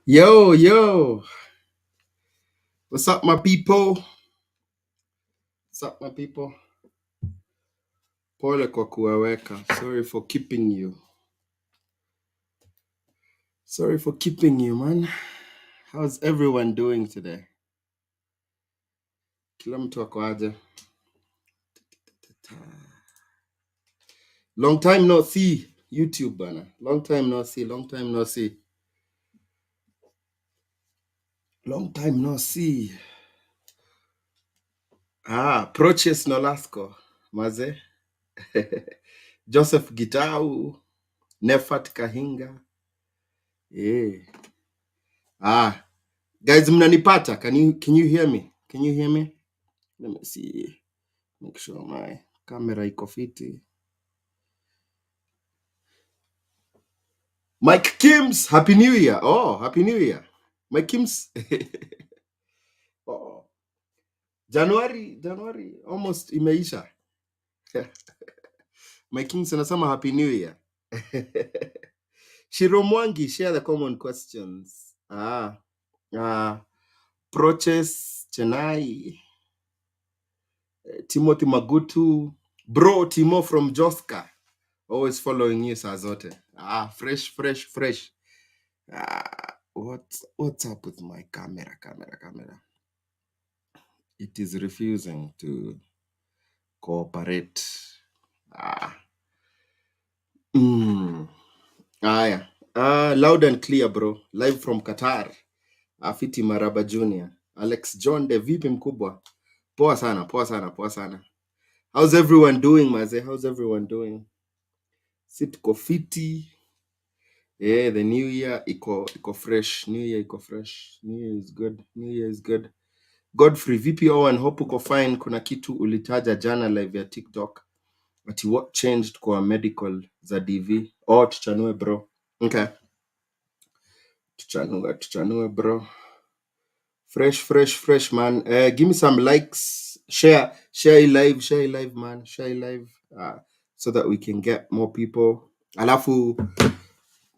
Yo, yo, what's up, my people? What's up, my people? Pole kwa kuwaweka. Sorry for keeping you. Sorry for keeping you, man. How's everyone doing today? Kila mtu ako aje? Long time no see, YouTube bana. Long time no see, long time no see. Long time no see. Proches Nolasco, maze. Joseph Gitau, Nefat Kahinga. Yeah. Guys, mnanipata? Can you hear me? Can you hear me? Let me see. Make sure my camera iko fiti. Mike Kims, Happy New Year. Oh, Happy New Year. Mike Kims. Oh, January almost imeisha. Mike Kims anasema Happy New Year. Shiro Mwangi, share the common questions. Proches Chennai. Timothy Magutu. Bro Timo from Joska. Always following you saa zote. Fresh. What's up with my camera? It is refusing to cooperate. Loud and clear, bro. Live from Qatar. Afiti Maraba Junior. Alex John de vipi mkubwa. Poa sana. How's everyone doing, maze? How's everyone doing? Sitko fiti. Yeah, the new year iko fresh. New year iko fresh. New year is good. Godfrey VPO and hope uko fine. Kuna kitu ulitaja jana live ya TikTok. Ati what changed kwa medical za DV? Oh, tuchanue bro. Okay. Tuchanue bro. Fresh man. Give me some likes. Share live man. Share live so that we can get more people. Alafu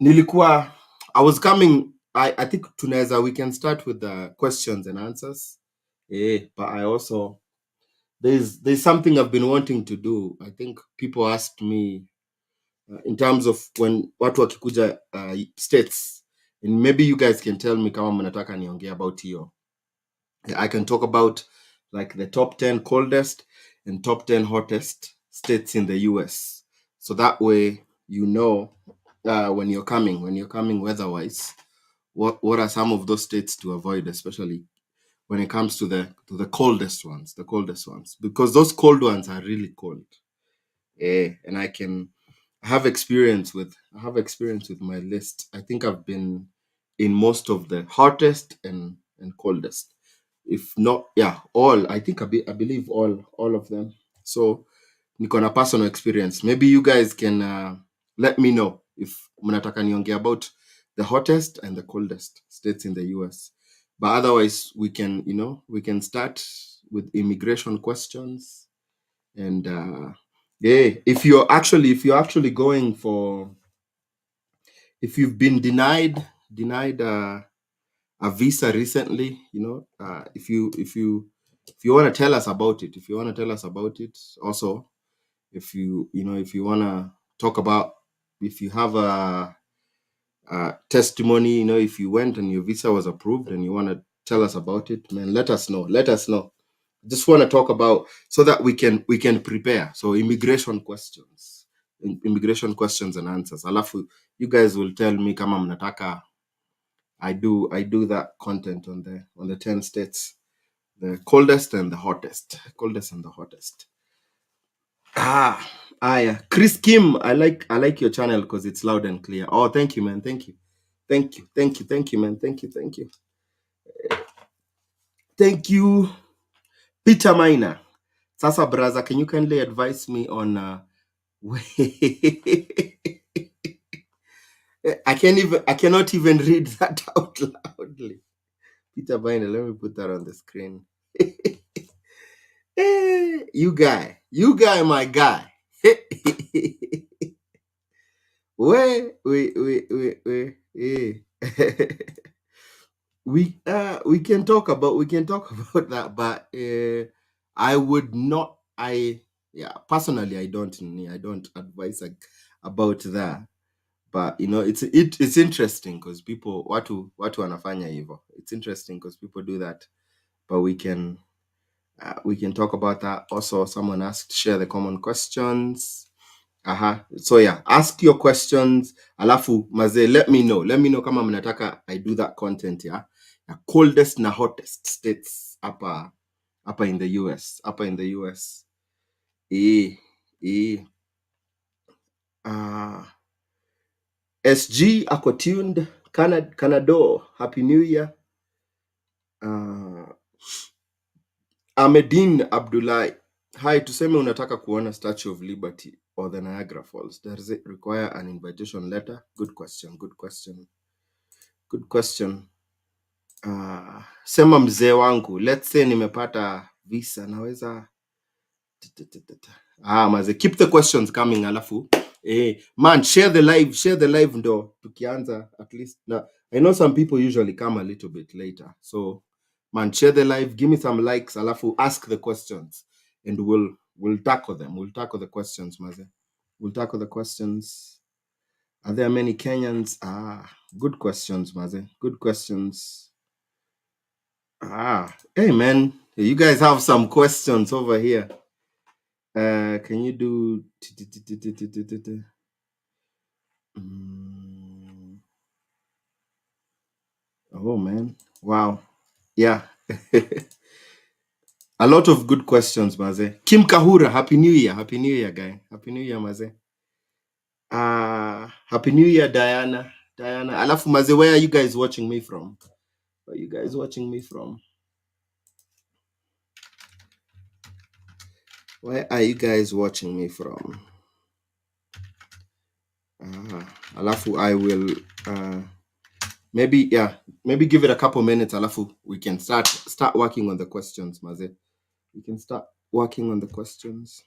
I was coming. I think tunaweza we can start with the questions and answers. But I also there's something I've been wanting to do. I think people asked me in terms of when watu wakikuja states, and maybe you guys can tell me kama mnataka niongea about hiyo. I can talk about like the top 10 coldest and top 10 hottest states in the US. So that way you know when you're coming weather-wise, what are some of those states to avoid, especially when it comes to the coldest ones, because those cold ones are really cold. And I have experience with my list. I think I've been in most of the hottest and coldest, if not all. I think I believe all of them. So niko na personal experience. Maybe you guys can let me know if mnataka niongea about the hottest and the coldest states in the US. But otherwise we can start with immigration questions. And if you're actually going for, if you've been denied a visa recently, if you want to tell us about it, also if you want to talk about, if you have a testimony, if you went and your visa was approved and you want to tell us about it, man, let us know. Just want to talk about so that we can prepare. So immigration questions and answers. Alafu you guys will tell me kama mnataka I do that content on the 10 states, the coldest and the hottest. Yeah. Chris Kim, I like your channel because it's loud and clear. Oh, thank you, man. Thank you, man. Thank you, Peter Miner. Sasa Braza, can you kindly advise me on I cannot even read that out loudly. Peter Miner, let me put that on the screen. You guy, my guy. Wait. we can talk about that, but I would not. Personally, I don't advise about that. But it's interesting because people watu wanafanya hivyo. It's interesting because people do that. But we can talk about that. Also, someone asked share the common questions. So yeah, ask your questions. Alafu mazee, let me know kama mnataka I do that content, yeah. The coldest na hottest states hapa in the US. Eh, eh. SG ako tuned. Canado, happy new year. Ahmedin Abdullahi, hi, tuseme unataka kuona Statue of Liberty or the Niagara Falls, does it require an invitation letter? Good question. Sema mzee wangu, let's say nimepata visa, naweza maze, keep the questions coming. Alafu man, share the live ndo tukianza at least. Now I know some people usually come a little bit later, so man, share the live, give me some likes, alafu ask the questions and we'll tackle them. We'll tackle the questions, maze. We'll tackle the questions. Are there many Kenyans? Good questions, maze. Good questions. Hey man, you guys have some questions over here. Can you do oh man, wow, yeah. A lot of good questions, maze. Kim Kahura, happy new year guy, happy new year, maze. Happy new year, Diana. Alafu maze, where are you guys watching me from? Where are you guys watching me from? Where are you guys watching me from? Alafu I will maybe give it a couple minutes, alafu we can start working on the questions, maze. We can start working on the questions.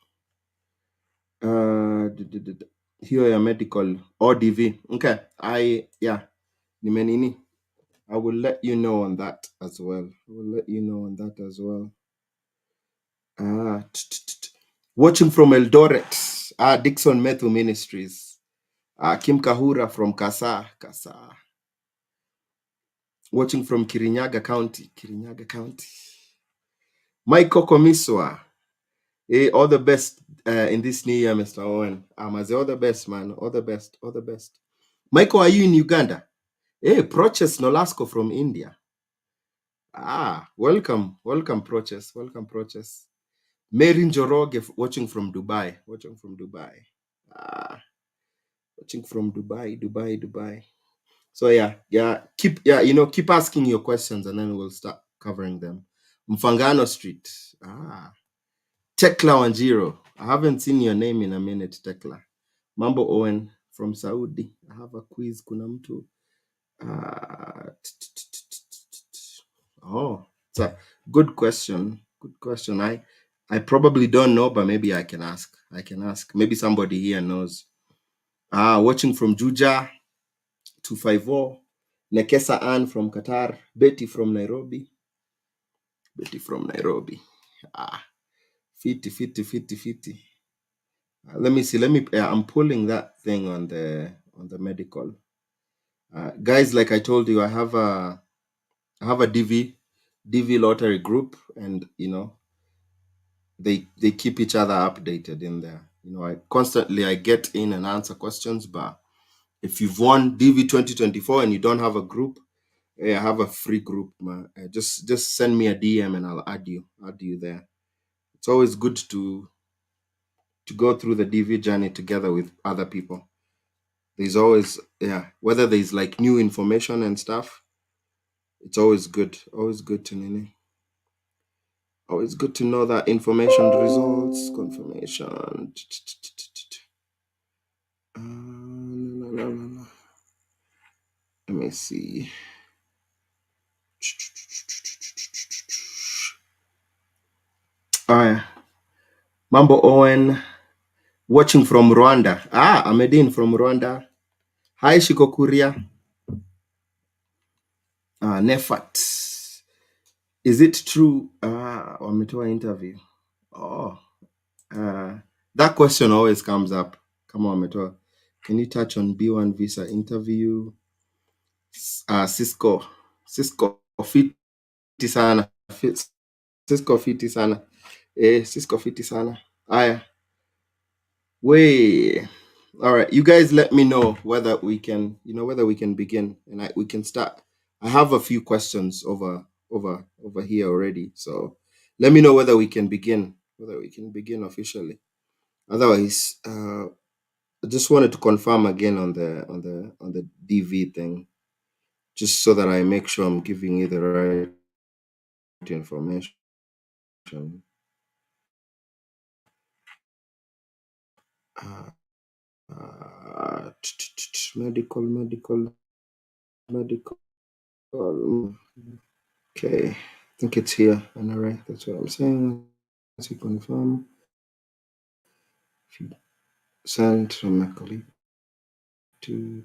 Here ya medical or DV. Okay. I will let you know on that as well. Watching from Eldoret. Dixon Methu Ministries. Kim Kahura from Kasa. Watching from Kirinyaga County. Michael Komiswa. Hey, all the best in this new year, Mr. Owen. Amaze, all the best, man. All the best. Michael, are you in Uganda? Hey, Proches Nolasco from India. Welcome, Proches. Mary Njoroge watching from Dubai. Watching from Dubai. So keep asking your questions and then we'll start covering them. Mfangano Street. Tekla Wanjiro. I haven't seen your name in a minute, Tekla. Mambo Owen from Saudi. I have a quiz. Kuna mtu. It's a good question. I probably don't know, but maybe I can ask. Maybe somebody here knows. Watching from Juja, 254. Nekesa Ann from Qatar. Betty from Nairobi. Fiti. Let me see. I'm pulling that thing on the medical. Guys, like I told you, I have a DV lottery group, and they keep each other updated in there. I get in and answer questions, but if you've won DV 2024 and you don't have a group, I have a free group, man. Just send me a DM and I'll add you there. It's always good to go through the DV journey together with other people. There's always, whether there's like new information and stuff, it's always good to know that information, results, confirmation. No. Let me see. Mambo Owen, watching from Rwanda. Ahmedin from Rwanda. Hi, Shikokuria. Nefat, is it true? Wametoa interview. Oh, that question always comes up. Come on, Wametoa. Can you touch on B1 visa interview? Cisco fiti sana. Cisco fiti sana. Cisco fiti sana. Aya. Way. All right. You guys let me know whether we can, whether we can begin and we can start. I have a few questions over here already. So let me know whether we can begin, officially. Otherwise, I just wanted to confirm again on the DV thing, just so that I make sure I'm giving you the right information. Uh, medical. Okay, I think it's here. All right, that's what I'm saying. Let's confirm. Send from my colleague to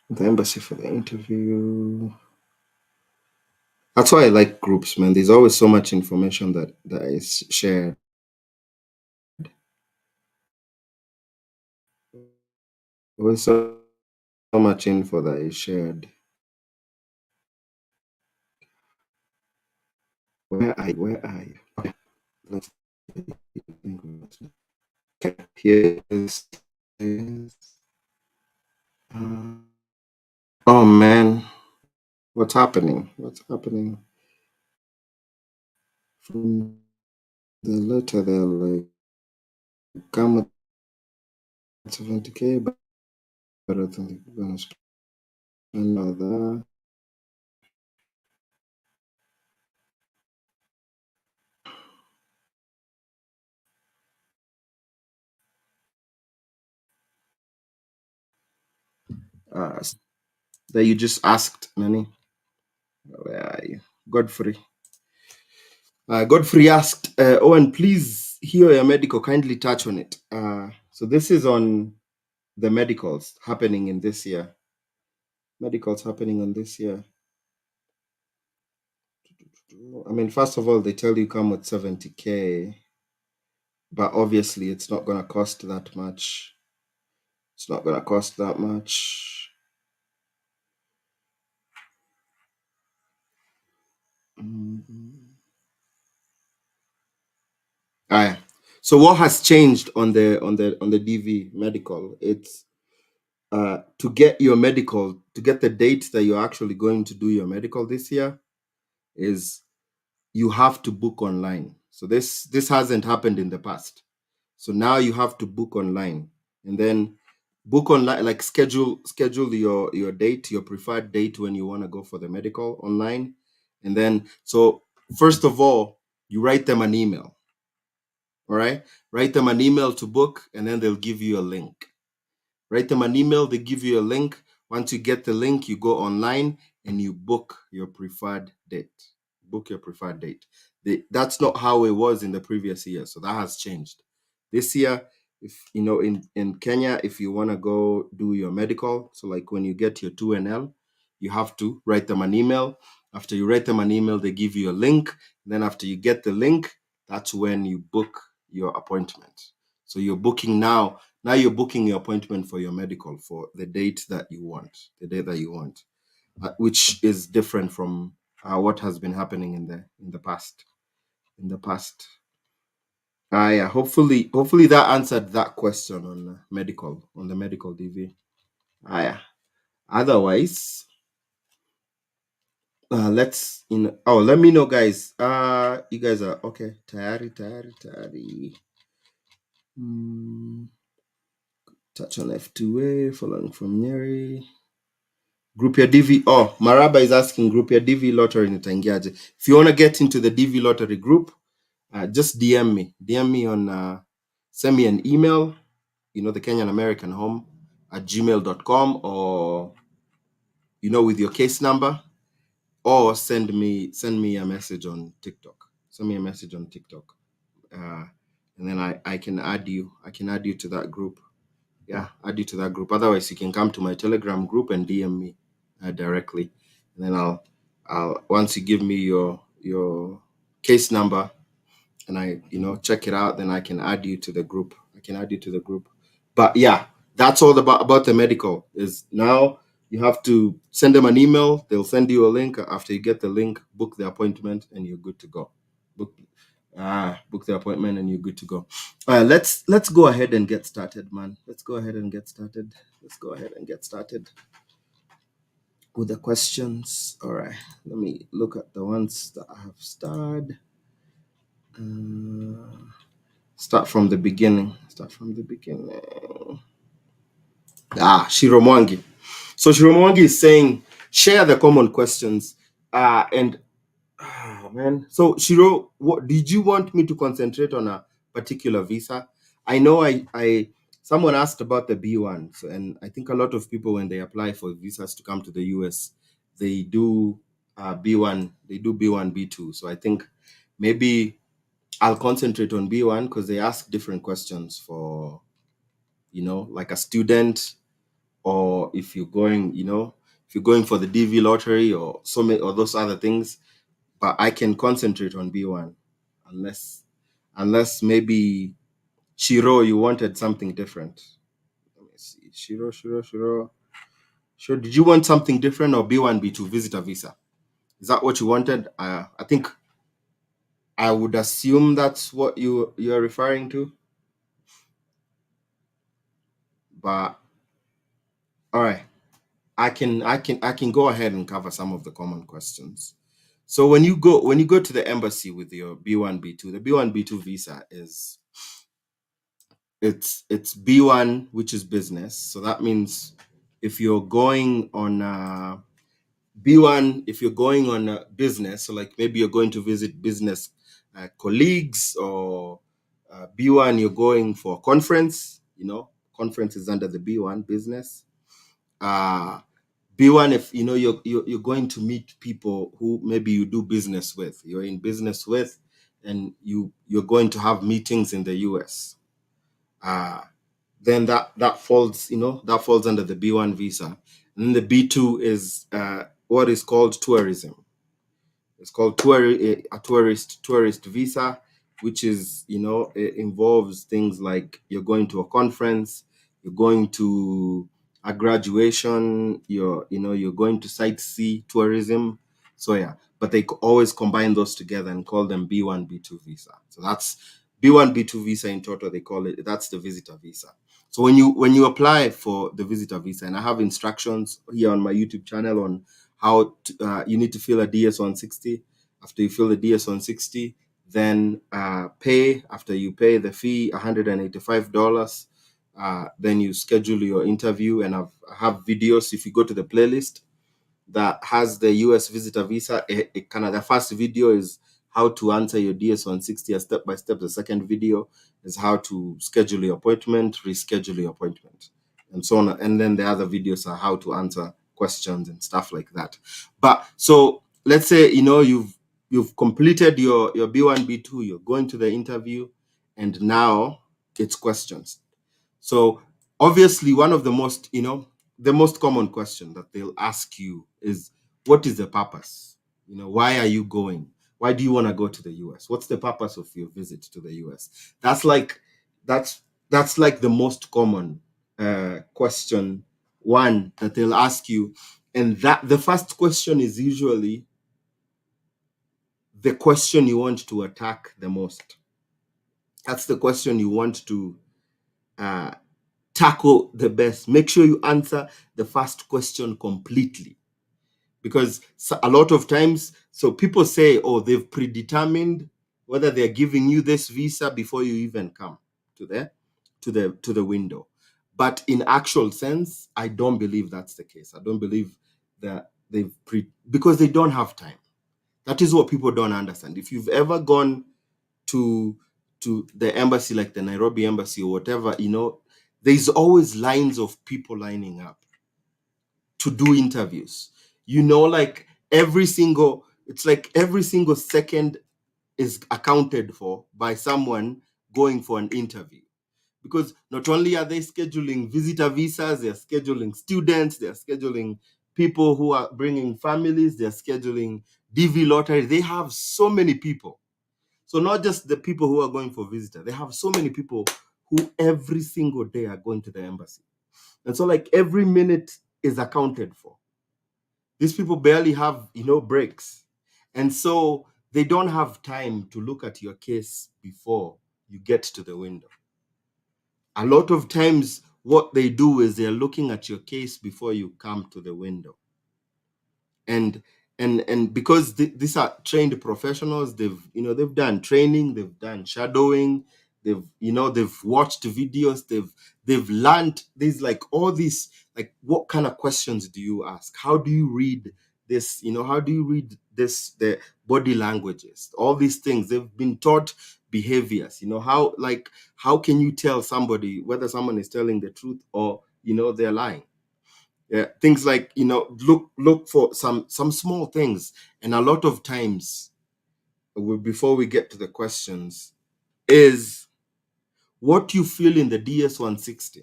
the embassy for the interview. That's why I like groups, man. There's always so much information that is shared. Always so much info that is shared. Where are you? Okay, let's okay. Here's uh, oh man, what's happening? From the letter? They're like, come at 70K, but I don't think we're gonna spend all that. Uh, that you just asked, Manny. Where are you? Godfrey. Godfrey asked, Owen, please, here your medical, kindly touch on it. So this is on the medicals happening in this year. Medicals happening on this year. I mean, first of all, they tell you come with 70K, but obviously it's not going to cost that much. It's not going to cost that much. Aye. So what has changed on the DV medical? It's to get your medical, to get the date that you're actually going to do your medical this year, is you have to book online. So this hasn't happened in the past. So now you have to book online, and then book online, like schedule your date, your preferred date when you want to go for the medical online. And then, so first of all, you write them an email. All right, write them an email to book, and then they'll give you a link. Write them an email, they give you a link. Once you get the link, you go online and you book your preferred date. Book your preferred date. That's not how it was in the previous year. So that has changed. This year, if in Kenya, if you want to go do your medical, so like when you get your 2NL, you have to write them an email. After you write them an email, they give you a link. Then after you get the link, that's when you book your appointment. So you're booking now. Now you're booking your appointment for your medical for the date that you want, which is different from what has been happening in the past. Yeah. Hopefully that answered that question on the medical DV. Yeah. Otherwise, let's let me know, guys. You guys are okay. Tayari. Touch on F2A, following from Nyeri. Group ya DV. Oh, Maraba is asking group ya DV lottery nitaingiaje. If you want to get into the DV lottery group, just DM me. DM me on, send me an email, the Kenyan American Home at gmail.com, or, with your case number, or send me a message on TikTok. Send me a message on TikTok. And then I can add you. I can add you to that group. Yeah, add you to that group. Otherwise, you can come to my Telegram group and DM me. directly, and then I'll once you give me your case number and I check it out, then I can add you to the group. But yeah, that's all about the medical. Is now you have to send them an email. They'll send you a link. After you get the link, book the appointment, and you're good to go. Book the appointment, and you're good to go. Let's go ahead and get started, man. Let's go ahead and get started. With the questions. All right, let me look at the ones that I have starred. Start from the beginning. Shiromwangi. So Shiromwangi is saying, share the common questions. And man. So Shiro, what did you want me to concentrate on a particular visa? I know I someone asked about the B1, so, and I think a lot of people when they apply for visas to come to the US, they do B1, B1, B2. So I think maybe I'll concentrate on B1 because they ask different questions for, like a student, or if you're going, for the DV lottery or so many or those other things. But I can concentrate on B1 unless maybe Shiro, you wanted something different. Let me see. Shiro. Sure. Did you want something different or B1, B2 visitor visa? Is that what you wanted? I think I would assume that's what you're referring to. But all right, I can go ahead and cover some of the common questions. So when you go to the embassy with your B1, B2, the B1, B2 visa is it's B1, which is business. So that means if you're going on B1, if you're going on a business, so like maybe you're going to visit business colleagues, or B1, you're going for a conference. Conference is under the B1 business. B1, if you're going to meet people who maybe you do business with, you're in business with, and you're going to have meetings in the US. Then that falls under the B1 visa. And then the B2 is what is called tourism. It's called a tourist visa, which is it involves things like you're going to a conference, you're going to a graduation, you're going to sightsee tourism. So yeah, but they always combine those together and call them B1, B2 visa. So that's B1, B2 visa in total. They call it, that's the visitor visa. So when you apply for the visitor visa, and I have instructions here on my YouTube channel on how you need to fill a DS-160. After you fill the DS-160, then pay. After you pay the fee, $185, then you schedule your interview, and I have videos. If you go to the playlist that has the US visitor visa, the first video is how to answer your DS-160 step by step. The second video is how to schedule your appointment, reschedule your appointment, and so on. And then the other videos are how to answer questions and stuff like that. But so let's say you've completed your B1, B2, you're going to the interview, and now it's questions. So obviously one of the most common question that they'll ask you is, what is the purpose? Why are you going? Why do you want to go to the US? What's the purpose of your visit to the US? That's like the most common question one that they'll ask you. And that the first question is usually the question you want to attack the most. That's the question you want to tackle the best. Make sure you answer the first question completely, because a lot of times, so people say, oh, they've predetermined whether they're giving you this visa before you even come to the window. But in actual sense, I don't believe that's the case. I don't believe that because they don't have time. That is what people don't understand. If you've ever gone to the embassy, like the Nairobi embassy or whatever, there's always lines of people lining up to do interviews. Like every single second is accounted for by someone going for an interview. Because not only are they scheduling visitor visas, they're scheduling students, they're scheduling people who are bringing families, they're scheduling DV lottery. They have so many people. So not just the people who are going for visitor, they have so many people who every single day are going to the embassy. And so like every minute is accounted for. These people barely have, breaks. And so they don't have time to look at your case before you get to the window. A lot of times what they do is they're looking at your case before you come to the window. And because these are trained professionals, they've done training, they've done shadowing, they've watched videos, they've learned these, like all these, like what kind of questions do you ask, how do you read this, how do you read this, the body languages, all these things. They've been taught behaviors, how can you tell somebody whether someone is telling the truth or they're lying. Yeah, things like, look for some small things. And a lot of times, before we get to the questions, is what you feel in the DS-160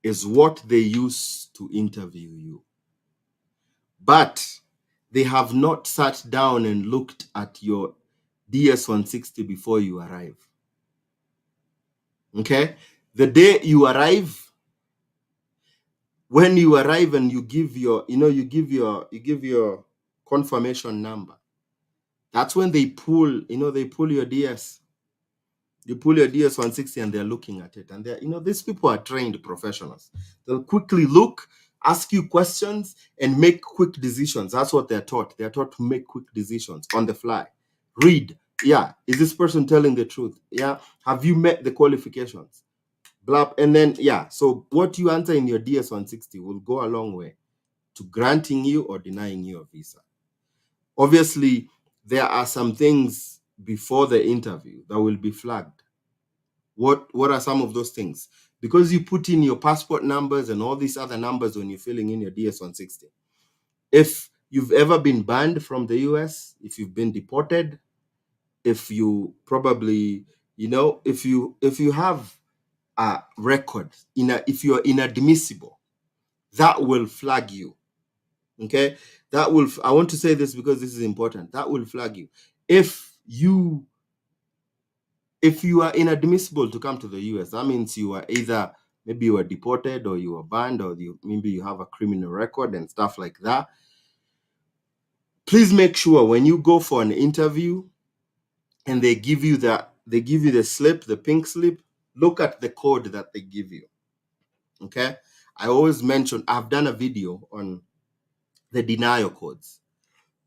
is what they use to interview you, but they have not sat down and looked at your DS-160 before you arrive. Okay, the day you arrive, when you arrive and you give your confirmation number, that's when they pull your DS. You pull your DS-160 and they're looking at it. And these people are trained professionals. They'll quickly look, ask you questions, and make quick decisions. That's what they're taught. They're taught to make quick decisions on the fly. Read. Yeah. Is this person telling the truth? Yeah. Have you met the qualifications? Blah. And then, yeah. So what you answer in your DS-160 will go a long way to granting you or denying you a visa. Obviously, there are some things before the interview that will be flagged. What are some of those things? Because you put in your passport numbers and all these other numbers when you're filling in your DS-160. If you've ever been banned from the US, if you've been deported, if you probably, if you have a record, if you're inadmissible, that will flag you. Okay? I want to say this because this is important. That will flag you. If you are inadmissible to come to the US, that means you are either, maybe you were deported or you were banned, or maybe you have a criminal record and stuff like that. Please make sure when you go for an interview and they give you the slip, the pink slip, look at the code that they give you. Okay? I always mention, I've done a video on the denial codes.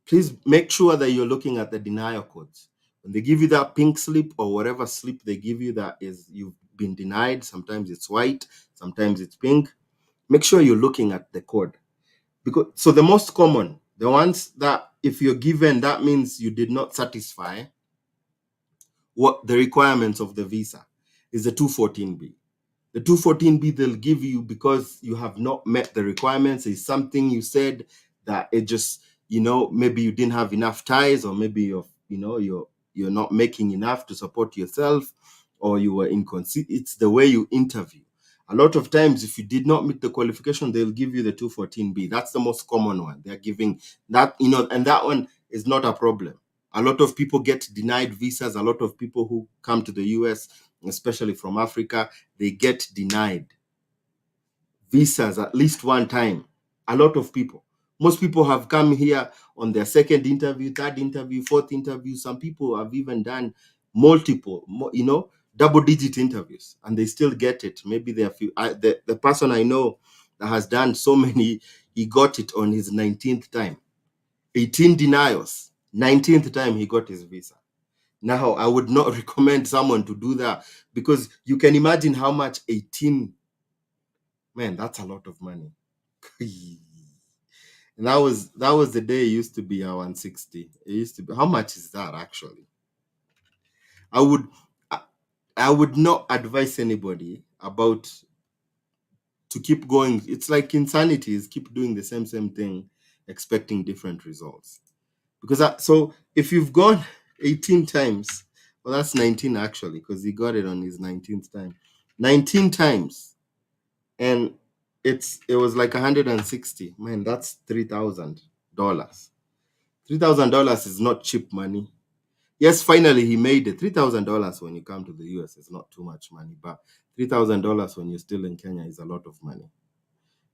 Please make sure that you're looking at the denial codes. When they give you that pink slip or whatever slip they give you that is you've been denied, sometimes it's white, sometimes it's pink, make sure you're looking at the code. So the most common, the ones that if you're given, that means you did not satisfy what the requirements of the visa, is the 214B. The 214B they'll give you because you have not met the requirements. Is something you said that it just, maybe you didn't have enough ties, or maybe you're not making enough to support yourself, or you were inconsistent. It's the way you interview. A lot of times, if you did not meet the qualification, they'll give you the 214B. That's the most common one. They're giving that, and that one is not a problem. A lot of people get denied visas. A lot of people who come to the US, especially from Africa, they get denied visas at least one time. A lot of people. Most people have come here on their second interview, third interview, fourth interview. Some people have even done multiple, double-digit interviews, and they still get it. Maybe the person I know that has done so many, he got it on his 19th time. 18 denials, 19th time he got his visa. Now, I would not recommend someone to do that, because you can imagine how much 18, man, that's a lot of money. And that was the day it used to be a 160. It used to be, how much is that actually? I would not advise anybody about to keep going. It's like insanity, is keep doing the same thing, expecting different results. Because so if you've gone 18 times, well, that's 19 actually, because he got it on his 19th time. 19 times. And it was like 160. Man, that's $3,000. $3,000 is not cheap money. Yes, finally he made it. $3,000 when you come to the US is not too much money, but $3,000 when you're still in Kenya is a lot of money.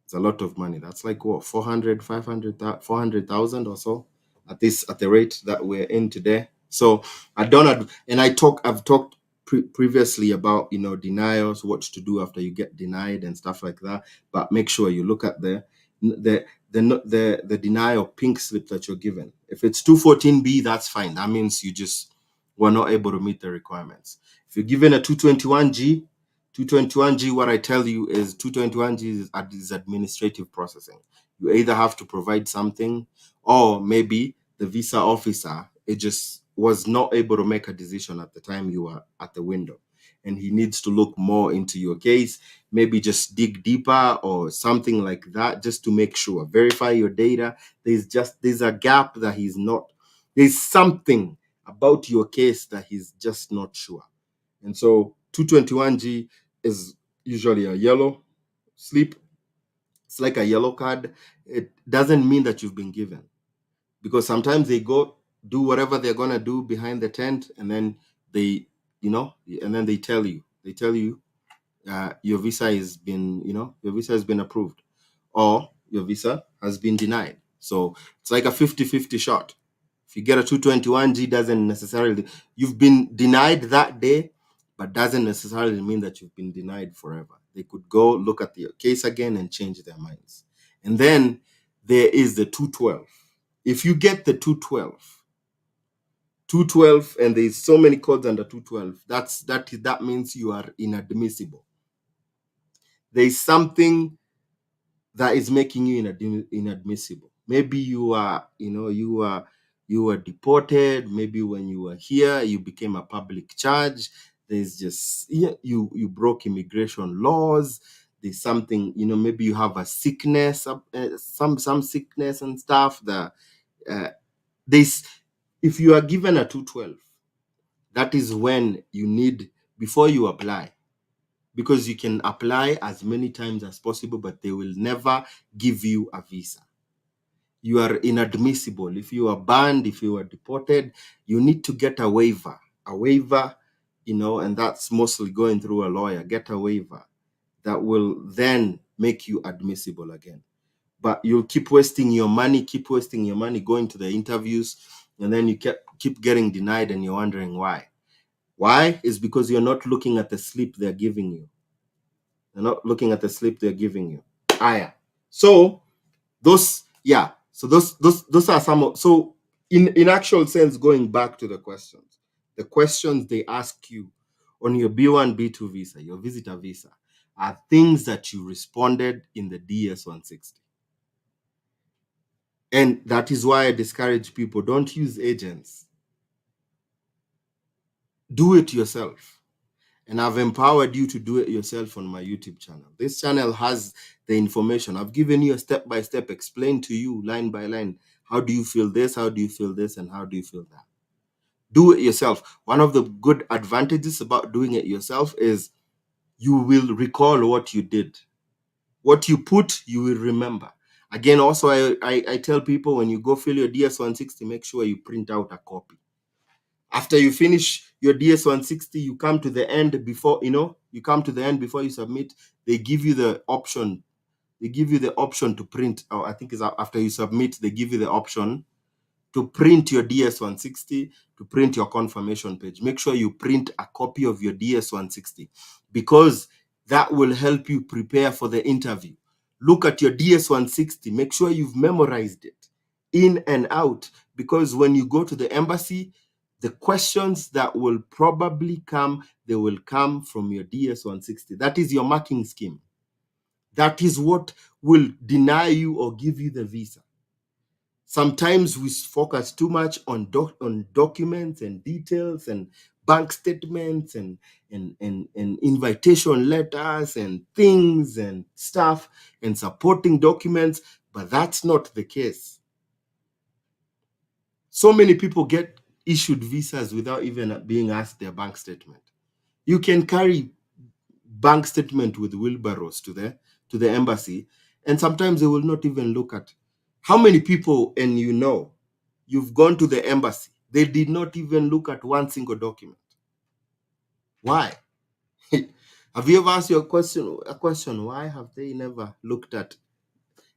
It's a lot of money. That's like what, 400, 500, 400,000 or so at the rate that we're in today. So I don't, and I've talked previously about, denials, what to do after you get denied and stuff like that. But make sure you look at the denial pink slip that you're given. If it's 214B, that's fine. That means you just were not able to meet the requirements. If you're given a 221G, 221G, what I tell you is 221G is administrative processing. You either have to provide something, or maybe the visa officer, it just was not able to make a decision at the time you were at the window. And he needs to look more into your case, maybe just dig deeper or something like that, just to make sure, verify your data. There's a gap that there's something about your case that he's just not sure. And so 221G is usually a yellow slip. It's like a yellow card. It doesn't mean that you've been given, because sometimes they go do whatever they're gonna do behind the tent, and then and then they tell you your visa has been approved, or your visa has been denied. So it's like a 50-50 shot. If you get a 221G, doesn't necessarily, you've been denied that day, but doesn't necessarily mean that you've been denied forever. They could go look at your case again and change their minds. And then there is the 212. If you get the 212, and there's so many codes under 212, that means you are inadmissible. There's something that is making you inadmissible. Maybe you were deported. Maybe when you were here, you became a public charge. There's just, you broke immigration laws. There's something, maybe you have a sickness, some sickness and stuff. There's If you are given a 212, that is when you need, before you apply, because you can apply as many times as possible, but they will never give you a visa. You are inadmissible. If you are banned, if you are deported, you need to get a waiver. And that's mostly going through a lawyer. Get a waiver that will then make you admissible again. But you'll keep wasting your money going to the interviews, and then you keep getting denied, and you're wondering why. Why? Is because you're not looking at the slip they're giving you. They're not looking at the slip they're giving you. So those are some. So in actual sense, going back to the questions they ask you on your B1, B2 visa, your visitor visa, are things that you responded in the DS-160. And that is why I discourage people, don't use agents. Do it yourself. And I've empowered you to do it yourself on my YouTube channel. This channel has the information. I've given you a step-by-step, explain to you line by line. How do you feel this? How do you feel this? And how do you feel that? Do it yourself. One of the good advantages about doing it yourself is you will recall what you did. What you put, you will remember. Again, also, I tell people, when you go fill your DS-160, make sure you print out a copy. After you finish your DS-160, you come to the end before you submit. They give you the option. To print, or I think it's after you submit, they give you the option to print your DS-160, to print your confirmation page. Make sure you print a copy of your DS-160, because that will help you prepare for the interview. Look at your DS-160. Make sure you've memorized it in and out, because when you go to the embassy, the questions that will probably come, they will come from your DS-160. That is your marking scheme. That is what will deny you or give you the visa. Sometimes we focus too much on documents and details and bank statements and invitation letters and things and stuff and supporting documents, but that's not the case. So many people get issued visas without even being asked their bank statement. You can carry bank statement with wheelbarrows to to the embassy, and sometimes they will not even look at how many people, and you've gone to the embassy, they did not even look at one single document. Why? Have you ever asked your question, why have they never looked at?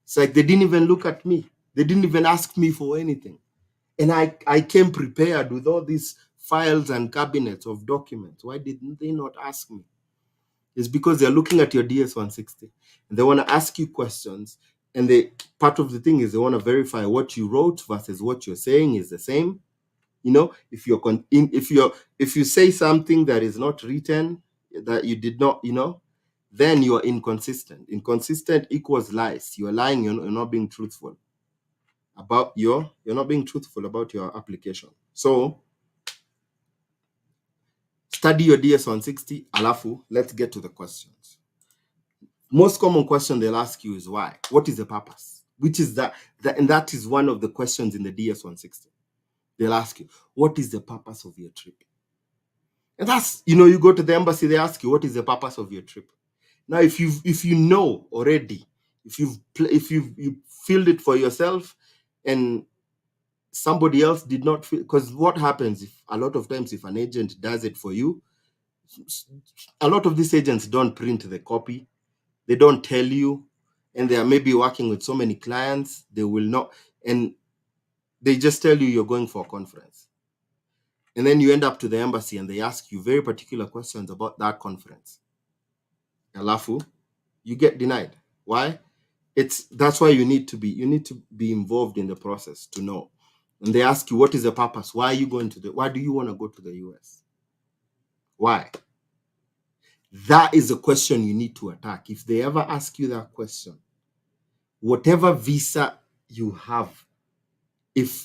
It's like they didn't even look at me. They didn't even ask me for anything. And I came prepared with all these files and cabinets of documents. Why didn't they not ask me? It's because they're looking at your DS-160 and they want to ask you questions. And part of the thing is they want to verify what you wrote versus what you're saying is the same. If you say something that is not written, that you did not, then you are inconsistent. Inconsistent equals lies. You are lying. You're not being truthful about you're not being truthful about your application. So study your DS-160. Alafu, let's get to the questions. Most common question they'll ask you is why? What is the purpose? Which is and that is one of the questions in the DS-160. They'll ask you, what is the purpose of your trip? And that's, you go to the embassy, they ask you, what is the purpose of your trip? Now, if you know already, if you filled it for yourself and somebody else did not feel, because what happens if a lot of times if an agent does it for you, a lot of these agents don't print the copy, they don't tell you, and they are maybe working with so many clients, they will not, and they just tell you you're going for a conference. And then you end up to the embassy and they ask you very particular questions about that conference. Alafu, you get denied. Why? That's why you need to be involved in the process to know. And they ask you, what is the purpose? Why do you want to go to the US? Why? That is a question you need to attack. If they ever ask you that question, whatever visa you have,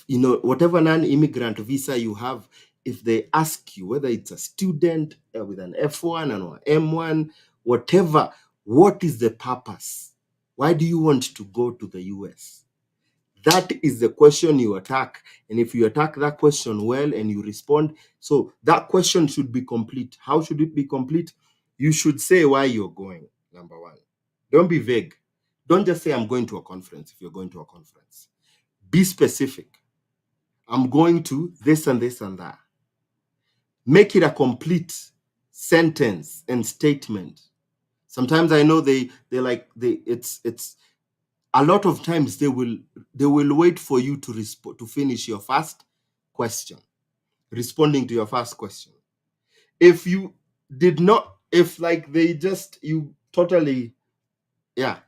whatever non-immigrant visa you have, if they ask you whether it's a student with an F1 or M1, whatever, what is the purpose? Why do you want to go to the US? That is the question you attack. And if you attack that question well and you respond, so that question should be complete. How should it be complete? You should say why you're going, number one. Don't be vague. Don't just say, I'm going to a conference if you're going to a conference. Be specific. I'm going to this and this and that. Make it a complete sentence and statement. Sometimes I know it's a lot of times they will wait for you to finish your first question, responding to your first question. If you did not, if like they just you totally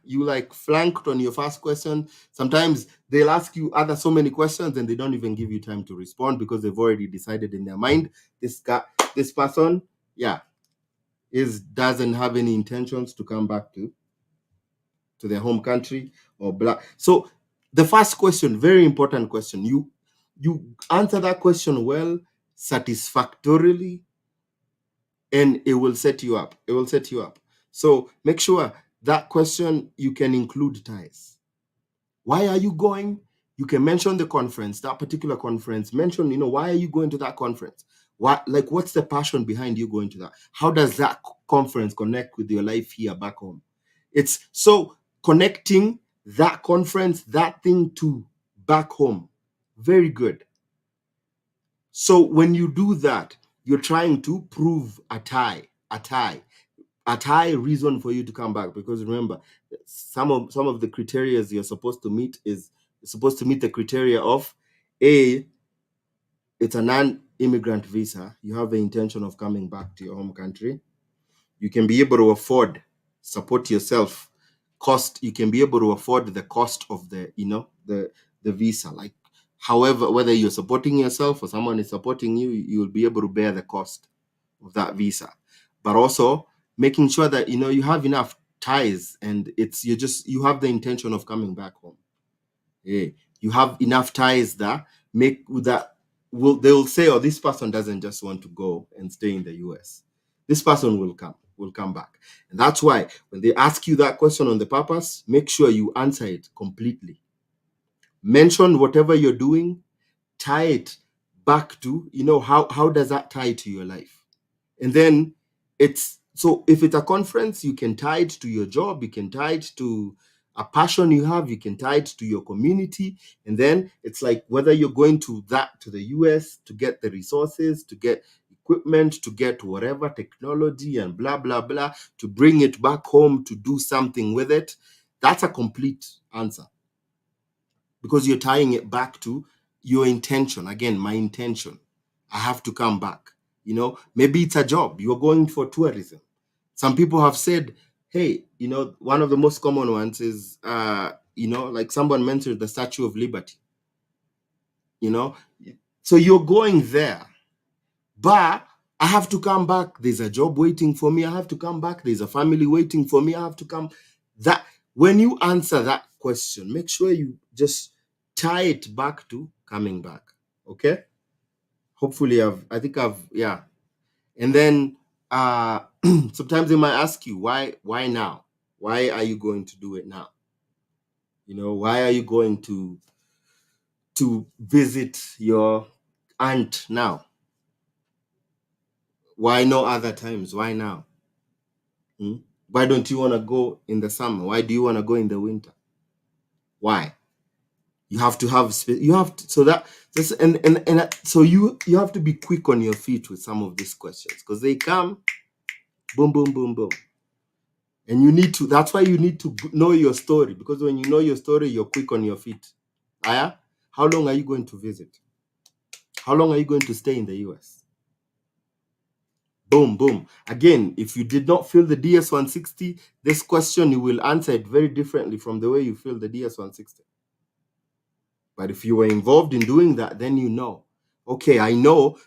you like flanked on your first question, sometimes they'll ask you other so many questions and they don't even give you time to respond because they've already decided in their mind this person doesn't have any intentions to come back to their home country or blah. So the first question, very important question, you answer that question well, satisfactorily, and it will set you up. So make sure that question you can include ties. Why are you going? You can mention the conference, that particular conference. Mention, why are you going to that conference? What's the passion behind you going to that? How does that conference connect with your life here back home? It's so connecting that conference, that thing to back home. Very good. So when you do that, you're trying to prove a tie reason for you to come back. Because remember, some of the criteria you're supposed to meet the criteria of it's a non-immigrant visa. You have the intention of coming back to your home country. You can be able to support yourself. You can be able to afford the cost of the visa. Like, however, whether you're supporting yourself or someone is supporting you, you will be able to bear the cost of that visa. But also making sure that you have enough ties and you have the intention of coming back home. Yeah. You have enough ties that they'll say, oh, this person doesn't just want to go and stay in the US. This person will come back. And that's why when they ask you that question on the purpose, make sure you answer it completely. Mention whatever you're doing, tie it back to, how does that tie to your life? And then So if it's a conference, you can tie it to your job, you can tie it to a passion you have, you can tie it to your community. And then it's like whether you're going to the US to get the resources, to get equipment, to get whatever technology and blah blah blah, to bring it back home to do something with it. That's a complete answer, because you're tying it back to your intention. Again, my intention, I have to come back. Maybe it's a job, you're going for tourism. Some people have said, hey, one of the most common ones is like someone mentioned the Statue of Liberty. So you're going there, but I have to come back. There's a job waiting for me. I have to come back. There's a family waiting for me. I have to come. That When you answer that question, make sure you just tie it back to coming back. Okay. Hopefully yeah. And then sometimes they might ask you, why now? Why are you going to do it now? Why are you going to visit your aunt now? Why no other times? Why now? Why don't you want to go in the summer? Why do you want to go in the winter? Why? You have to have space. You have to, so that this and so you have to be quick on your feet with some of these questions, because they come boom boom boom boom, and that's why you need to know your story, because when you know your story, you're quick on your feet. Aya, how long are you going to visit? How long are you going to stay in the US? Boom, boom. Again, if you did not fill the DS-160, this question, you will answer it very differently from the way you fill the DS-160. But if you were involved in doing that, then okay, I know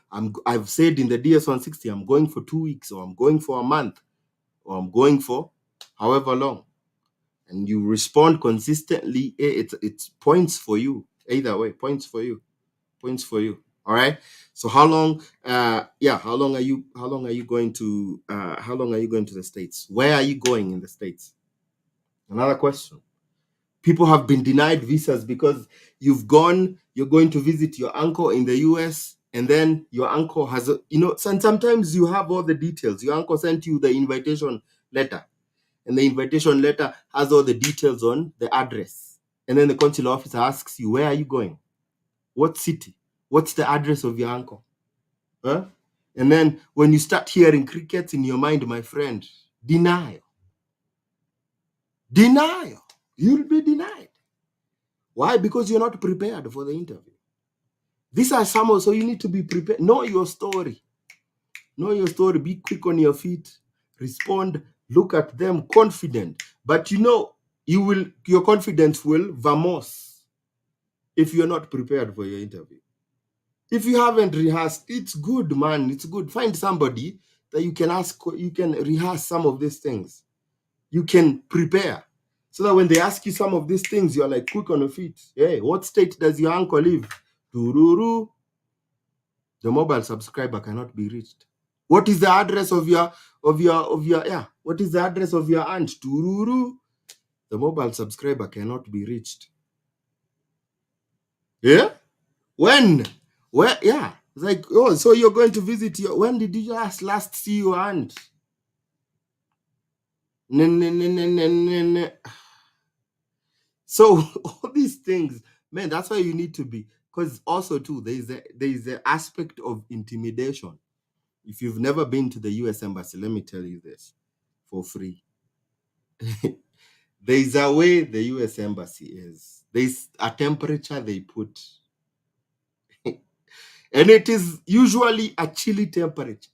I've said in the DS-160, I'm going for 2 weeks, or I'm going for a month, or I'm going for however long. And you respond consistently, it's points for you. Either way, points for you. Points for you. All right. So how long are you going to the States? Where are you going in the States? Another question. People have been denied visas because you're going to visit your uncle in the US, and then your uncle has sometimes you have all the details. Your uncle sent you the invitation letter, and the invitation letter has all the details on the address. And then the consular officer asks you, where are you going? What city? What's the address of your uncle? Huh? And then when you start hearing crickets in your mind, my friend, denial. You'll be denied. Why? Because you're not prepared for the interview. These are so you need to be prepared. Know your story. Be quick on your feet. Respond. Look at them confident. But your confidence will vamos if you're not prepared for your interview. If you haven't rehearsed, it's good, man. It's good. Find somebody that you can ask. You can rehearse some of these things. You can prepare, so that when they ask you some of these things, you're like quick on your feet. Hey, what state does your uncle live? Tururu. The mobile subscriber cannot be reached. What is the address of your What is the address of your aunt? Tururu. The mobile subscriber cannot be reached. Yeah. When? Where? Yeah. It's like, oh, so you're going to visit when did you last see your aunt? So all these things, man, that's why you need to be, because also too, there is the aspect of intimidation. If you've never been to the US Embassy, let me tell you this for free. There is a way the US Embassy is. There's a temperature they put. And it is usually a chilly temperature.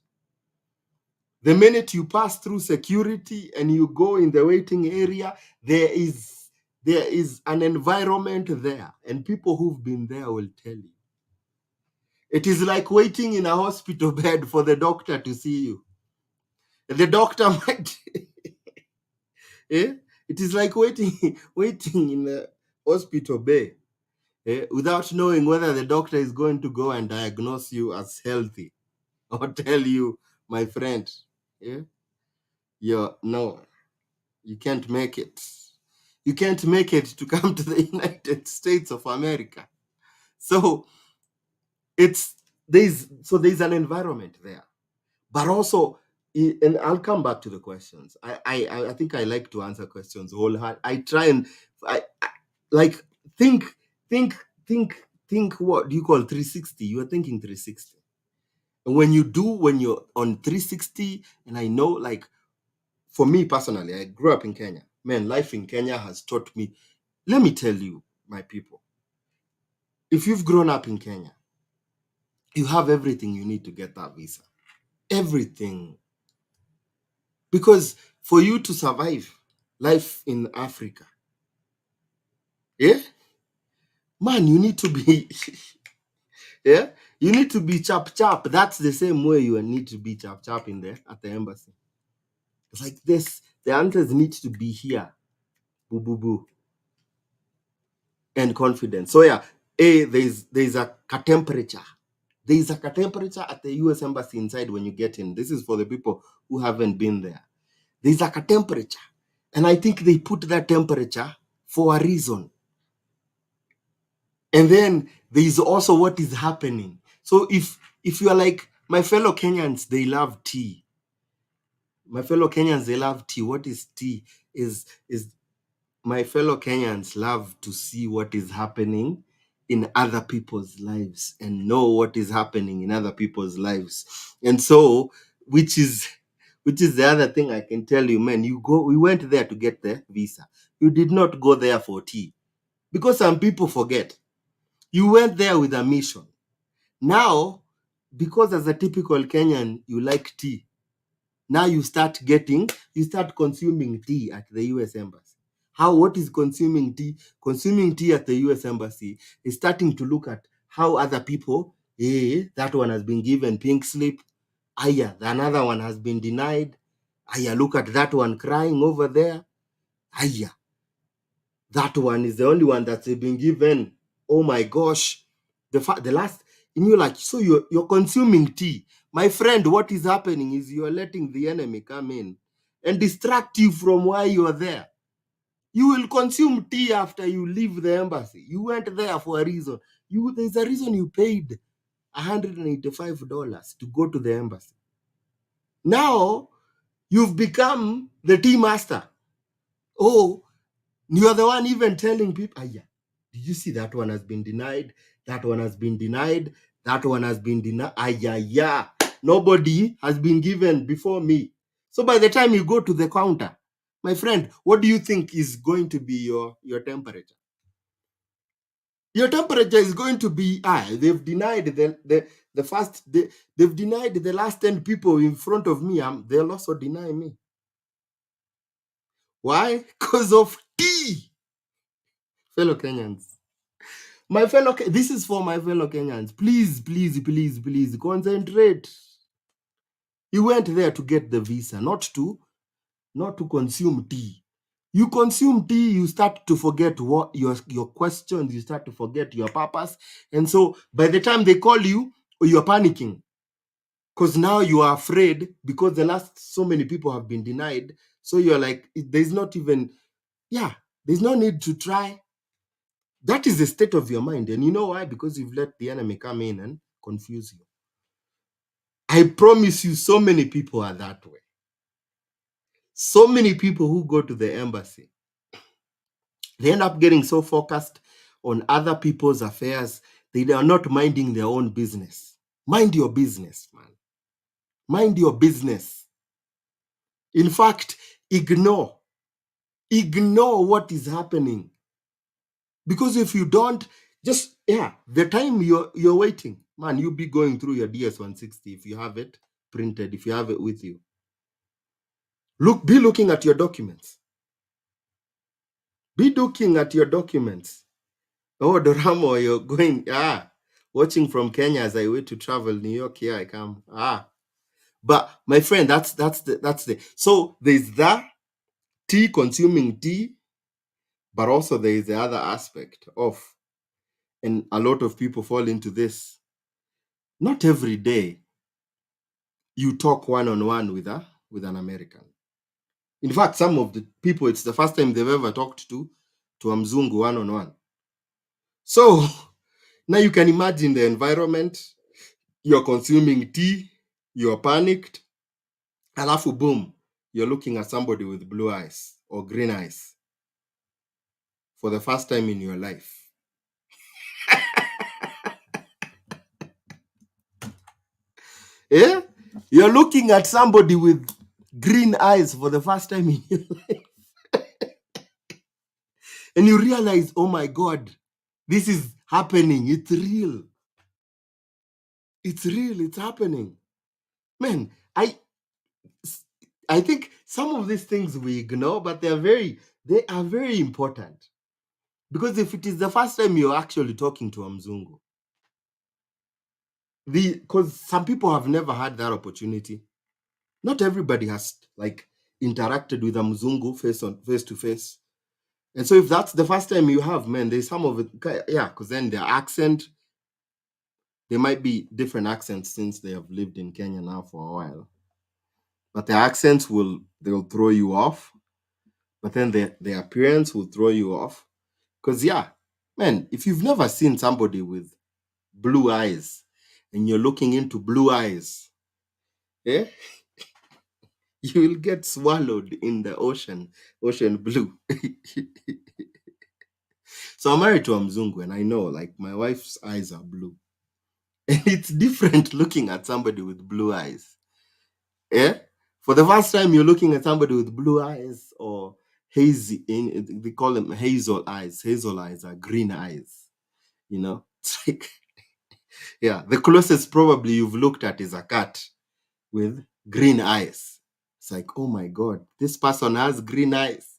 The minute you pass through security and you go in the waiting area, there is an environment there, and people who've been there will tell you. It is like waiting in a hospital bed for the doctor to see you. The doctor might it is like waiting in the hospital bed without knowing whether the doctor is going to go and diagnose you as healthy or tell you, my friend, no, you can't make it. You can't make it to come to the United States of America. So there's an environment there, but also and I'll come back to the questions. I think I like to answer questions wholeheartedly. I try and I like think think think what do you call 360? You are thinking 360. And when you're on 360, and I know, like, for me personally, I grew up in Kenya. Man, life in Kenya has taught me. Let me tell you, my people, if you've grown up in Kenya, you have everything you need to get that visa. Everything. Because for you to survive life in Africa, yeah, man, you need to be, yeah, you need to be chap chap. That's the same way you need to be chap chap in there at the embassy. It's like this. The answers need to be here. Boo boo boo. And confidence. So yeah, there's a temperature. There is a temperature at the US embassy inside when you get in. This is for the people who haven't been there. There's a temperature. And I think they put that temperature for a reason. And then there is also what is happening. So if you are like my fellow Kenyans, they love tea. My fellow Kenyans, they love tea. What is tea? Is my fellow Kenyans love to see what is happening in other people's lives and know what is happening in other people's lives. And so, which is the other thing I can tell you, man, we went there to get the visa. You did not go there for tea. Because some people forget. You went there with a mission. Now, because as a typical Kenyan, you like tea. Now you start consuming tea at the US embassy. What is consuming tea? Consuming tea at the US embassy is starting to look at how other people, that one has been given pink slip. Another one has been denied. Look at that one crying over there. That one is the only one that's been given. Oh my gosh. The last, and you're like, so you're consuming tea. My friend, what is happening is you're letting the enemy come in and distract you from why you're there. You will consume tea after you leave the embassy. You went there for a reason. There's a reason you paid $185 to go to the embassy. Now you've become the tea master. Oh, you're the one even telling people, did you see that one has been denied? That one has been denied. That one has been denied. Nobody has been given before me. So by the time you go to the counter, my friend, what do you think is going to be your temperature? Your temperature is going to be, they've denied the first, they've denied the last 10 people in front of me. They'll also deny me. Why? Because of tea. Fellow Kenyans. This is for my fellow Kenyans. Please, please, please, please concentrate. You went there to get the visa, not to consume tea. You consume tea, you start to forget what your questions, you start to forget your purpose. And so by the time they call you, you're panicking. Because now you are afraid because so many people have been denied. So you're like, there's not even, there's no need to try. That is the state of your mind. And you know why? Because you've let the enemy come in and confuse you. I promise you, so many people are that way. So many people who go to the embassy, they end up getting so focused on other people's affairs, they are not minding their own business. Mind your business, man. Mind your business. In fact, ignore what is happening. Because if you don't, the time you're waiting, man, you'll be going through your DS-160 if you have it printed, if you have it with you. Be looking at your documents. Be looking at your documents. Oh, Doramo, you're going, watching from Kenya as I wait to travel New York. Here I come. But my friend, that's the so there's that tea, consuming tea, but also there is the other aspect of, and a lot of people fall into this. Not every day you talk one-on-one with an American. In fact, some of the people, it's the first time they've ever talked to a Mzungu one-on-one. So now you can imagine the environment. You're consuming tea, you're panicked, alafu boom, you're looking at somebody with blue eyes or green eyes for the first time in your life. Yeah? You're looking at somebody with green eyes for the first time in your life. And you realize, oh my God, this is happening. It's real. It's real. It's happening. Man, I think some of these things we ignore, but they are very important. Because if it is the first time you're actually talking to a Mzungu, because some people have never had that opportunity. Not everybody has like interacted with a Mzungu face to face. And so if that's the first time you have, man, there's some of it, yeah, because then their accent, they might be different accents since they have lived in Kenya now for a while. But their accents they'll throw you off. But then their appearance will throw you off. Because yeah, man, if you've never seen somebody with blue eyes and you're looking into blue eyes, yeah, you will get swallowed in the ocean blue. So I'm married to a Mzungu, and I know, like, my wife's eyes are blue. And it's different looking at somebody with blue eyes. Yeah? For the first time, you're looking at somebody with blue eyes or hazy, they call them hazel eyes. Hazel eyes are green eyes. You know? It's like, yeah, the closest probably you've looked at is a cat with green eyes. It's like, oh my God, this person has green eyes.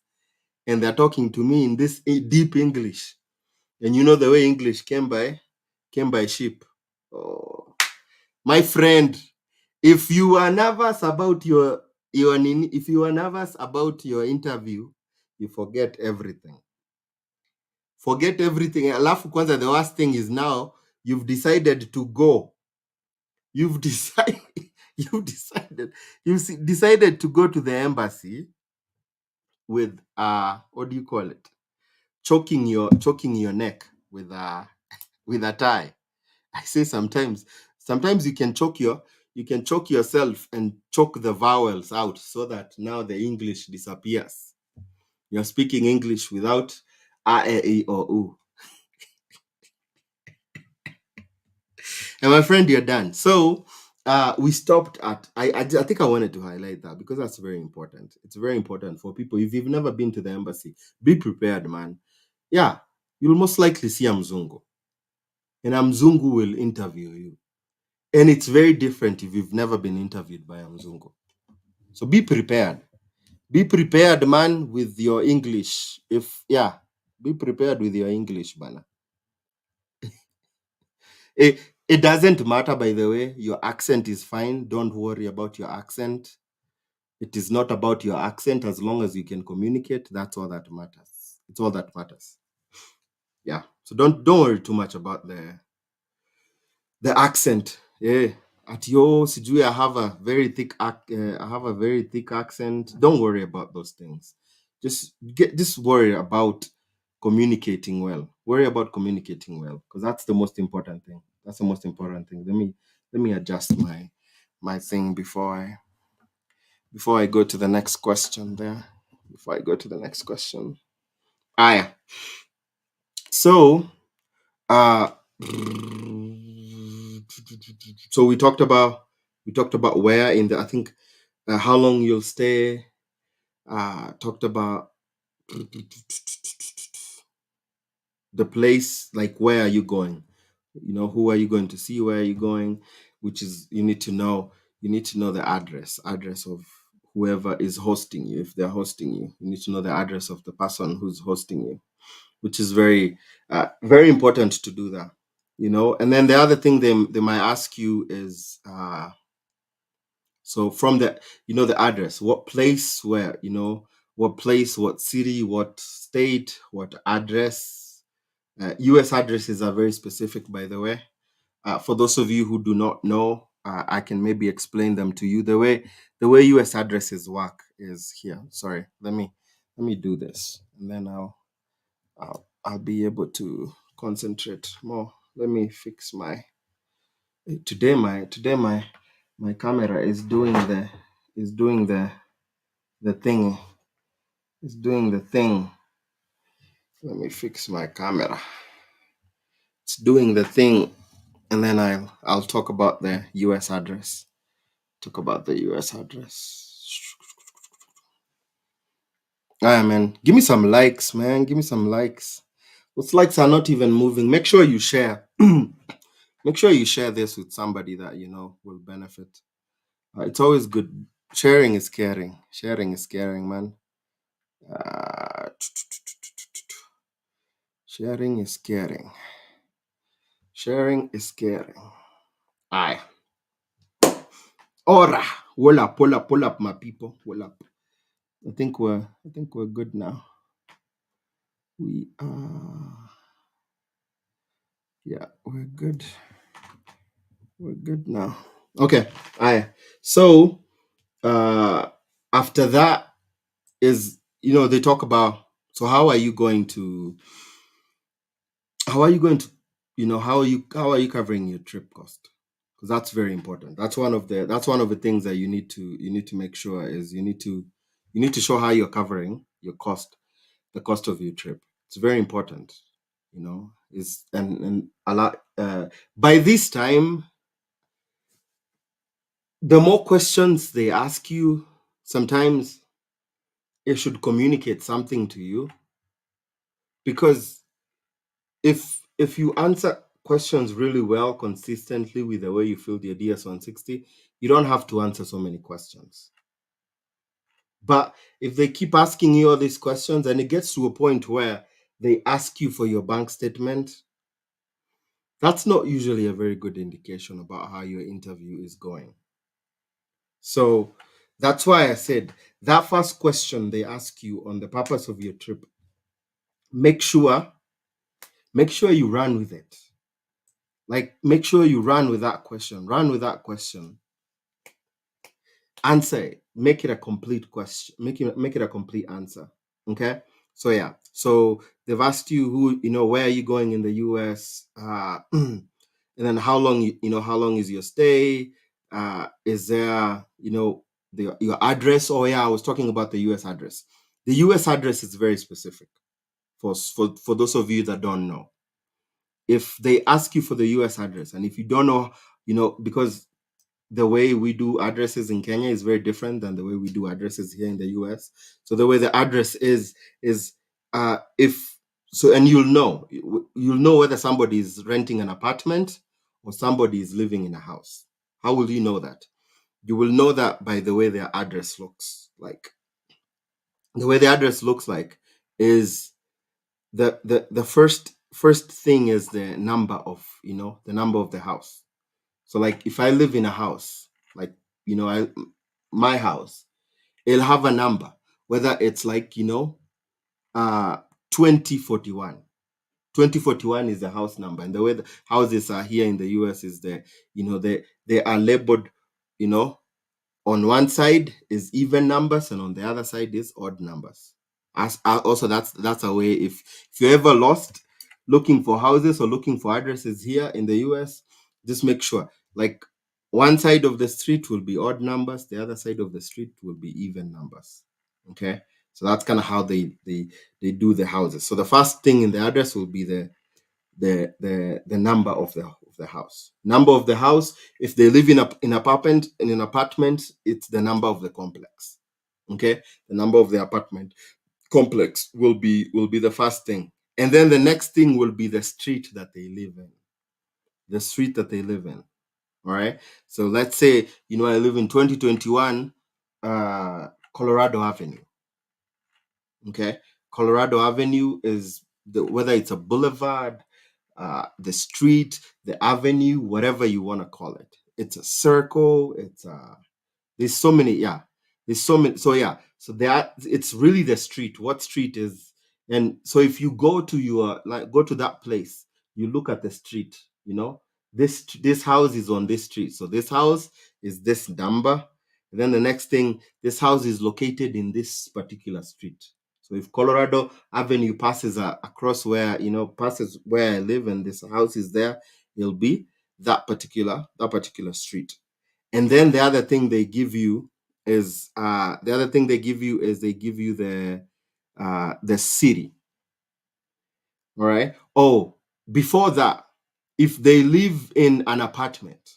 And they're talking to me in this deep English. And you know the way English came by ship. Oh, my friend, if you are nervous about if you are nervous about your interview, you forget everything. Forget everything. Alafu kwanza, the worst thing is now you've decided to go. You've decided decided to go to the embassy with what do you call it? Choking your neck with a tie. I say sometimes you can choke yourself and choke the vowels out so that now the English disappears. You're speaking English without a, e, or u. And my friend, you're done. So we stopped at I think I wanted to highlight that because that's very important. It's very important for people. If you've never been to the embassy, be prepared, man. Yeah, you'll most likely see a Mzungu. And a Mzungu will interview you. And it's very different if you've never been interviewed by a Mzungu. So be prepared. Be prepared, man, with your English. Be prepared with your English, bana. It doesn't matter, by the way. Your accent is fine. Don't worry about your accent. It is not about your accent as long as you can communicate. That's all that matters. It's all that matters. Yeah. So don't worry too much about the accent. Yeah. At yo sijui I have a very thick accent. Don't worry about those things. Just worry about communicating well. Worry about communicating well because that's the most important thing. That's the most important thing. Let me adjust my thing before I go to the next question there. Before I go to the next question. Yeah. So uh so we talked about where in the I think how long you'll stay. Talked about the place, like where are you going? Who are you going to see? Where are you going? Which is you need to know the address of whoever is hosting you. If they're hosting you, you need to know the address of the person who's hosting you, which is very important to do that. And then the other thing they might ask you is so from the address, what place, where, what place, what city, what state, what address. US addresses are very specific, by the way. For those of you who do not know, I can maybe explain them to you. The way US addresses work is here. Sorry, let me do this, and then I'll be able to concentrate more. Let me fix my today my camera is doing is doing the thing. It's doing the thing. Let me fix my camera. It's doing the thing, and then I'll talk about the US address. Talk about the US address. Man, give me some likes, man. Give me some likes. Those likes are not even moving. Make sure you share. Make sure you share this with somebody that you know will benefit. It's always good. Sharing is caring. Sharing is caring, man. Uh, sharing is caring. Sharing is caring. Aye. Ora. Pull up, my people. Pull up. I think we're good now. We are. Yeah, we're good. We're good now. Okay. Aye. So after that is they talk about, so how are you going to how are you covering your trip cost, because that's very important. That's one of the things that you need to make sure is you need to show how you're covering your cost, the cost of your trip. It's very important, is and a lot by this time, the more questions they ask you, sometimes it should communicate something to you, because if you answer questions really well consistently with the way you filled your DS-160, you don't have to answer so many questions. But if they keep asking you all these questions and it gets to a point where they ask you for your bank statement, that's not usually a very good indication about how your interview is going. So that's why I said that first question they ask you on the purpose of your trip, make sure you run with it. Like, make sure you run with that question. Run with that question. Answer it. Make it a complete question. Make it a complete answer. Okay. So yeah. So they've asked you where are you going in the US? And then how long is your stay? Is there, your address? Oh yeah, I was talking about the US address. The US address is very specific for those of you that don't know. If they ask you for the US address, and if you don't know, because the way we do addresses in Kenya is very different than the way we do addresses here in the US. So the way the address is if so, and you'll know whether somebody is renting an apartment or somebody is living in a house. How will you know that? You will know that by the way their address looks like. The way the address looks like is the first thing is the number of the house. So like if I live in a house, like my house, it'll have a number, whether it's like 2041. 2041 is the house number, and the way the houses are here in the US is they are labeled, on one side is even numbers and on the other side is odd numbers. As also, that's a way, if you're ever lost looking for houses or looking for addresses here in the US, just make sure, like, one side of the street will be odd numbers, the other side of the street will be even numbers. Okay, so that's kind of how they do the houses. So the first thing in the address will be the number of the house. Number of the house. If they live in an apartment, it's the number of the complex. Okay, the number of the apartment complex will be the first thing, and then the next thing will be the street that they live in. The street that they live in. All right. So let's say I live in 2021 Colorado Avenue. Okay, Colorado Avenue is whether it's a boulevard, the street, the avenue, whatever you want to call it. It's a circle. There's so many. Yeah, there's so many. So yeah, so that it's really the street. What street is? And so if you go to go to that place, you look at the street. This house is on this street. So this house is this number. And then the next thing, this house is located in this particular street. So if Colorado Avenue passes across passes where I live, and this house is there, it'll be that particular street. And then the other thing they give you is the other thing they give you is they give you the city. All right. Oh, before that, if they live in an apartment,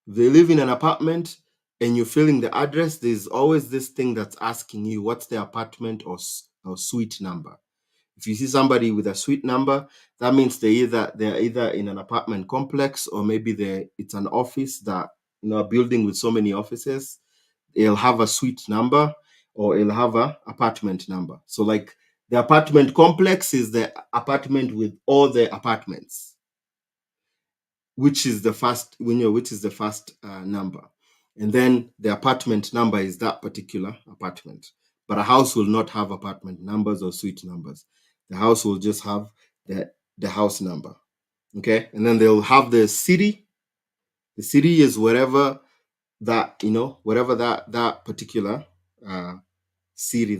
they live in an apartment and you're filling the address, there's always this thing that's asking you what's the apartment or suite number. If you see somebody with a suite number, that means they're either in an apartment complex or maybe it's an office that, a building with so many offices. It'll have a suite number or it'll have a apartment number. So like the apartment complex is the apartment with all the apartments, which is the first number, and then the apartment number is that particular apartment. But a house will not have apartment numbers or suite numbers. The house will just have the house number. Okay, and then they'll have the city. The city is wherever that particular city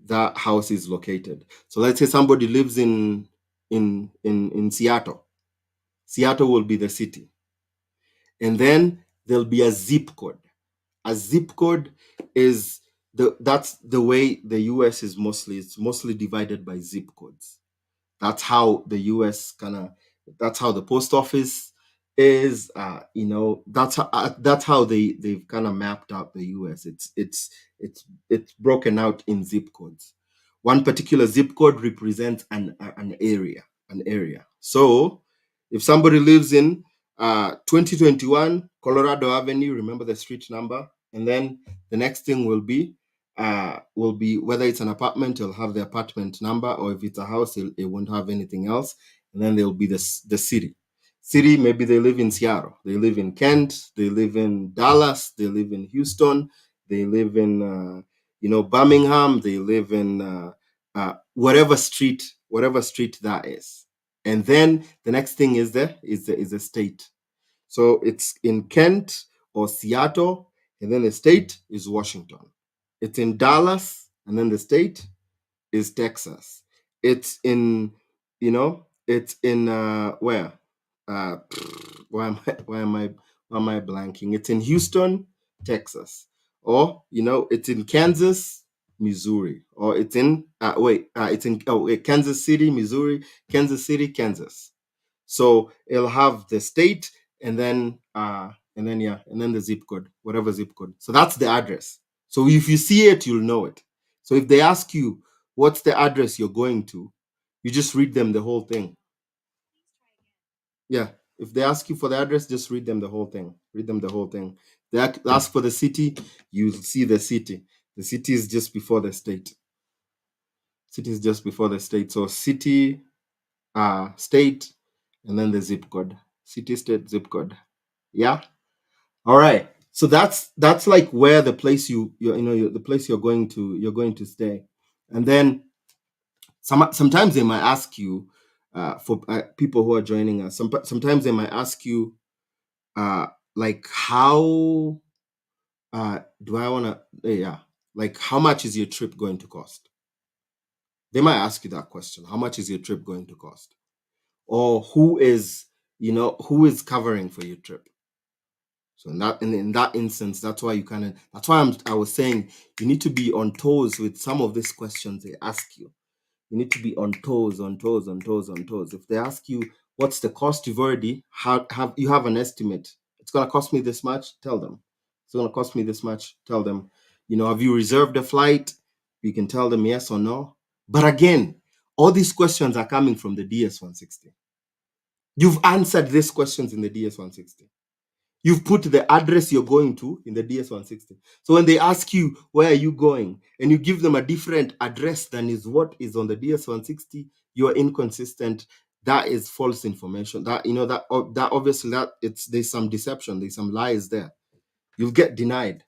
that house is located. So let's say somebody lives in Seattle. Seattle will be the city. And then there'll be a zip code. A zip code is that's the way the US is it's mostly divided by zip codes. That's how the US that's how the post office is. That's how they've kind of mapped out the US. It's broken out in zip codes. One particular zip code represents an area. So if somebody lives in 2021 Colorado Avenue, remember the street number, and then the next thing will be whether it's an apartment, it'll have the apartment number, or if it's a house, it won't have anything else. And then there'll be the city. City, maybe they live in Seattle, they live in Kent, they live in Dallas, they live in Houston, they live in Birmingham, they live in whatever street that is. And then the next thing is the state. So it's in Kent or Seattle, and then the state is Washington. It's in Dallas, and then the state is Texas. It's in where? Uh, why am I blanking? It's in Houston, Texas, or it's in Kansas, Missouri, or it's in Kansas City, Missouri, Kansas City, Kansas. So it'll have the state and then the zip code, whatever zip code. So that's the address. So if you see it, you'll know it. So if they ask you what's the address you're going to, you just read them the whole thing. Yeah. If they ask you for the address, just read them the whole thing. Read them the whole thing. They ask for the city, you'll see the city. The city is just before the state. City is just before the state. So city, state, and then the zip code. City, state, zip code. Yeah. All right. So that's like where the place the place you're going to stay, and then sometimes they might ask you for people who are joining us. Sometimes they might ask you like how do I want to yeah like how much is your trip going to cost? They might ask you that question. How much is your trip going to cost? Or who is covering for your trip? So in that instance, that's why I was saying you need to be on toes with some of these questions they ask you. You need to be on toes, on toes, on toes, on toes. If they ask you what's the cost, you've already have an estimate. It's gonna cost me this much. Tell them. It's gonna cost me this much. Tell them. Have you reserved a flight? You can tell them yes or no. But again, all these questions are coming from the DS-160. You've answered these questions in the DS-160. You've put the address you're going to in the DS-160. So when they ask you where are you going and you give them a different address than is what is on the DS-160, you're inconsistent. That is false information. That obviously there's some deception, there's some lies there. You'll get denied.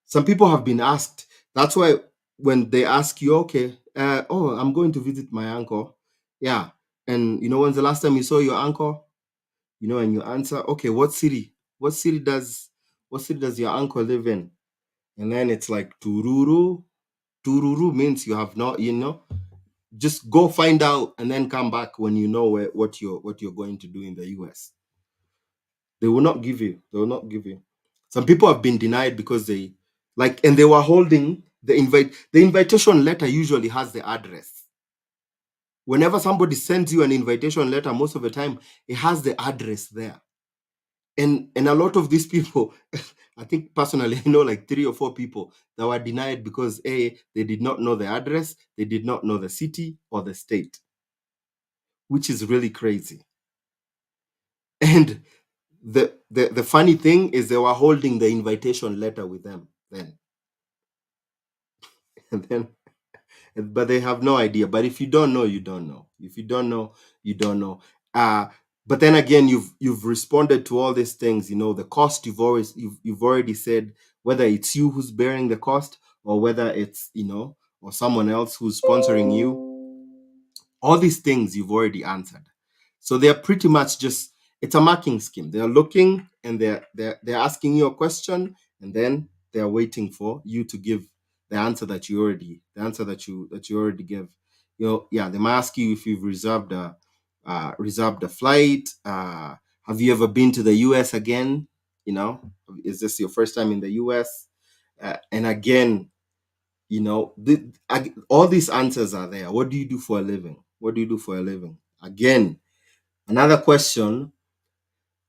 Some people have been asked. That's why when they ask you, okay, I'm going to visit my uncle. Yeah. And when's the last time you saw your uncle? And you answer, okay, what city? What city does your uncle live in? And then it's like Tururu. Tururu means you have not, just go find out and then come back when you know what you're going to do in the US. They will not give you. They will not give you. Some people have been denied because they like, and they were holding the invite. The invitation letter usually has the address. Whenever somebody sends you an invitation letter, most of the time it has the address there. And a lot of these people, I think personally, I know like 3 or 4 people that were denied because they did not know the address, they did not know the city or the state, which is really crazy. And the funny thing is they were holding the invitation letter with them then. And then but they have no idea. But if you don't know, you don't know. If you don't know, you don't know. But then again, you've responded to all these things. The cost you've already said, whether it's you who's bearing the cost or whether it's or someone else who's sponsoring you. All these things you've already answered. So they're pretty much just it's a marking scheme. They're looking and they're asking you a question, and then they're waiting for you to give the answer that you already give. Yeah, they might ask you if you've reserved a flight. Have you ever been to the US again? Is this your first time in the US? And again, all these answers are there. What do you do for a living? What do you do for a living? Again, another question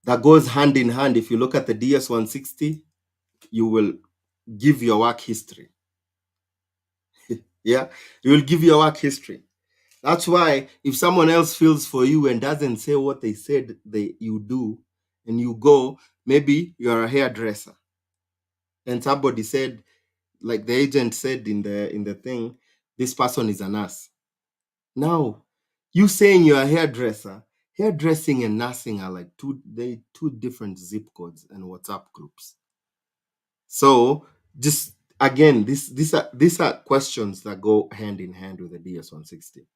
that goes hand in hand. If you look at the DS 160, you will give your work history. Yeah, you will give your work history. That's why if someone else feels for you and doesn't say what they said you do, and you go, maybe you're a hairdresser, and somebody said, like the agent said in the thing, this person is a nurse. Now, you saying you're a hairdresser, hairdressing and nursing are like two different zip codes and WhatsApp groups. So just again, these are questions that go hand in hand with the DS 160.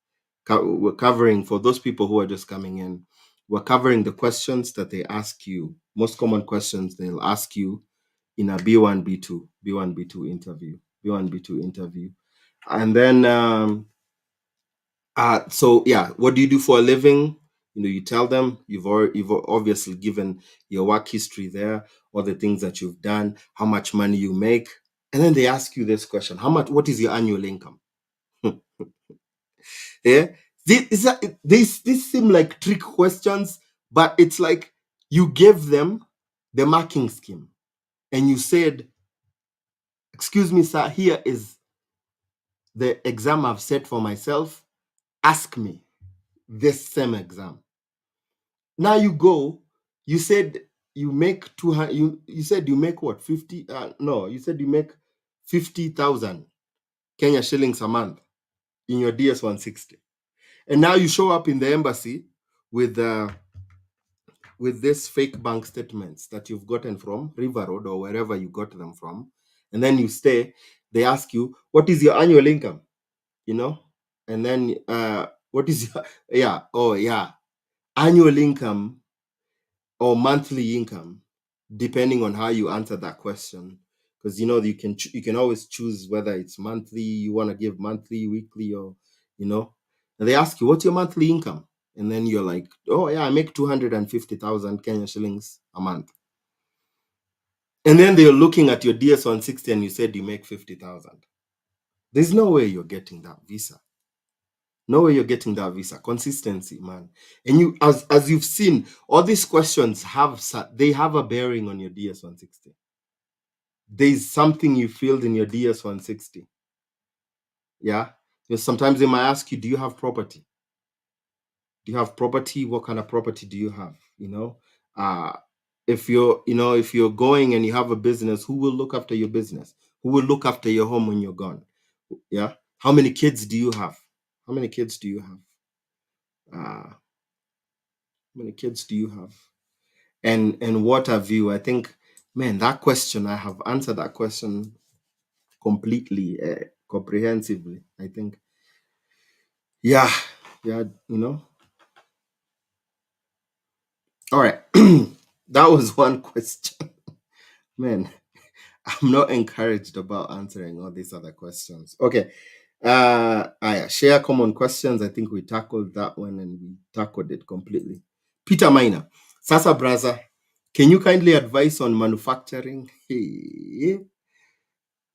We're covering, for those people who are just coming in, we're covering the questions that they ask you, most common questions they'll ask you in a B1, B2 interview, B1, B2 interview. And then so yeah, what do you do for a living? You tell them you've obviously given your work history there, all the things that you've done, how much money you make, and then they ask you this question: what is your annual income? Yeah, these seem like trick questions, but it's like you gave them the marking scheme, and you said, "Excuse me, sir, here is the exam I've set for myself. Ask me this same exam." Now you go, you said you make 200, you said you make what, 50, no, you said you make 50,000 Kenya shillings a month in your DS 160. And now you show up in the embassy with this fake bank statements that you've gotten from River Road or wherever you got them from. And then you stay, they ask you, what is your annual income? And then what is your, yeah, oh yeah, annual income or monthly income, depending on how you answer that question. Because you can always choose whether it's monthly, you want to give monthly, weekly, or and they ask you, what's your monthly income? And then you're like, oh yeah, I make 250,000 Kenya shillings a month. And then they're looking at your DS 160 and you said you make 50,000. There's no way you're getting that visa. No way you're getting that visa. Consistency, man. And as you've seen, all these questions they have a bearing on your DS 160. There's something you filled in your DS 160. Yeah. Sometimes they might ask you, do you have property? Do you have property? What kind of property do you have? Uh if you're going and you have a business, who will look after your business? Who will look after your home when you're gone? Yeah. How many kids do you have? How many kids do you have? How many kids do you have? And what have you? I think, man, that question, I have answered that question completely, comprehensively. I think, yeah, yeah, All right, that was one question. Man, I'm not encouraged about answering all these other questions. Okay, share common questions. I think we tackled that one and we tackled it completely. Peter Miner, Sasa Braza, Can you kindly advise on manufacturing? Hey,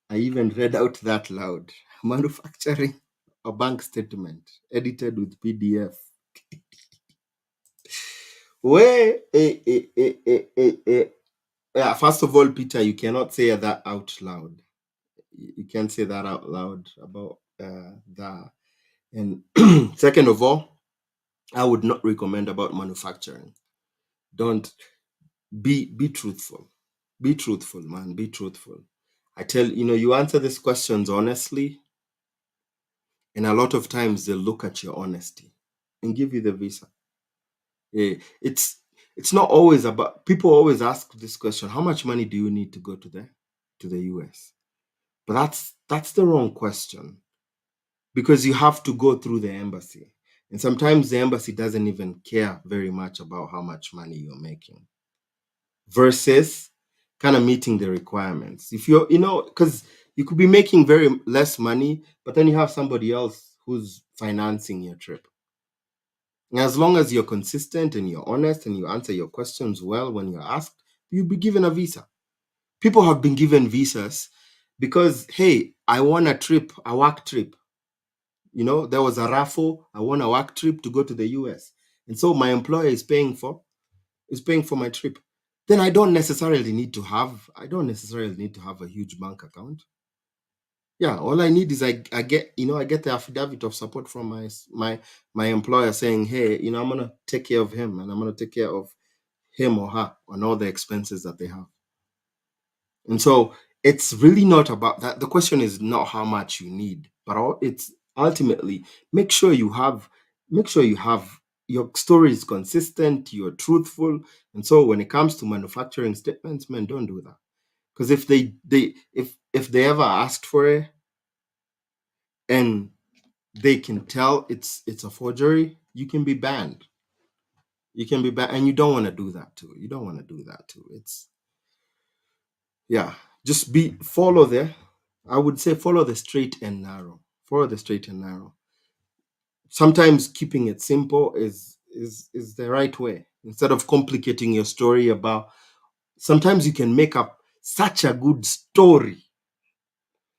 I even read out that loud. Manufacturing a bank statement edited with PDF. Where, yeah, first of all, Peter, you cannot say that out loud. You can't say that out loud about that. And second of all, I would not recommend about manufacturing. Don't be truthful. Be truthful, man. Be truthful. I tell you answer these questions honestly, and a lot of times they'll look at your honesty and give you the visa. Yeah, it's not always about. People always ask this question: how much money do you need to go to the US? But that's the wrong question, because you have to go through the embassy, and sometimes the embassy doesn't even care very much about how much money you're making versus kind of meeting the requirements. If because you could be making very less money, but then you have somebody else who's financing your trip. And as long as you're consistent and you're honest and you answer your questions well when you're asked, you'll be given a visa. People have been given visas because, hey, I won a work trip. There was a raffle. I won a work trip to go to the US. And so my employer is paying for my trip. Then I don't necessarily need to have a huge bank account. Yeah, all I need is I get the affidavit of support from my employer saying, hey, I'm gonna take care of him and I'm gonna take care of him or her on all the expenses that they have. And so it's really not about that. The question is not how much you need, but it's ultimately make sure you have your story is consistent, you're truthful. And so when it comes to manufacturing statements, man, don't do that. Because if they ever asked for it and they can tell it's a forgery, you can be banned. You can be banned, and you don't want to do that too. You don't want to do that too. It's Yeah, just be follow the I would say follow the straight and narrow. Follow the straight and narrow. Sometimes keeping it simple is the right way. Instead of complicating your story about sometimes you can make up such a good story,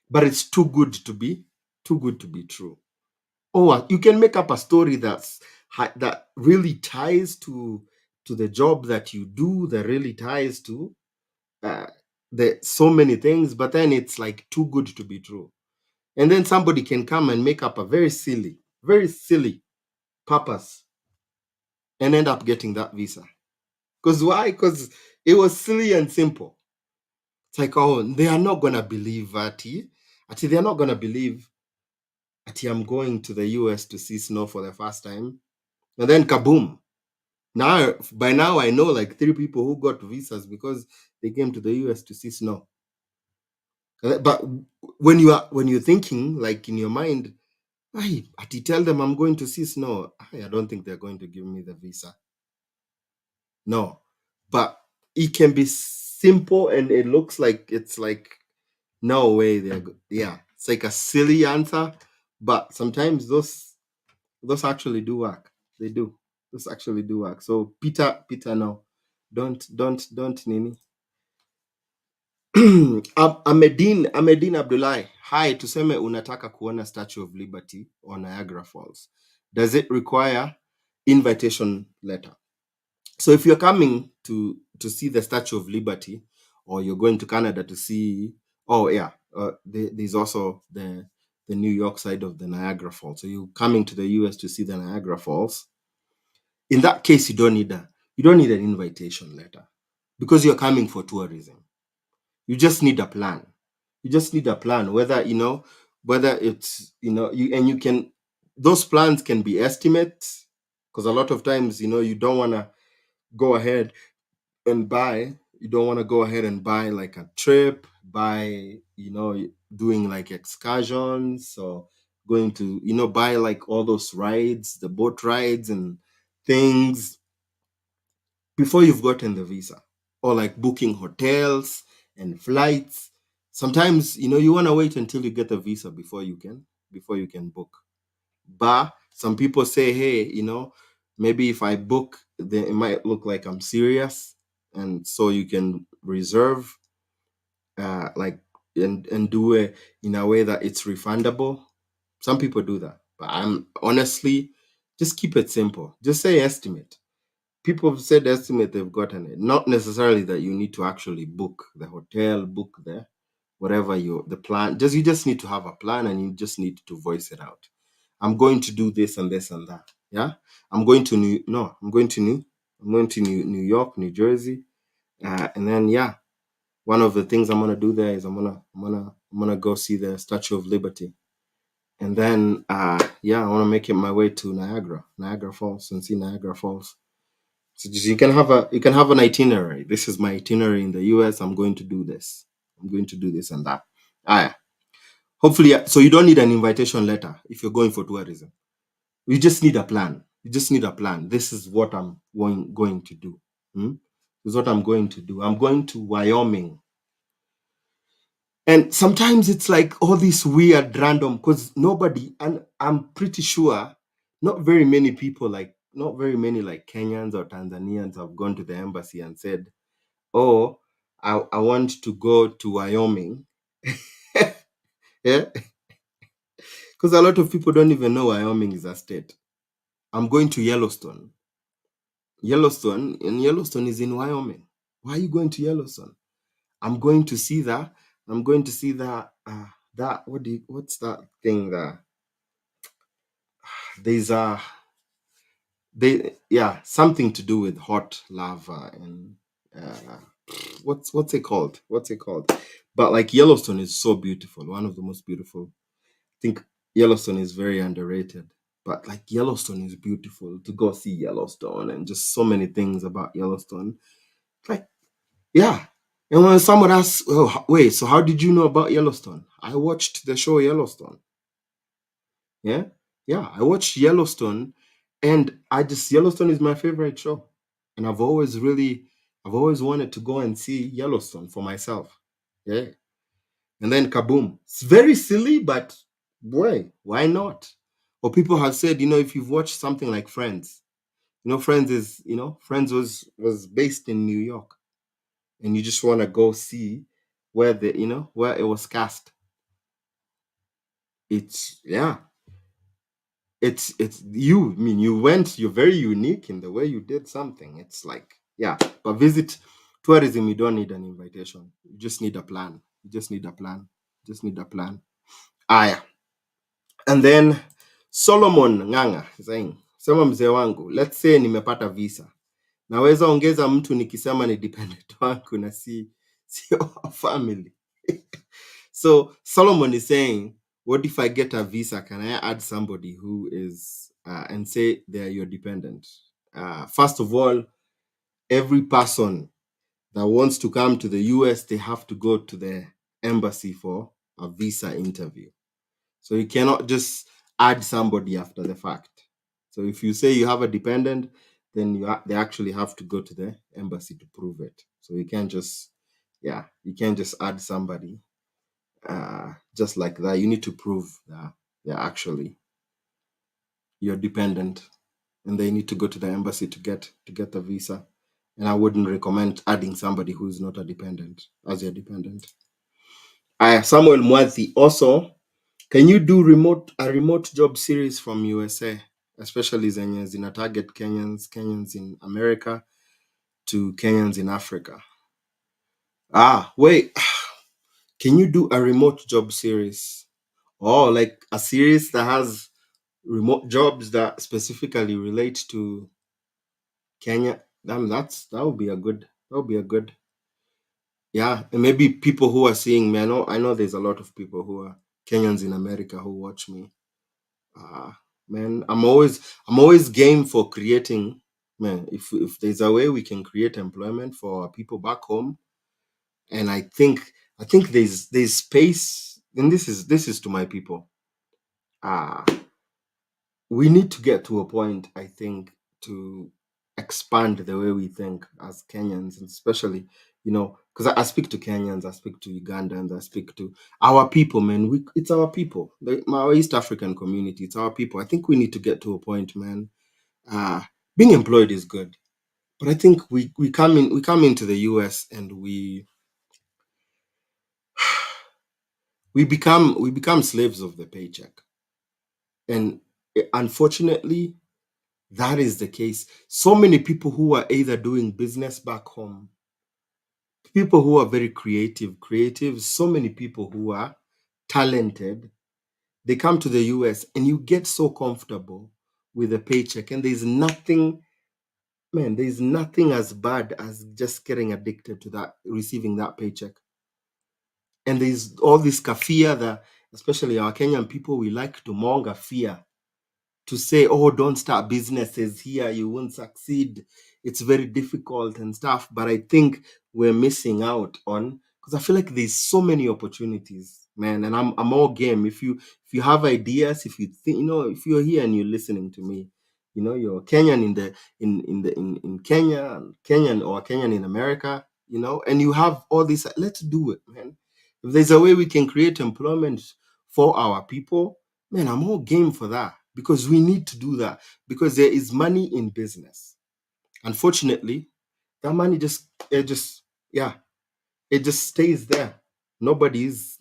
but it's too good to be true. Or you can make up a story that really ties to the job that you do, that really ties to uh, the so many things, but then it's like too good to be true. And then somebody can come and make up a very silly purpose and end up getting that visa. Because why? Because it was silly and simple. It's like, oh, they are not gonna believe Ati. Ati, they are not gonna believe Ati I'm going to the US to see snow for the first time. And then kaboom. By now I know like three people who got visas because they came to the US to see snow. But when you're thinking like in your mind, Ati tell them I'm going to see snow. I don't think they're going to give me the visa. No. But it can be simple and it looks like it's like no way yeah. It's like a silly answer, but sometimes those actually do work. They do. Those actually do work. So Peter, no. Don't Nini. Amedin Abdullahi, hi, tuseme unataka kuona Statue of Liberty or Niagara Falls. Does it require invitation letter? So if you're coming to see the Statue of Liberty, or you're going to Canada to see, oh yeah, there's also the New York side of the Niagara Falls. So you're coming to the US to see the Niagara Falls. In that case, you don't need an invitation letter because you're coming for tourism. You just need a plan. You just need a plan, whether it's, and you can, those plans can be estimates, because a lot of times, you don't want to go ahead you don't want to go ahead and buy like a trip, doing like excursions, or going to, buy like all those rides, the boat rides and things before you've gotten the visa, or like booking hotels and flights. Sometimes you want to wait until you get the visa before you can book. But some people say, hey, maybe if I book, then it might look like I'm serious. and so you can reserve, like, and do it in a way that it's refundable. Some people do that, but I'm honestly, just keep it simple. Just say estimate. People have said estimate, they've gotten it. Not necessarily that you need to actually book the hotel, book the whatever the plan. Just you just need to have a plan, and you just need to voice it out. I'm going to do this and this and that. Yeah. I'm going to New no, I'm going to New York, New Jersey. And then yeah, one of the things I'm gonna do there is I'm gonna go see the Statue of Liberty. And then yeah, I wanna make it my way to Niagara Falls, and see Niagara Falls. So just, you can have an itinerary. This is my itinerary in the US. I'm going to do this. I'm going to do this and that. Yeah. Hopefully, so you don't need an invitation letter if you're going for tourism. You just need a plan. You just need a plan. This is what I'm going to do. Hmm? This is what I'm going to do. I'm going to Wyoming. And sometimes it's like all these weird random, because nobody, and I'm pretty sure not very many people, like not very many like Kenyans or Tanzanians have gone to the embassy and said, oh, I want to go to Wyoming. Yeah. Because a lot of people don't even know Wyoming is a state. I'm going to Yellowstone. Yellowstone is in Wyoming. Why are you going to Yellowstone? I'm going to see that. I'm going to see that. What's that thing that there's yeah, something to do with hot lava and uh, what's it called? What's it called? But like Yellowstone is so beautiful, one of the most beautiful. I think Yellowstone is very underrated, but like Yellowstone is beautiful to go see Yellowstone, and just so many things about Yellowstone. Like, yeah. And when someone asks, oh, wait, so how did you know about Yellowstone? I watched the show Yellowstone. Yeah. Yeah. I watched Yellowstone, and Yellowstone is my favorite show. And I've always wanted to go and see Yellowstone for myself. Yeah. And then kaboom. It's very silly, but boy, why not? Or people have said, if you've watched something like Friends, Friends was based in New York, and you just want to go see where it was cast. It's yeah, it's you. I mean, you're very unique in the way you did something. It's like, yeah, but visit tourism, you don't need an invitation. You just need a plan. You just need a plan. Just need a plan. Ah, yeah. And then Solomon Ng'ang'a saying, sema mzee wangu, let's say nimepata visa. Naweza ongeza mtu nikisema ni dependent wangu na si wa family. So Solomon is saying, what if I get a visa? Can I add somebody who is and say they're your dependent? First of all, every person that wants to come to the US, they have to go to the embassy for a visa interview. So you cannot just add somebody after the fact. So if you say you have a dependent, then they actually have to go to the embassy to prove it. So you can't just add somebody just like that. You need to prove that they're actually your dependent, and they need to go to the embassy to get the visa. And I wouldn't recommend adding somebody who's not a dependent as your dependent. Samuel Mwathi also, can you do a remote job series from USA, especially zenye zina target Kenyans in America to Kenyans in Africa? Wait, can you do a remote job series? Oh, like a series that has remote jobs that specifically relate to Kenya? Damn, that would be a good. That would be a good. Yeah, and maybe people who are seeing me. I know there's a lot of people who are Kenyans in America who watch me. Uh, man, I'm always game for creating. Man, if there's a way we can create employment for our people back home, and I think there's space, and this is to my people. Uh we need to get to a point, I think, to expand the way we think as Kenyans, and especially, because I speak to Kenyans, I speak to Ugandans, I speak to our people, man. It's our people, our East African community. It's our people. I think we need to get to a point, man. Uh, Being employed is good, But I think we come into the US and we become slaves of the paycheck. And unfortunately, that is the case. So many people who are either doing business back home, people who are very creative, so many people who are talented, they come to the US and you get so comfortable with a paycheck. And there's nothing as bad as just getting addicted to that, receiving that paycheck. And there's all this kafia that, especially our Kenyan people, we like to monger fear, to say, oh, don't start businesses here, you won't succeed. It's very difficult and stuff. But I think we're missing out on, because I feel like there's so many opportunities, man. And I'm all game. If you have ideas, if you think, if you're here and you're listening to me, you're Kenyan in Kenya, Kenyan or Kenyan in America, and you have all this, let's do it, man. If there's a way we can create employment for our people, man, I'm all game for that, because we need to do that, because there is money in business. Unfortunately, that money yeah, it just stays there. Nobody is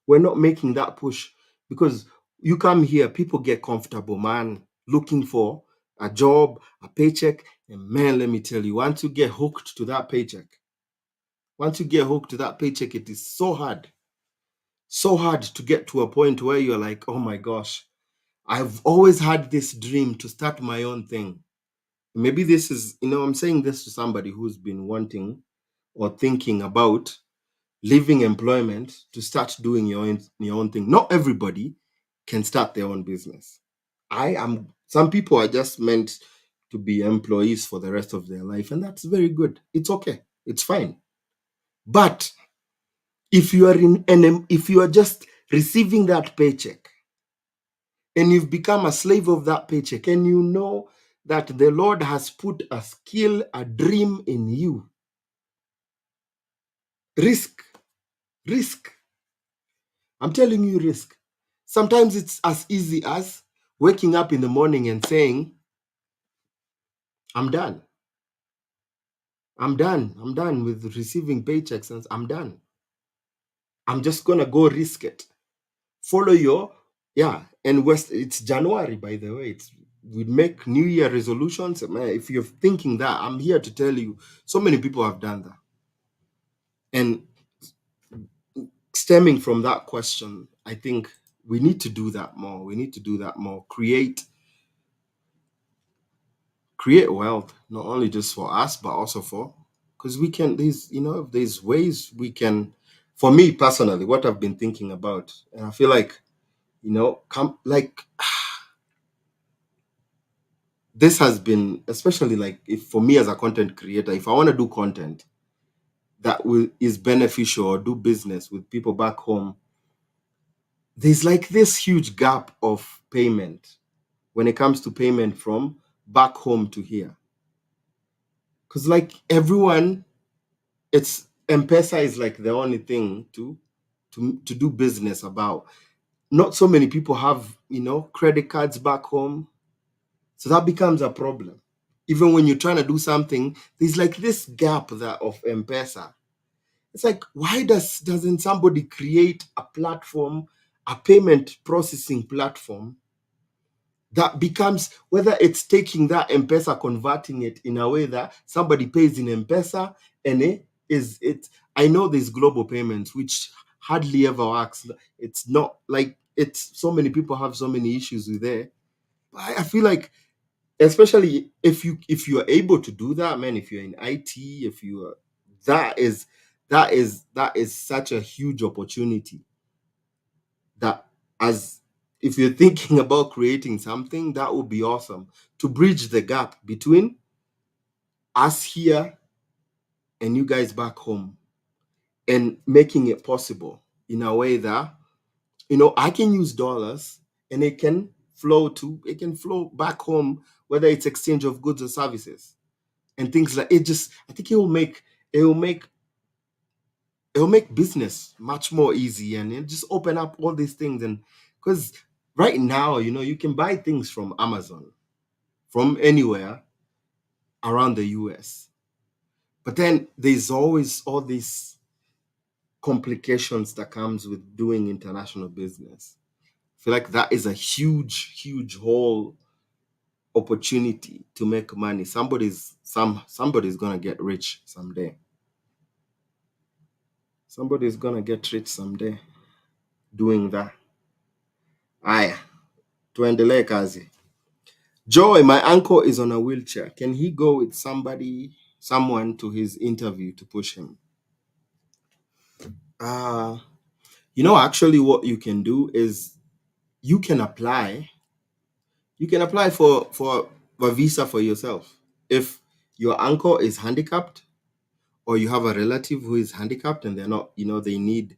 we're not making that push, because you come here, people get comfortable, man, looking for a job, a paycheck, and man, let me tell you, once you get hooked to that paycheck, it is so hard to get to a point where you're like, oh my gosh, I've always had this dream to start my own thing. Maybe this is, I'm saying this to somebody who's been wanting or thinking about leaving employment to start doing your own thing. Not everybody can start their own business. Some people are just meant to be employees for the rest of their life, and that's very good. It's okay. It's fine. But if you are just receiving that paycheck, and you've become a slave of that paycheck, and you know that the Lord has put a skill, a dream in you, risk, risk. I'm telling you, risk. Sometimes it's as easy as waking up in the morning and saying, I'm done. I'm done. I'm done with receiving paychecks, and I'm done. I'm just going to go risk it. Follow your, yeah. And it's January, by the way. We make New Year resolutions. Man, if you're thinking that, I'm here to tell you, so many people have done that. And stemming from that question, I think we need to do that more. We need to do that more. Create wealth, not only just for us, but also for, because we can, there's ways we can, for me personally, what I've been thinking about, and I feel like, come like, this has been, especially like, if for me as a content creator, if I want to do content that is beneficial, or do business with people back home, there's like this huge gap of payment when it comes to payment from back home to here. Because like everyone, it's M-Pesa is like the only thing to do business about. Not so many people have, credit cards back home. So that becomes a problem. Even when you're trying to do something, there's like this gap that of M-Pesa. It's like, why doesn't somebody create a platform, a payment processing platform that becomes, whether it's taking that M-Pesa, converting it in a way that somebody pays in M-Pesa, and I know there's global payments, which hardly ever works. It's not like, it's so many people have so many issues with it. But I feel like, especially if you are able to do that, man, if you're in IT, if you are, that is such a huge opportunity, that, as if you're thinking about creating something, that would be awesome, to bridge the gap between us here and you guys back home, and making it possible in a way that, I can use dollars, and it can flow back home, whether it's exchange of goods or services, and things like it. Just, I think it will make business much more easy, and it just open up all these things. And because right now, you can buy things from Amazon, from anywhere, around the US. But then there's always all these complications that comes with doing international business. I feel like that is a huge whole opportunity to make money. Somebody's gonna get rich someday. Somebody's gonna get rich someday doing that. Aya, tuendelee kazi. Joy, my uncle is on a wheelchair. Can he go with someone to his interview to push him? Uh, actually what you can do is you can apply. You can apply for a visa for yourself. If your uncle is handicapped or you have a relative who is handicapped and they're not, they need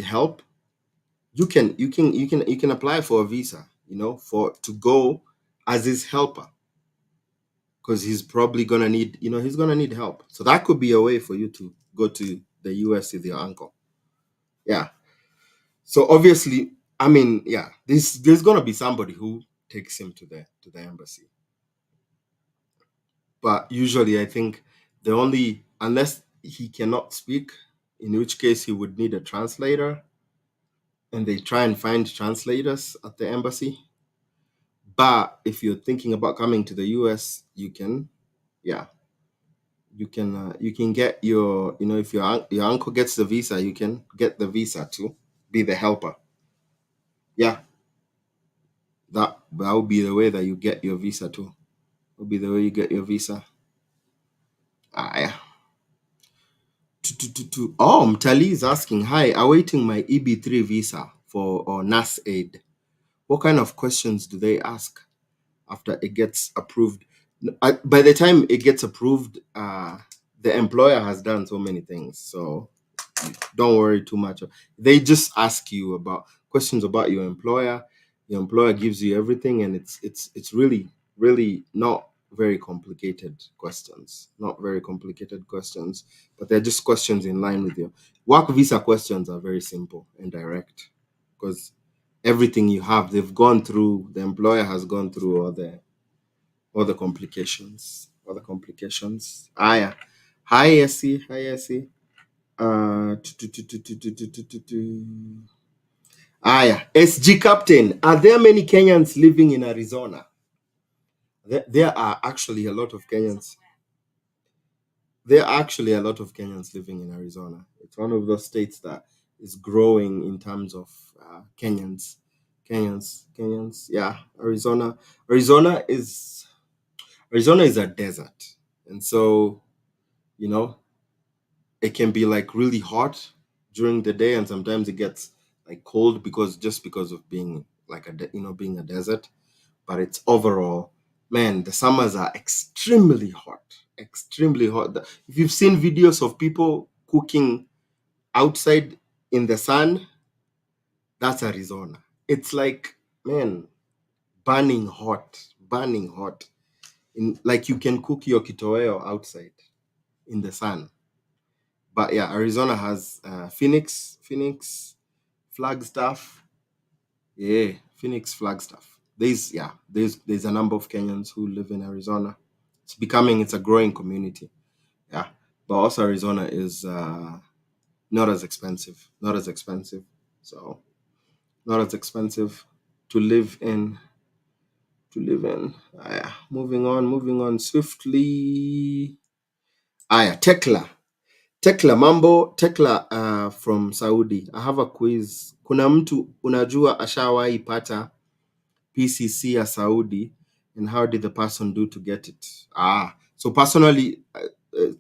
help, you can apply for a visa, for to go as his helper, because he's probably gonna need help. So that could be a way for you to go to the US with your uncle. Yeah. So obviously, I mean, yeah, there's gonna be somebody who takes him to the embassy. But usually I think the only unless he cannot speak, in which case he would need a translator, and they try and find translators at the embassy. But if you're thinking about coming to the US, yeah, you can get if your uncle gets the visa, you can get the visa to be the helper. Yeah, that would be the way that you get your visa too. Would be the way you get your visa. Yeah. Oh, Mtali is asking, hi, awaiting my EB3 visa for or NAS aid. What kind of questions do they ask after it gets approved? By the time it gets approved, the employer has done so many things. So don't worry too much. They just ask you about questions about your employer. Your employer gives you everything, and it's really not very complicated questions. Not very complicated questions, but they're just questions in line with your work visa questions are very simple and direct, because everything you have, they've gone through. The employer has gone through all the complications. All the complications. Ah, yeah. Hi, Essie. Hi, Essie. Yeah. SG Captain, are there many Kenyans living in Arizona? There are actually a lot of Kenyans. There are actually a lot of Kenyans living in Arizona. It's one of those states that is growing in terms of Kenyans. Kenyans. Yeah, Arizona is Arizona is a desert, and so you know it can be like really hot during the day, and sometimes it gets like cold because of being like being a desert. But it's overall, man, the summers are extremely hot, extremely hot. If you've seen videos of people cooking outside in the sun, that's Arizona. It's like, man, burning hot, burning hot. Like you can cook your kitoweo outside in the sun. But yeah, Arizona has Phoenix, Flagstaff. Yeah, Phoenix, Flagstaff. There's a number of Kenyans who live in Arizona. It's a growing community. Yeah, but also Arizona is not as expensive. Not as expensive. So not as expensive to live in. Yeah. Moving on swiftly. Yeah, Tekla from Saudi. I have a quiz. Kuna mtu unajua ashawahi pata PCC ya Saudi, and how did the person do to get it? So personally,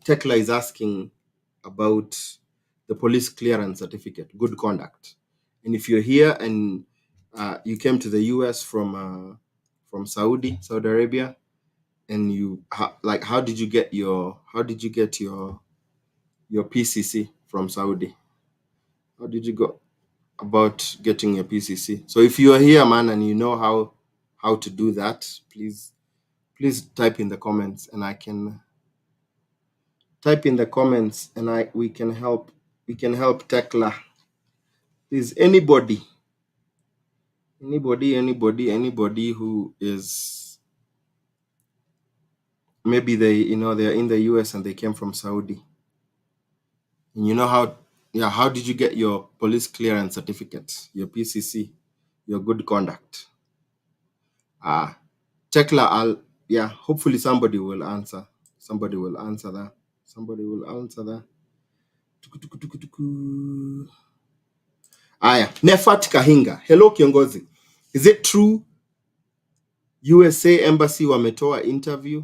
Tekla is asking about the police clearance certificate, good conduct. And if you're here and you came to the US from Saudi Arabia, and how did you get your PCC from Saudi? How did you go about getting your PCC? So if you are here, man, and you know how to do that, please type in the comments, and I can type in the comments, and we can help Tekla. Please, anybody who is maybe they're in the US and they came from Saudi. And you know how did you get your police clearance certificate, your PCC, your good conduct? Ah, Tekla, hopefully somebody will answer. Somebody will answer that. Somebody will answer that. Tuku. Aya, Nefat Kahinga. Hello kiongozi. Is it true USA embassy wametoa interview?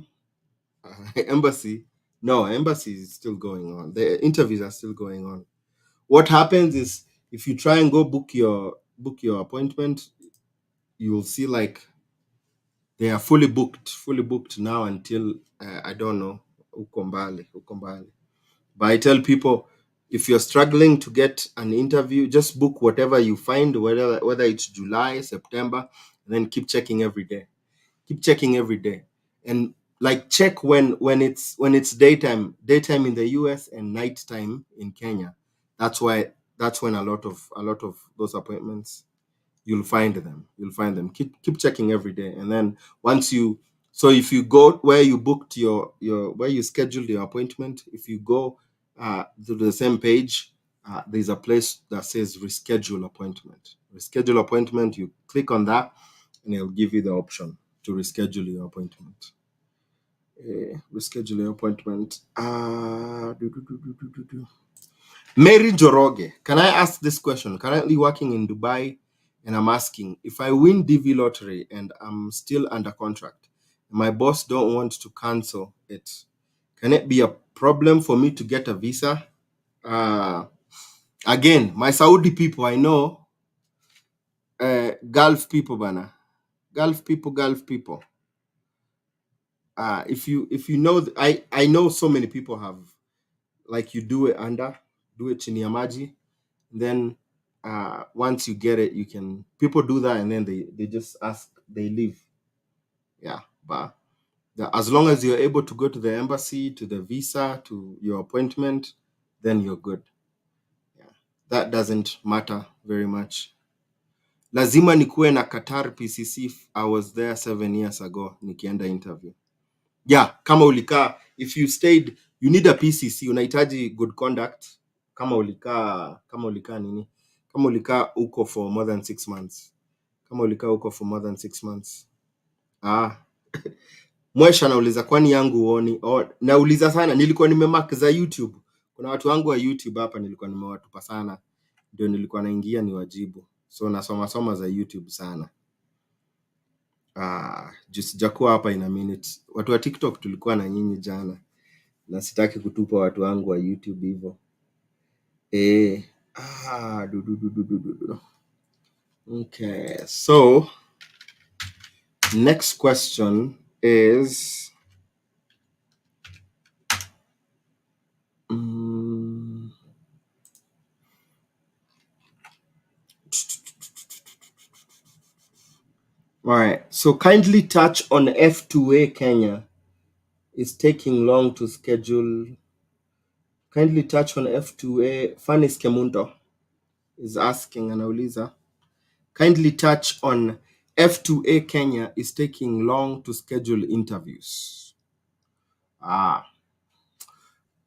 Embassy? No, embassy is still going on. The interviews are still going on. What happens is if you try and go book your appointment, you will see like they are fully booked now until I don't know, ukombali. But I tell people, if you're struggling to get an interview, just book whatever you find, whether it's July, September, and then keep checking every day. Keep checking every day, and like check when it's daytime in the US and nighttime in Kenya. That's when a lot of those appointments you'll find them. Keep checking every day, and then once you so if you go where you booked your where you scheduled your appointment, if you go to the same page, there's a place that says reschedule appointment. You click on that and it'll give you the option to reschedule your appointment. Reschedule your appointment. Mary Joroge, can I ask this question? Currently working in Dubai, and I'm asking, if I win DV lottery and I'm still under contract, my boss don't want to cancel it, can it be a problem for me to get a visa? Again, my Saudi people, I know, Gulf people, bana, Gulf people. If you know, I know so many people have, like, you do it chini ya maji. Then once you get it, people do that, and then they just ask, they leave. Yeah, but as long as you're able to go to the embassy, to the visa, to your appointment, then you're good. Yeah, that doesn't matter very much. Lazima nikuwe na Qatar PCC. I was there 7 years ago nikienda interview. Yeah, kama ulikaa, if you stayed, you need a PCC, unahitaji good conduct. Kama ulikaa nini, kama ulikaa uko for more than 6 months, Mwesha nauliza, kwani yangu uoni? Nauliza sana, nilikuwa nimemark za YouTube. Kuna watu wangu wa YouTube hapa nilikuwa nimewatupa sana, ndio nilikuwa naingia ni wajibu, so nasoma za YouTube sana. Sijakuwa hapa in a minute. Watu wa TikTok tulikuwa na nyinyi jana, na sitaki kutupa watu wangu wa YouTube hivyo. Okay, so next question is all right. So kindly touch on F2A Kenya is taking long to schedule. Kindly touch on F2A. Fanis Kemunto is asking, anauliza, kindly touch on F2A Kenya is taking long to schedule interviews.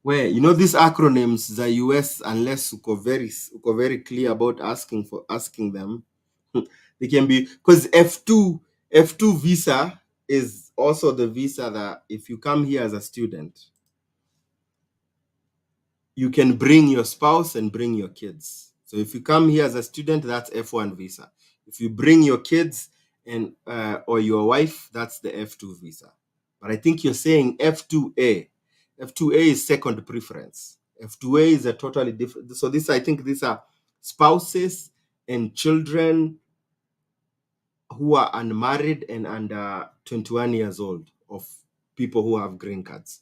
Where these acronyms, the US, unless uko very clear about asking them, they can be, because F2 visa is also the visa that if you come here as a student, you can bring your spouse and bring your kids. So if you come here as a student, that's F1 visa. If you bring your kids and or your wife, that's the F2 visa. But I think you're saying F2A. F2A is second preference. F2A is a totally different. So I think these are spouses and children who are unmarried and under 21 years old, of people who have green cards.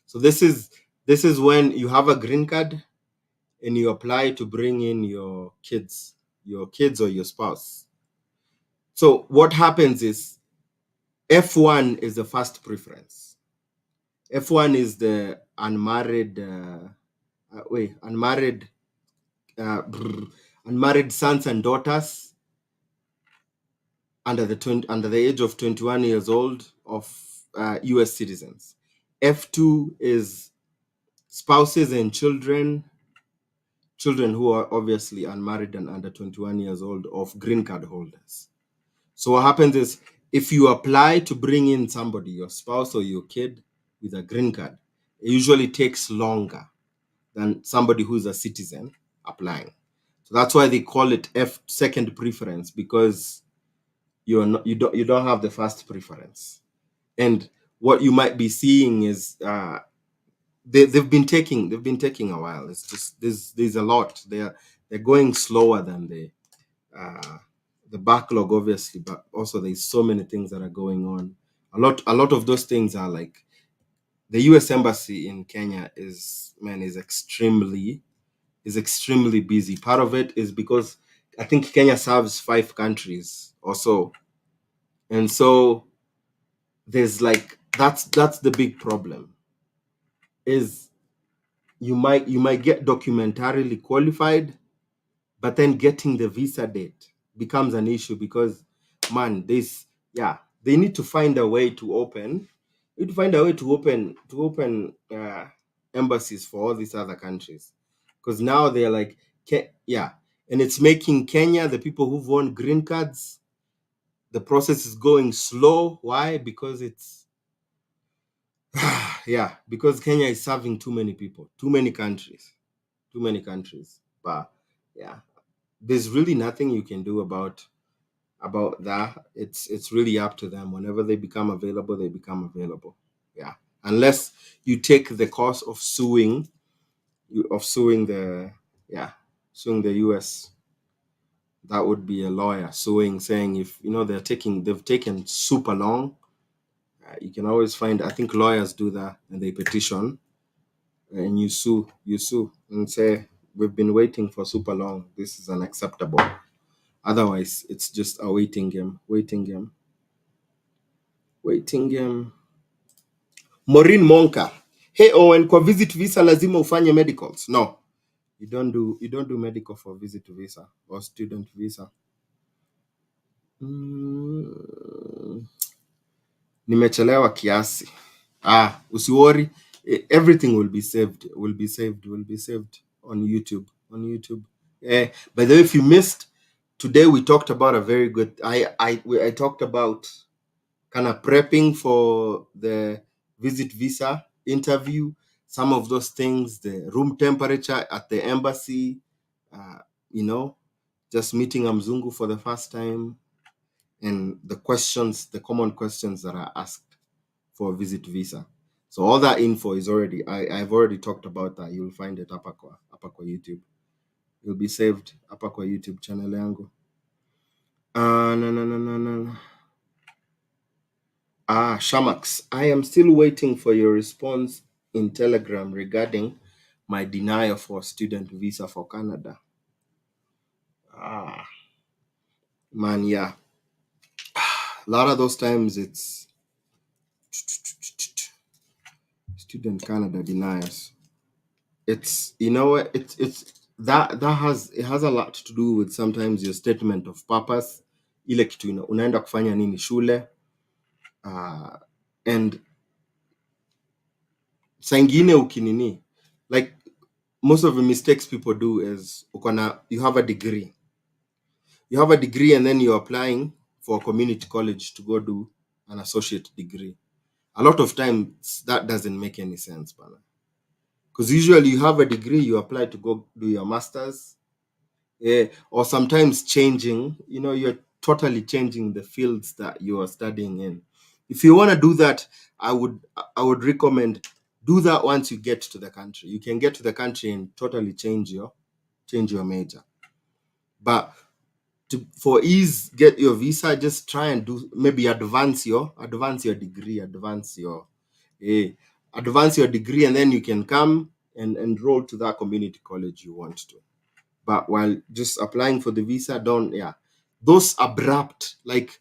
So this is when you have a green card and you apply to bring in your kids or your spouse. So what happens is F1 is the first preference. F1 is the unmarried sons and daughters under the age of 21 years old, of US citizens. F2 is spouses and children who are obviously unmarried and under 21 years old of green card holders. So what happens is, if you apply to bring in somebody, your spouse or your kid with a green card, it usually takes longer than somebody who's a citizen applying. So that's why they call it F second preference, because you don't have the first preference. And what you might be seeing is they've been taking a while. It's just there's a lot. They're going slower than uh, the backlog, obviously, but also there's so many things that are going on. A lot of those things are like, the U.S. embassy in Kenya is extremely busy. Part of it is because I think Kenya serves 5 countries or so, and so there's like that's the big problem. Is you might get documentarily qualified, but then getting the visa date becomes an issue because, man, this yeah, they need to find a way to open need to find a way to open embassies for all these other countries, because now they're like, yeah, and it's making Kenya, the people who've won green cards, the process is going slow. Why? Because it's yeah, because Kenya is serving too many people, too many countries. But yeah, there's really nothing you can do about that. It's really up to them. Whenever they become available, they become available. Yeah, unless you take the course of suing the yeah suing the US. That would be a lawyer suing, saying, if they've taken super long. You can always find, I think lawyers do that, and they petition, and you sue and say, we've been waiting for super long. This is unacceptable. Otherwise, it's just a waiting game. Maureen Monka. Hey Owen, kwa visit visa lazima ufanye medicals? No, you don't do medical for visit visa or student visa. Nimechelewa kiasi. Usiworry. Everything will be saved on YouTube. By the way, if you missed, today we talked about a very good. I talked about kind of prepping for the visit visa interview, some of those things, the room temperature at the embassy, uh, you know, just meeting a mzungu for the first time, and the common questions that are asked for a visit visa. So all that info is I've already talked about that. You'll find it hapa kwa YouTube. You'll be saved hapa kwa YouTube channel yangu. No. Shamax, I am still waiting for your response in Telegram regarding my denial for student visa for Canada. Man, yeah. A lot of those times it's student Canada deniers. It's it has a lot to do with sometimes your statement of purpose, ile kitu unaenda kufanya nini shule, and saa ingine ukinini, like most of the mistakes people do is you have a degree. And then you're applying for a community college to go do an associate degree. A lot of times that doesn't make any sense, because usually you have a degree, you apply to go do your master's, or sometimes you're totally changing the fields that you are studying in. If you want to do that, I would recommend do that once you get to the country. You can get to the country and totally change your major. But for ease, get your visa, just try and do, maybe advance your degree, advance your degree, and then you can come and enroll to that community college you want to. But while just applying for the visa, those abrupt, like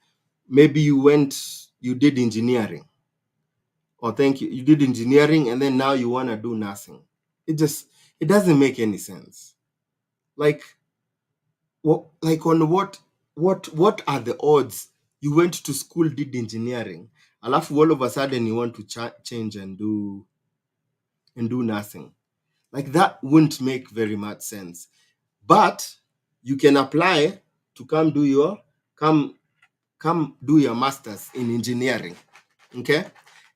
maybe you did engineering, or you did engineering, and then now you want to do nursing. It doesn't make any sense. Like, on what are the odds you went to school, did engineering, alafu all of a sudden you want to change and do nothing. Like that wouldn't make very much sense. But you can apply to come do your masters in engineering. Okay?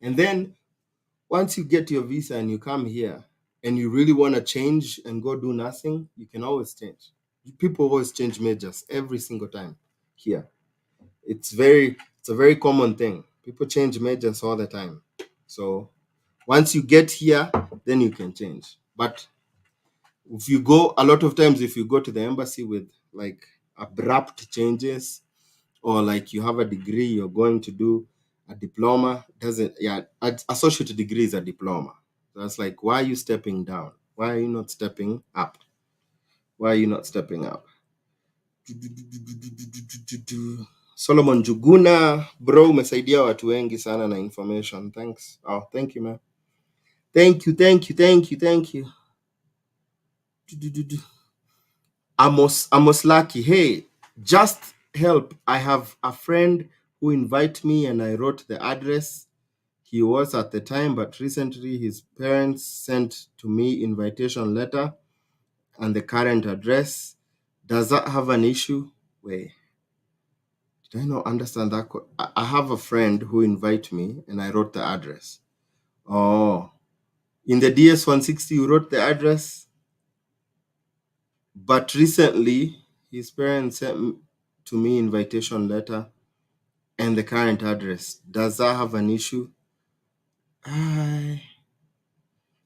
And then once you get your visa and you come here and you really want to change and go do nothing, you can always change. People always change majors every single time here. It's a very common thing. People change majors all the time. So once you get here, then you can change. But if you go a lot of times, if you go to the embassy with like abrupt changes, or like you have a degree, you're going to do a diploma, doesn't yeah, associate degree is a diploma. That's like, why are you stepping down? Why are you not stepping up? Why are you not stepping up? Solomon Juguna, bro, umesaidia watu wengi sana na information. Thanks. Oh, thank you, man. Thank you. Amos Lucky, hey, just help. I have a friend who invited me and I wrote the address he was at the time, but recently his parents sent to me invitation letter and the current address. Does that have an issue? Wait, did I not understand that? I have a friend who invited me and I wrote the address. Oh, in the DS-160 you wrote the address, but recently his parents sent to me invitation letter and the current address. Does that have an issue?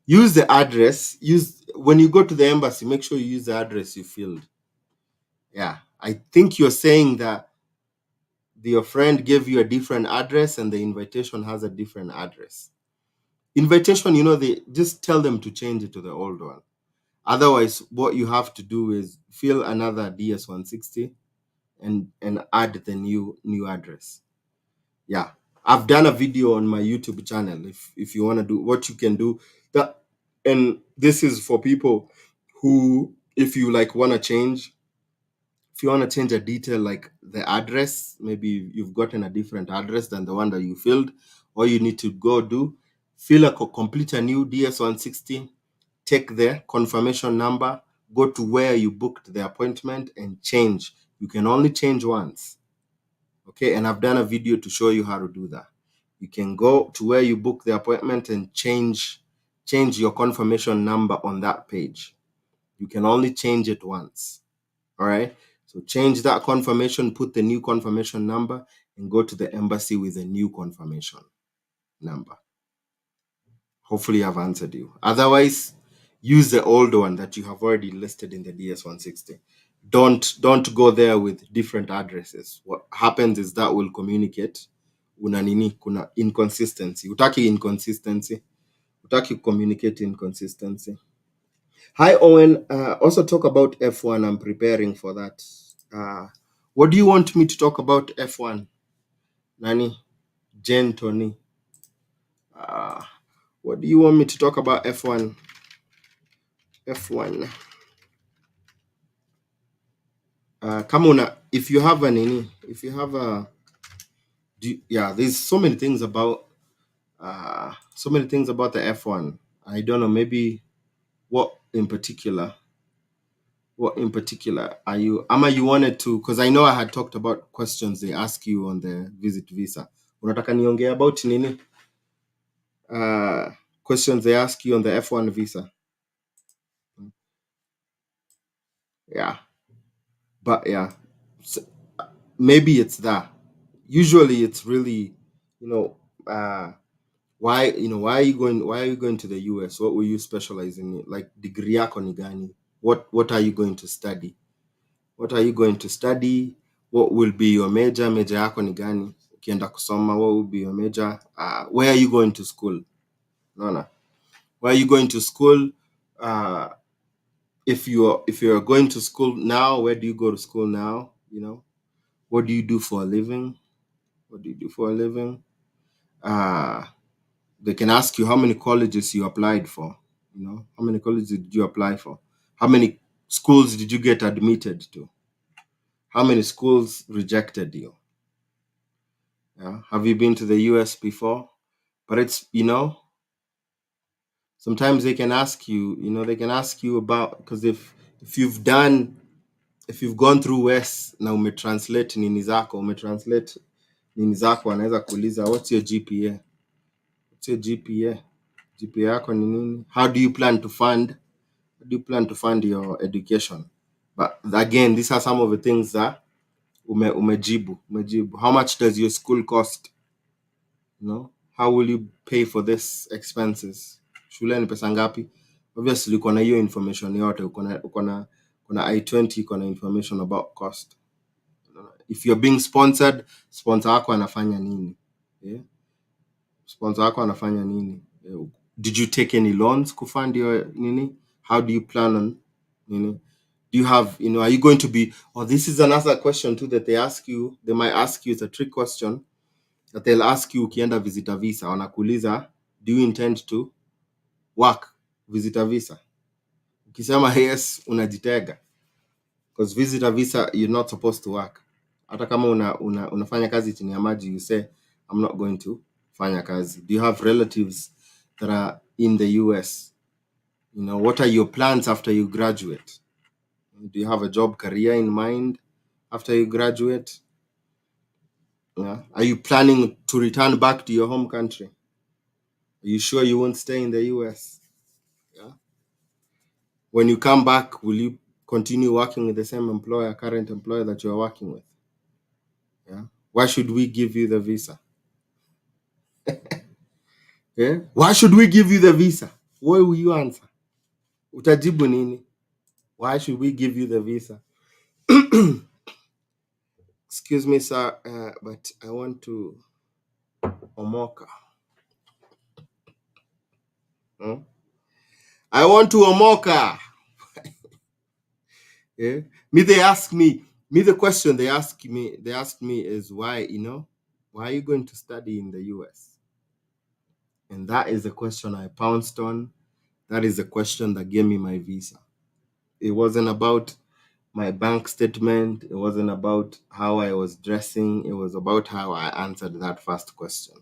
Use the address. Use when you go to the embassy, make sure you use the address you filled. Yeah. I think you're saying that your friend gave you a different address and the invitation has a different address. Invitation, they just tell them to change it to the old one. Otherwise, what you have to do is fill another DS-160 and add the new address. Yeah. I've done a video on my YouTube channel if you want to do what you can do. That, and this is for people who, if you like want to change, if you want to change a detail like the address, maybe you've gotten a different address than the one that you filled, all you need to go do, complete a new DS-160, take the confirmation number, go to where you booked the appointment and change. You can only change once. Okay, and I've done a video to show you how to do that. You can go to where you book the appointment and change your confirmation number on that page. You can only change it once. All right, so change that confirmation, put the new confirmation number, and go to the embassy with a new confirmation number. Hopefully I've answered you. Otherwise, use the old one that you have already listed in the DS-160. Don't go there with different addresses. What happens is that will communicate kuna inconsistency. Utaki inconsistency. Utaki communicate inconsistency. Hi Owen, also talk about F1. I'm preparing for that. What do you want me to talk about F1? Nani? Jen Tony. What do you want me to talk about F1? F1. If you have there's so many things about the F1. I don't know, maybe what in particular are you wanted to, because I know I had talked about questions they ask you on the visit visa. Unataka niongea about nini? Questions they ask you on the F1 visa. Yeah. But yeah, maybe it's that. Usually it's really, why are you going to the US? What will you specialize in? Like degree yako ni gani? What are you going to study? What are you going to study? What will be your major? Major yako ni gani? Ukienda kusoma, what will be your major? Where are you going to school? No. Where are you going to school? If you're going to school now, where do you go to school now? What do you do for a living? They can ask you how many colleges you applied for. How many colleges did you apply for? How many schools did you get admitted to? How many schools rejected you? Yeah. Have you been to the US before? But it's, sometimes they can ask you, they can ask you about, because if you've done, if you've gone through West na umetranslate nini zako, anaweza kuuliza what's your GPA? What's your GPA? GPA yako ni nini? How do you plan to fund your education? But again, these are some of the things that umejibu. How much does your school cost? How will you pay for this expenses? Shule ni pesa ngapi? Obviously uko na hiyo information yote, uko na I20, uko na information about cost. If you're being sponsored, sponsor wako anafanya nini? Yeah? Sponsor wako anafanya nini? Did you take any loans kufund your nini? How do you plan on nini? Do you have, are you going to be, this is another question too that they might ask you, it's a trick question that they'll ask you ukienda visitor visa, wanakuuliza, do you intend to work visitor visa? Ukisema yes, unajitega, because visitor visa you're not supposed to work. Hata kama unafanya kazi chini ya maji, you say I'm not going to fanya kazi. Do you have relatives that are in the US? What are your plans after you graduate? Do you have a job career in mind after you graduate? Yeah. Are you planning to return back to your home country? Are you sure you won't stay in the US? Yeah. When you come back, will you continue working with the same current employer that you are working with? Yeah. Why should we give you the visa? Yeah. Why should we give you the visa? What will you answer? Utajibu nini? Why should we give you the visa? Excuse me, sir, but I want to omoka. I want to omoka. Yeah. The question they asked me is why, why are you going to study in the US? And that is the question I pounced on. That is the question that gave me my visa. It wasn't about my bank statement. It wasn't about how I was dressing. It was about how I answered that first question.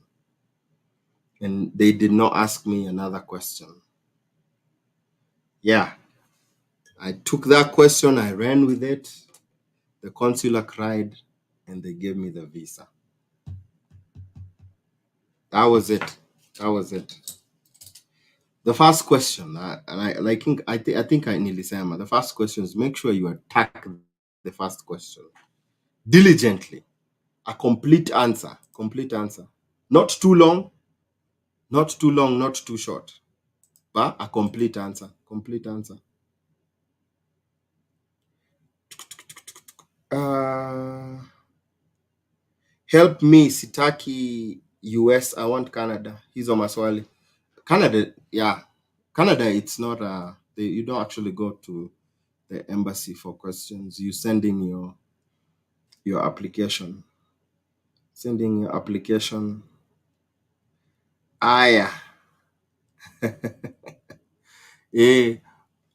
And they did not ask me another question. Yeah. I took that question, I ran with it. The consular cried, and they gave me the visa. That was it. The first question, I think I nearly said, the first question is make sure you attack the first question diligently. A complete answer. Not too long, not too short, but a complete answer. Help me, sitaki US, I want Canada. Hizo maswali. Canada, yeah. Canada, it's not you don't actually go to the embassy for questions. You send in your application. Yeah.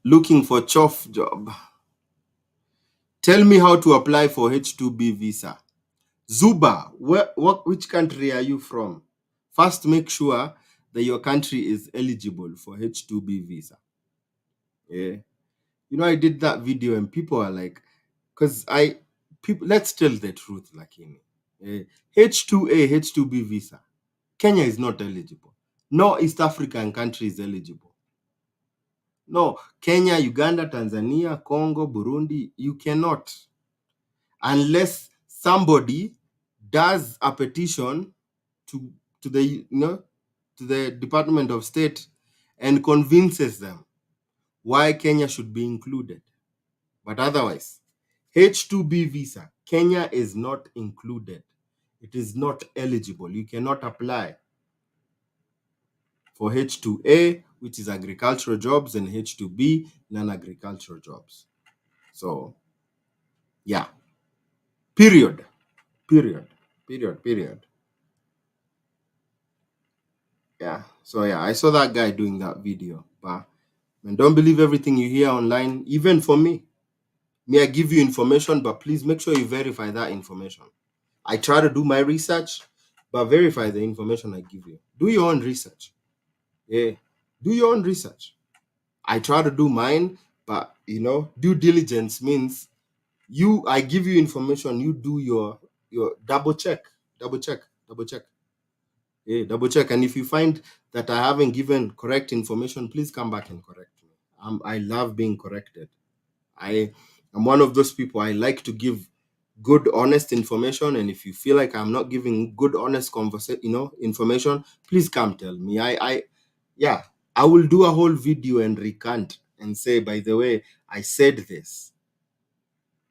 Looking for chof job. Tell me how to apply for H2B visa. Zuba, which country are you from? First, make sure that your country is eligible for H2B visa. Yeah. I did that video and people are like, let's tell the truth, Lakini. H2A, H2B visa. Kenya is not eligible. No East African country is eligible. No, Kenya, Uganda, Tanzania, Congo, Burundi, you cannot. Unless somebody does a petition to the Department of State and convinces them why Kenya should be included. But otherwise, H2B visa, Kenya is not included. It is not eligible. You cannot apply for H2A, which is agricultural jobs, and H2B, non-agricultural jobs. So, yeah. Period. Yeah. So, yeah, I saw that guy doing that video. But don't believe everything you hear online, even for me. I give you information, but please make sure you verify that information. I try to do my research. but verify the information I give you. Do your own research. Yeah, do your own research. I try to do mine, but due diligence means I give you information, you do your double check. Yeah, double check. And if you find that I haven't given correct information, please come back and correct me. I love being corrected. I'm one of those people. I like to give good, honest information. And if you feel like I'm not giving good, honest information, please come tell me. Yeah, I will do a whole video and recant and say, by the way, I said this,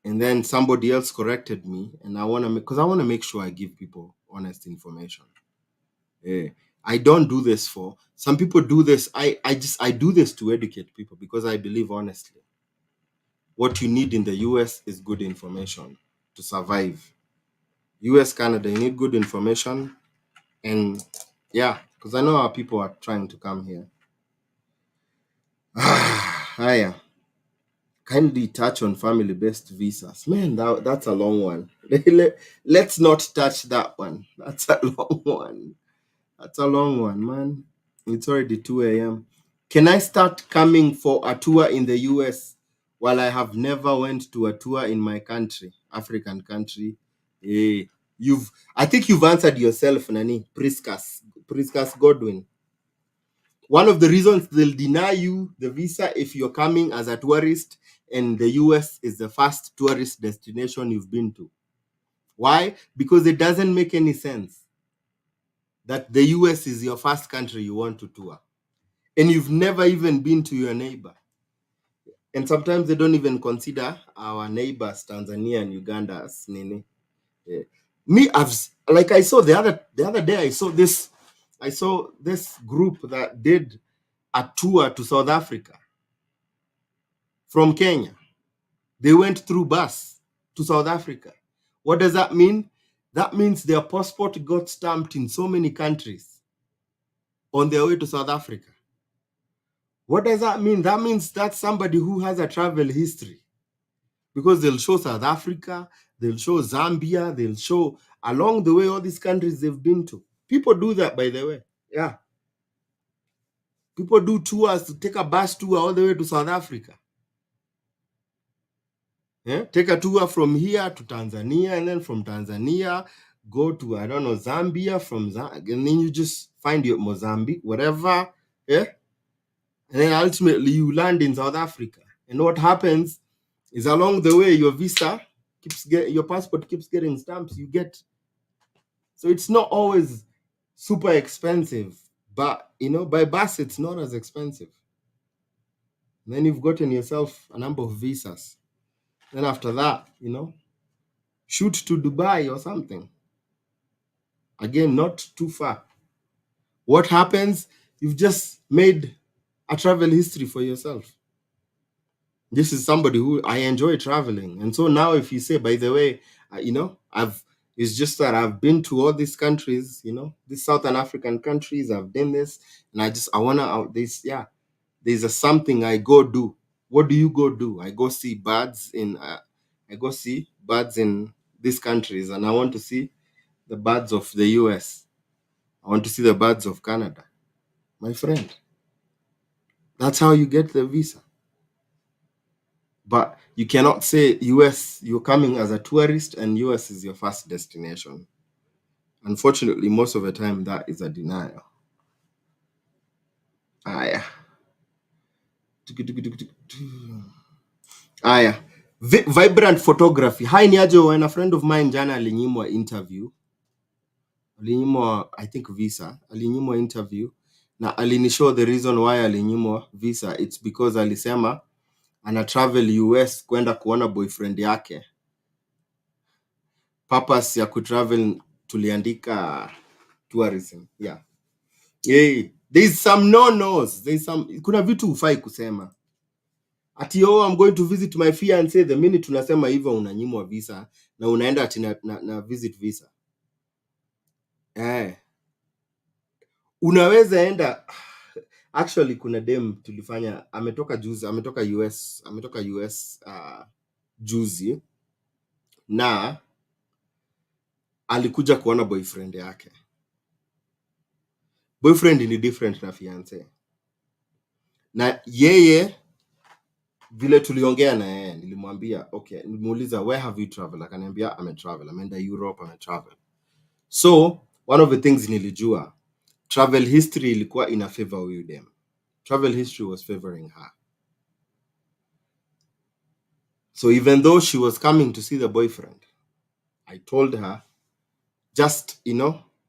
and then somebody else corrected me, and I want to make sure I give people honest information. Yeah. I don't do this for some people. Do this. I do this to educate people because I believe honestly, what you need in the US is good information to survive. US, Canada, you need good information, and yeah, because I know our people are trying to come here. Hiya. Kindly touch on family-based visas. Man, that's a long one. Let's not touch that one. That's a long one. That's a long one, man. It's already 2 a.m. Can I start coming for a tour in the US while I have never went to a tour in my country, African country? Eh, I think you've answered yourself, Nani. Priscus Godwin. One of the reasons they'll deny you the visa if you're coming as a tourist and the US is the first tourist destination you've been to. Why? Because it doesn't make any sense that the US is your first country you want to tour and you've never even been to your neighbor. And sometimes they don't even consider our neighbors, Tanzania and Uganda, as nini. Yeah. I saw the other day, I saw this group that did a tour to South Africa from Kenya. They went through bus to South Africa. What does that mean? That means their passport got stamped in so many countries on their way to South Africa. What does that mean? That means that's somebody who has a travel history, because they'll show South Africa, they'll show Zambia, they'll show along the way all these countries they've been to. People do that, by the way. Yeah. People do tours to take a bus tour all the way to South Africa. Yeah? Take a tour from here to Tanzania, and then from Tanzania, go to, I don't know, Zambia, and then you just find your Mozambique, whatever. Yeah? And then ultimately you land in South Africa. And what happens is along the way, your your passport keeps getting stamps. So it's not always super expensive, but by bus it's not as expensive. And then you've gotten yourself a number of visas. Then after that, shoot to Dubai or something. Again, not too far. What happens? You've just made a travel history for yourself. This is somebody who I enjoy traveling, and so now if you say, by the way, it's just that I've been to all these countries, these Southern African countries, I've done this, and I wanna out this. Yeah, there's something I go do. What do you go do? I go see birds in these countries, and I want to see the birds of the US. I want to see the birds of Canada. My friend, that's how you get the visa. But you cannot say US, you're coming as a tourist and US is your first destination. Unfortunately, most of the time that is a denial. Aya. Aya. Vibrant photography. Hi Niajo, when a friend of mine jana alinyimwa interview. Alinyimwa, I think, visa. Alinyimwa interview. Na alinishow the reason why alinyimwa visa. It's because alisema ana travel US kwenda kuona boyfriend yake. Purpose ya kutravel tuliandika tourism. Yeah. Hey, there's some no-nos. Kuna vitu hufai kusema. Ati I'm going to visit my fiancé. The minute tunasema hivyo unanyimwa visa na unaenda ati na visit visa. Unaweza enda. Actually kuna dem tulifanya, ametoka US juzi na alikuja kuona boyfriend yake. Boyfriend ni different na fiance. Na yeye vile tuliongea na yeye, nilimwambia okay, nilimuuliza where have you traveled? Akaniambia ametravel, ameenda Europe, ametravel. So one of the things nilijua, travel history ilikuwa ina favor huyu dem. Travel history was favoring her. So even though she was coming to see the boyfriend, I told her, just,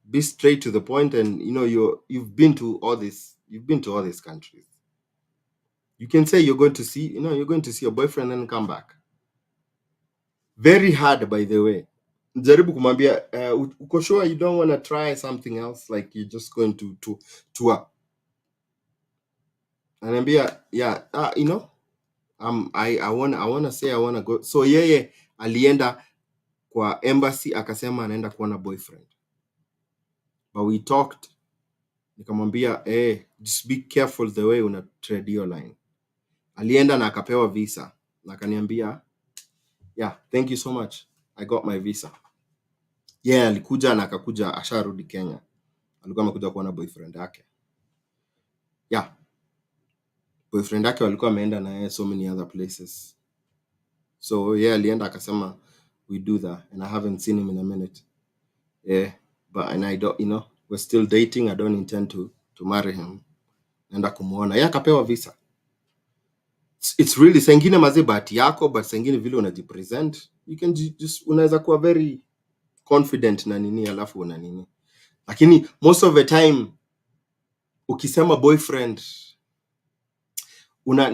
be straight to the point, and you've been to all these countries. You can say you're going to see your boyfriend and come back. Very hard, by the way. Jaribu kumwambia, uko sure you don't want to try something else, like you're just going to tour. Ananiambia, yeah, I want to go. So yeye alienda kwa embassy akasema anaenda kuona boyfriend. But we talked, nikamwambia, just be careful the way una trade your line. Alienda na akapewa visa na akaniambia, yeah, thank you so much, I got my visa. Yeah, alikuja na akakuja asharudi Kenya. Alikuwa amekuja kuona boyfriend yake. Yeah. Boyfriend yake walikuwa ameenda na yeye so many other places. So yeah, alienda akasema we do that, and I haven't seen him in a minute. Yeah, and I don't, we're still dating. I don't intend to marry him. Naenda kumuona. Yeah, akapewa visa. It's really sengine maze bahati yako, but sengine vile unajipresent, you can just unaweza kuwa very confident na nini alafu una nini. Lakini most of the time ukisema boyfriend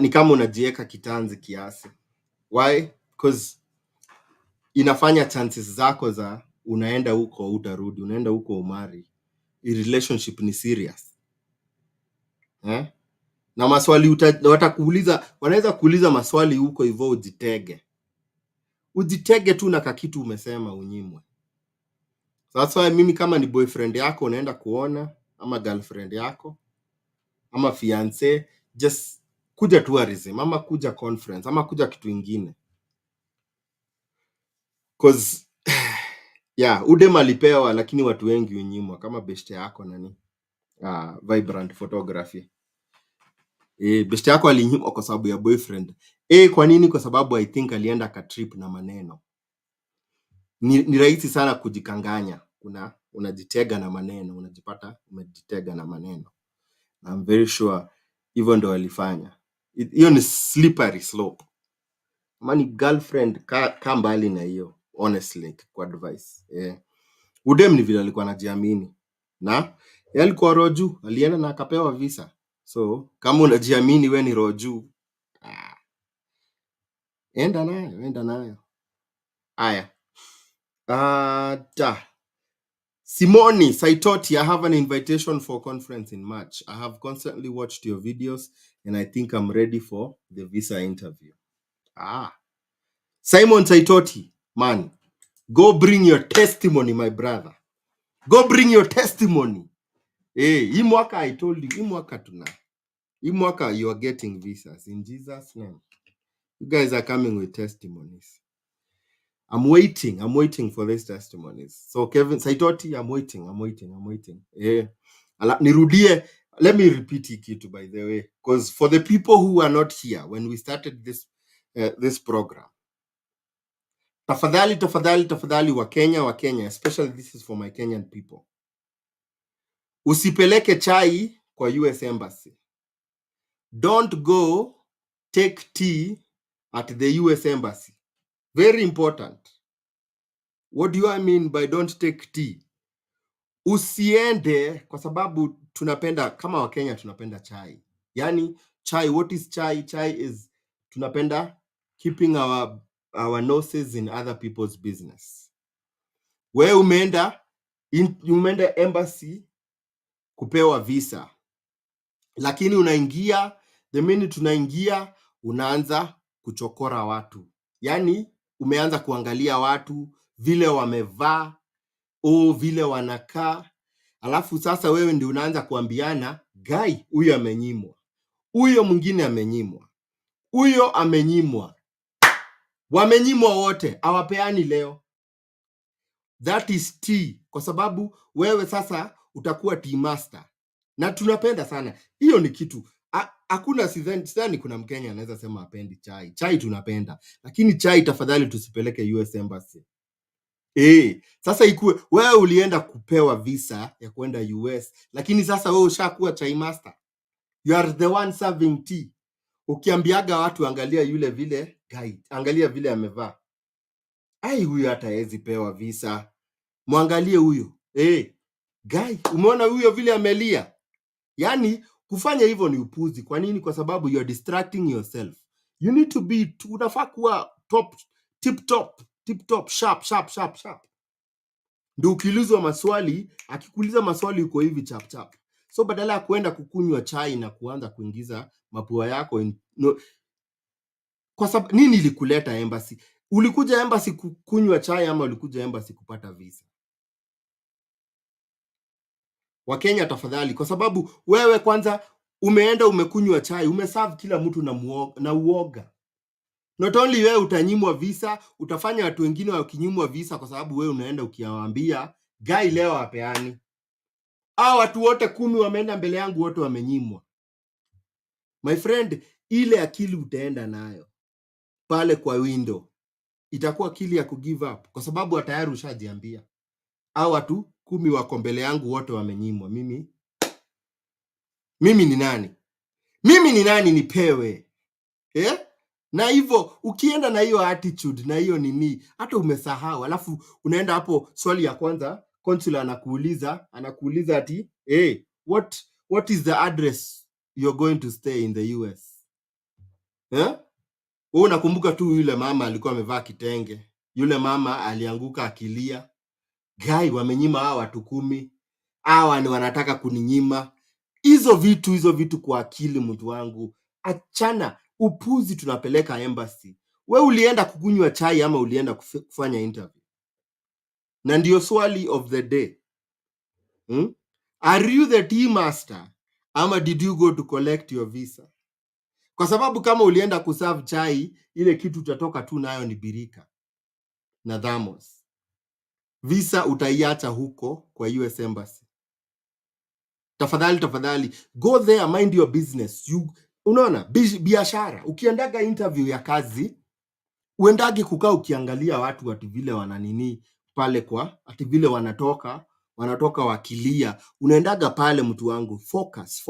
ni kama unajieka kitanzi kiasi. Why? Because inafanya chances zako za unaenda huko utarudi, unaenda huko umari, relationship ni serious. Na maswali watakuuliza, wanaweza kuuliza maswali huko hivyo, ujitege tu na kakitu umesema unyimwe. Sasa mimi kama ni boyfriend yako unaenda kuona, ama girlfriend yako, ama fiance, just kuja tourism, ama kuja conference, ama kuja kitu ingine. Cause yeah, udem alipewa lakini watu wengi unyimwa, kama beshte yako nani, Vibrant Photography. Beshte yako alinyimwa kwa sababu ya boyfriend. Kwa nini? Kwa sababu I think alienda ka trip na maneno. Ni rahisi sana kujikanganya. Unajitega na maneno, unajipata umejitega na maneno. I'm very sure hivyo ndo walifanya. Hiyo ni slippery slope. Kama ni girlfriend, kaa mbali na hiyo, honestly, kwa advice. Udem ni vile alikuwa anajiamini. Na alikuwa roju, alienda na akapewa visa. So kama unajiamini we ni roju, enda nayo. Aya. Simoni Saitoti, I have an invitation for conference in March. I have constantly watched your videos and I think I'm ready for the visa interview. Simon Saitoti, man, go bring your testimony, my brother. Go bring your testimony. Hii mwaka, I told you, hii mwaka you are getting visas in Jesus' name. You guys are coming with testimonies. I'm waiting for these testimonies. So Kevin Saitoti, I'm waiting. Nirudie, let me repeat it, by the way, because for the people who are not here when we started this program, tafadhali wa Kenya, especially this is for my Kenyan people. Usipeleke chai kwa US Embassy. Don't go take tea at the US Embassy. Very important. What do I mean by don't take tea? Usiende kwa sababu tunapenda, kama wa Kenya tunapenda chai. Yani chai, what is chai? Chai is tunapenda keeping our noses in other people's business. Wewe umeenda embassy kupewa visa, lakini unaingia, the minute tunaingia unaanza kuchokora watu. Yani umeanza kuangalia watu vile wamevaa, vile wanakaa, alafu sasa wewe ndio unaanza kuambiana, guy, huyo amenyimwa, huyo mwingine amenyimwa, huyo amenyimwa, wamenyimwa wote, hawapeani leo. That is tea, kwa sababu wewe sasa utakuwa tea master. na tunapenda sana hiyo. Ni kitu hakuna, sidhani kuna Mkenya anaweza sema apendi chai. Chai tunapenda, lakini chai tafadhali tusipeleke US Embassy. Sasa ikuwe wewe ulienda kupewa visa ya kwenda US, lakini sasa wewe ushakuwa chai master, you are the one serving tea. Ukiambiaga watu angalia yule vile guy, angalia vile amevaa, huyu hata hawezi pewa visa, mwangalie huyo. Guy, umeona huyo vile amelia? Yani kufanya hivyo ni upuzi. Kwa nini? Kwa sababu you are distracting yourself. You need to be, unafaa kuwa tip top, sharp. Ndio ukiulizwa maswali, akikuuliza maswali uko hivi chap. So badala ya kuenda kukunywa chai na kuanza kuingiza mapua yako kwa sababu nini ilikuleta embassy? Ulikuja embassy kukunywa chai ama ulikuja embassy kupata visa? Wakenya tafadhali, kwa sababu wewe kwanza umeenda umekunywa chai, umeserve kila mtu na uoga. Not only wewe utanyimwa visa, utafanya watu wengine wakinyimwa visa kwa sababu wewe unaenda ukiwaambia guy leo apeani. Watu wote 10 wameenda mbele yangu, wote wamenyimwa. My friend, ile akili utaenda nayo pale kwa window itakuwa akili ya kugive up, kwa sababu tayari ushajiambia watu 10 wako mbele yangu, wote wamenyimwa. Mimi ni nani? Mimi ni nani nipewe? Na hivyo ukienda na hiyo attitude na hiyo nini, hata umesahau. Alafu unaenda hapo, swali ya kwanza consul anakuuliza ati what is the address you're going to stay in the US? Wewe unakumbuka tu yule mama alikuwa amevaa kitenge, yule mama alianguka akilia, guy wamenyima hawa watu 10, hawa ni wanataka kuninyima. Hizo vitu kwa akili, mtu wangu, achana upuzi. Tunapeleka embassy. We ulienda kukunywa chai ama ulienda kufanya interview? Na ndio swali of the day. Are you the tea master ama did you go to collect your visa? Kwa sababu kama ulienda kuserve chai, ile kitu utatoka tu nayo ni birika na thamos. Visa utaiacha huko kwa US Embassy. Tafadhali go there, mind your business. Unaona biashara, ukiendaga interview ya kazi, uendage kukaa ukiangalia watu ati vile wananini pale, kwa ati vile wanatoka wakilia. Unaendaga pale, mtu wangu, focus.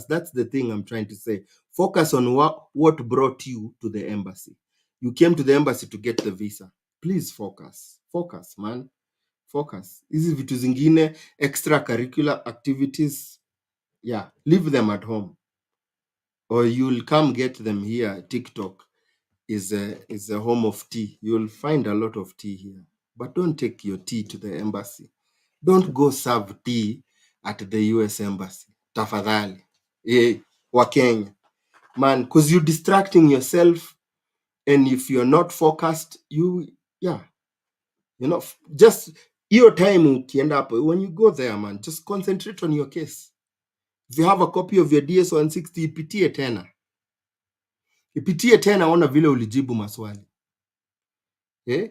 That's the thing I'm trying to say. Focus on what brought you to the embassy. You came to the embassy to get the visa. Please focus man, focus. Hizi vitu zingine, extracurricular activities, leave them at home, or you'll come get them here. TikTok is a home of tea. You'll find a lot of tea here, but don't take your tea to the embassy. Don't go serve tea at the US Embassy. Tafadhali. Wa Kenya. Man, because you're distracting yourself, and if you're not focused, just your time ukienda hapo, when you go there, man, just concentrate on your case. If you have a copy of your DS-160, ipitie tena, ona vile ulijibu maswali.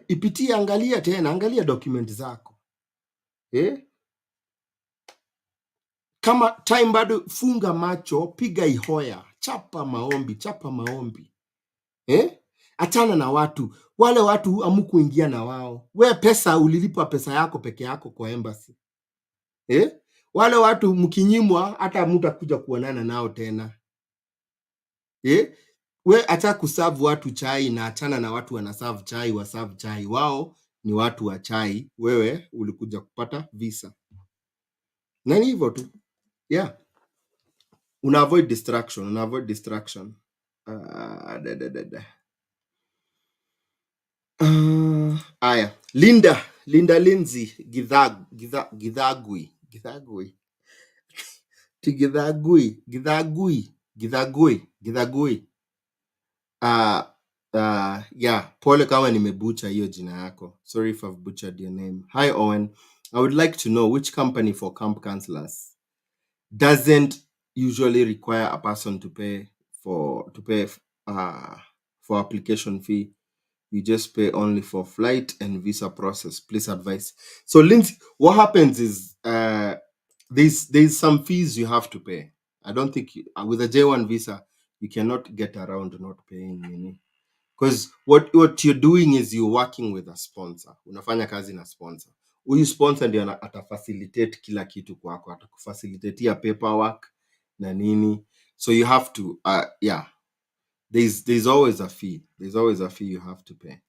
Ipitie, angalia document zako. Kama time bado, funga macho, piga ihoya, chapa maombi. Achana na wale watu amukuingia na wao. We pesa ulilipa pesa yako peke yako kwa embassy. Wale watu mkinyimwa, hata mtakuja kuonana nao tena. We acha kuserve watu chai, na achana na watu wanaserve chai, waserve chai. Wao ni watu wa chai, wewe ulikuja kupata visa. Na ni hivyo tu. Una avoid distraction. Linda Lindsay Githagui pole kama nimebucha hiyo jina yako. Sorry if I've butchered your name. Hi Owen, I would like to know which company for camp counselors doesn't usually require a person to pay for application fee. You just pay only for flight and visa process. Please advise. So Lindsay, what happens is there's some fees you have to pay. I don't think with a J1 visa you cannot get around not paying any, because what you're doing is you're working with a sponsor, unafanya kazi na sponsor. Huyu sponsor ndio atafacilitate kila kitu kwako, atakufacilitatea paperwork na nini, so you have to yeah, there's always a fee. There's always a fee you have to pay.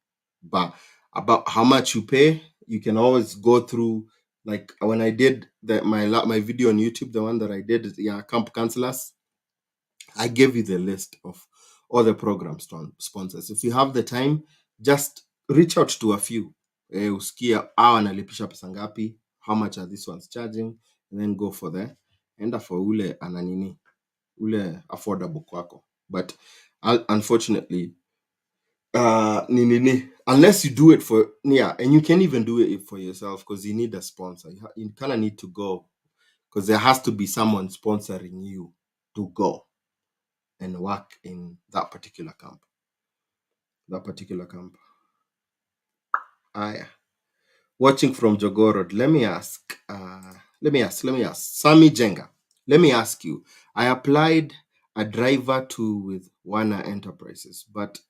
But about how much you pay, you can always go through. Like when I did my video on YouTube, the one that I did, yeah, Camp Counselors, I gave you the list of all the program sponsors. If you have the time, just reach out to a few. Usikia hawa analipisha pesa ngapi, how much are these ones charging, and then go for the enda for ule ananini, ule affordable kwako. But unfortunately, unless you do it for, yeah, and you can even do it for yourself, because you need a sponsor. You kind of need to go, because there has to be someone sponsoring you to go and work in that particular camp. Watching from Jogoo Road. Let me ask Sami Jenga. Let me ask you, I applied a driver with Wana Enterprises, but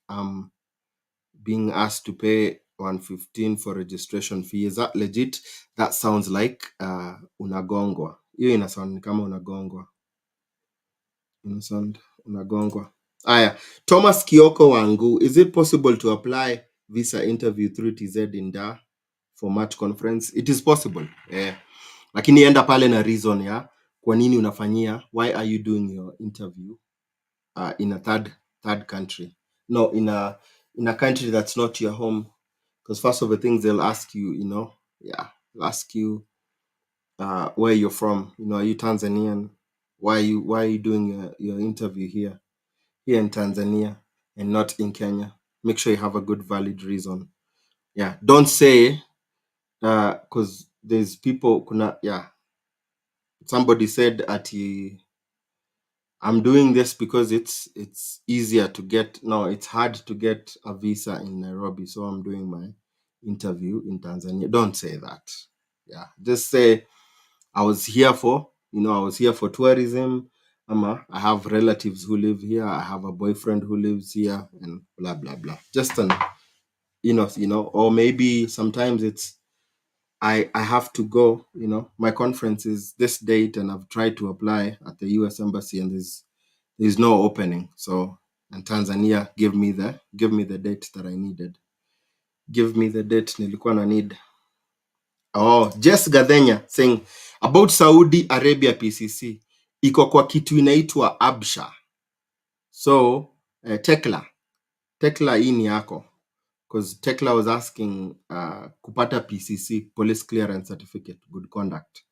being asked to pay 115 for registration fee. Is that legit? That sounds like unagongwa. Hiyo ina sound kama unagongwa. Unagongwa. Aya, Thomas Kioko Wangu, is it possible to apply visa interview through TZ in Dar for March conference? It is possible. Lakini enda pale na reason ya kwa nini unafanyia, why are you doing your interview in a third country? No, in a country that's not your home. Because first of the things they'll ask you, they'll ask you where you're from. Are you Tanzanian? Why are you doing your interview here in Tanzania and not in Kenya? Make sure you have a good valid reason. Yeah, don't say because there's people somebody said I'm doing this because it's easier to get. No, it's hard to get a visa in Nairobi, so I'm doing my interview in Tanzania. Don't say that. Yeah, just say I was here for tourism. I have relatives who live here. I have a boyfriend who lives here, and blah blah blah. Just or maybe sometimes it's I have to go. My conference is this date, and I've tried to apply at the U.S. Embassy, and there's no opening. So, and Tanzania give me the date that I needed. Give me the date nilikuwa na need. Oh, Jess Gadenya saying about Saudi Arabia PCC iko kwa kitu inaitwa Absha. So, Tekla hii ni yako. Because Tekla was asking kupata PCC, Police Clearance Certificate, Good Conduct.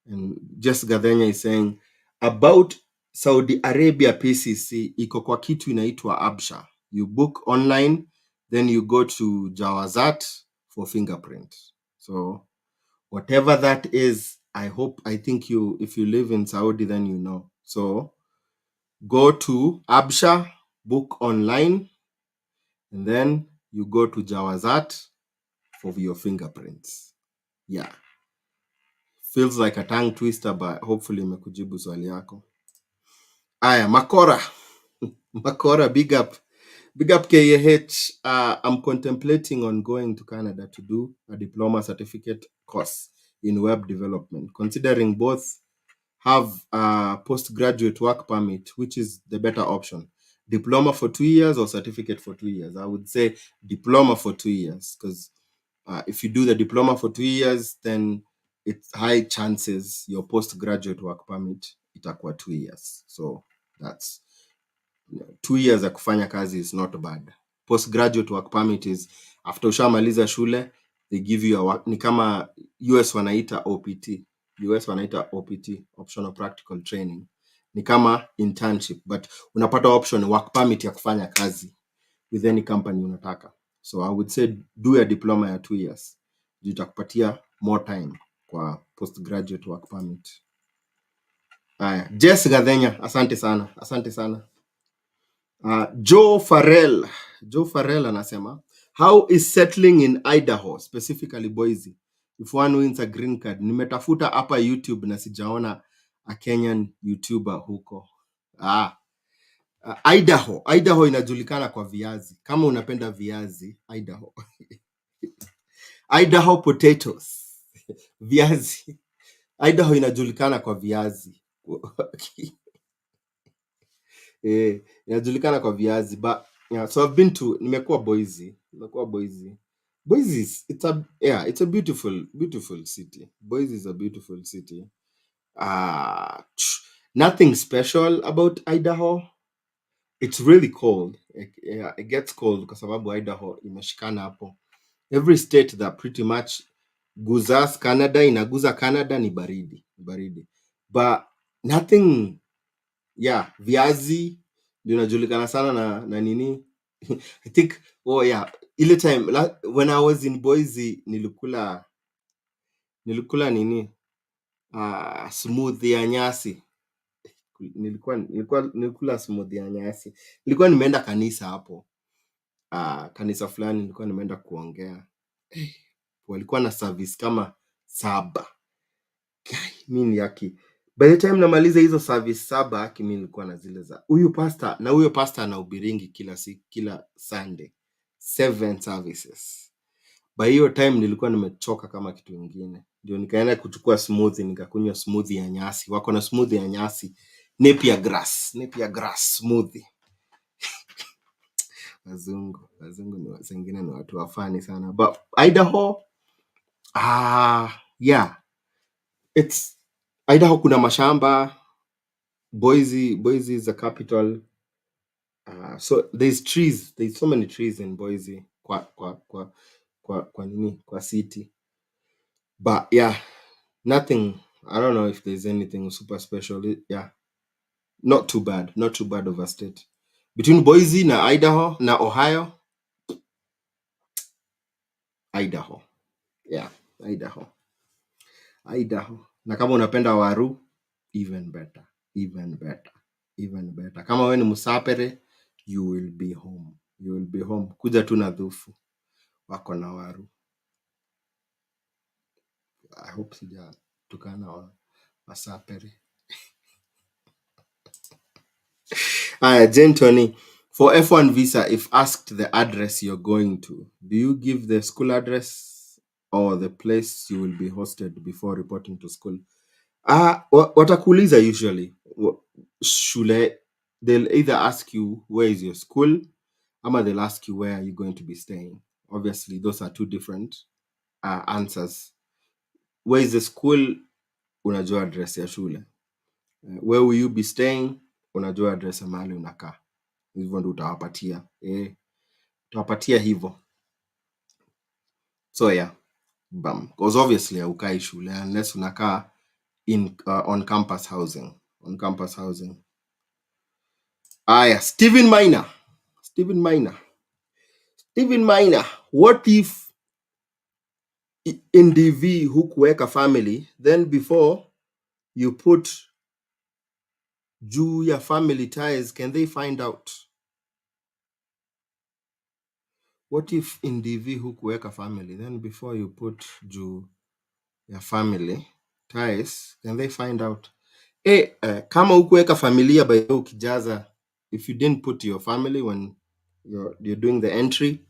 And Jess Gadenya is saying about Saudi Arabia PCC iko kwa kitu inaitwa Absha. You book online, then you go to Jawazat for fingerprint. So whatever that is, I think if you live in Saudi, then you know. So go to Absha, book online, and then you go to Jawazat for your fingerprints. Yeah. Feels like a tongue twister, but hopefully imekujibu swali yako. Aya, Makora. Makora, big up. Big up KAH. I'm contemplating on going to Canada to do a diploma certificate course in web development, considering both have a postgraduate work permit, which is the better option. Diploma for 2 years or certificate for 2 years? I would say diploma for 2 years, because if you do the diploma for 2 years, then it's high chances your postgraduate work permit itakuwa 2 years. So that's 2 years ya kufanya kazi is not bad. Postgraduate work permit is after ushamaliza shule, they give you a work, ni kama US wanaita OPT. US wanaita OPT, optional practical training. Ni kama internship, but unapata option work permit ya kufanya kazi with any company unataka. So I would say do a diploma ya 2 years. Itakupatia more time kwa postgraduate work permit. Aya, Jess Gadenya, asante sana. Joe Farrell anasema, how is settling in Idaho, specifically Boise, if one wins a green card. Nimetafuta hapa YouTube na sijaona a Kenyan YouTuber huko. Idaho inajulikana kwa viazi. Kama unapenda viazi, Idaho potatoes. Viazi. Idaho inajulikana kwa viazi. Inajulikana kwa viazi. But yeah, so I've been to, nimekuwa Boise. Boise is, it's a beautiful city. Boise is a beautiful city. Nothing special about Idaho. It's really cold. It gets cold kwa sababu Idaho imeshikana hapo. Every state that pretty much guzas Canada, inaguza Canada ni baridi. But nothing, viazi ndio inajulikana sana na nini. I think, ile time when I was in Boise nilikula nini? Smoothie ya nyasi. Nilikula smoothie ya nyasi. Nilikuwa nimeenda kanisa hapo. Kanisa fulani nilikuwa nimeenda kuongea. Walikuwa na service kama 7. Mimi yaki. By the time namaliza hizo service 7, mimi nilikuwa na zile za huyo pastor anahubiringi kila Sunday 7 services. By hiyo time nilikuwa nimechoka kama kitu kingine. Ndio nikaenda kuchukua smoothie, nikakunywa smoothie ya nyasi. Wako na smoothie ya nyasi, Napier grass smoothie. Wazungu ni wengine ni watu wafani sana. But Idaho, it's Idaho kuna mashamba. Boise is the capital. So there's so many trees in Boise kwa city. But nothing, I don't know if there's anything super special. Not too bad of a state. Between Boise na Idaho na Ohio, Idaho. Idaho. Na kama unapenda waru, even better. Kama wewe ni Musapere, you will be home. Kuja tu na dhufu. Wako na waru. I hope sijatukana wa Wasapere. Jane Tony, for F1 visa, if asked the address you're going to, do you give the school address or the place you will be hosted before reporting to school? Watakuuliza usually shule, they'll either ask you where is your school, ama they'll ask you where are you going to be staying. Obviously, those are two different answers. Where is the school? Unajua address ya shule. Where will you be staying? Unajua address ya mahali unakaa. Hivyo ndio utawapatia. Utawapatia hivyo. So because obviously haukai shule unless unakaa on campus housing. Stephen Minor, what if in DV hukuweka family, then before you put juu ya family ties, can they find out? What if in DV hukuweka family, then before you put juu ya family ties, can they find out? Kama hukuweka familia by ukijaza, if you didn't put your family when you're doing the entry,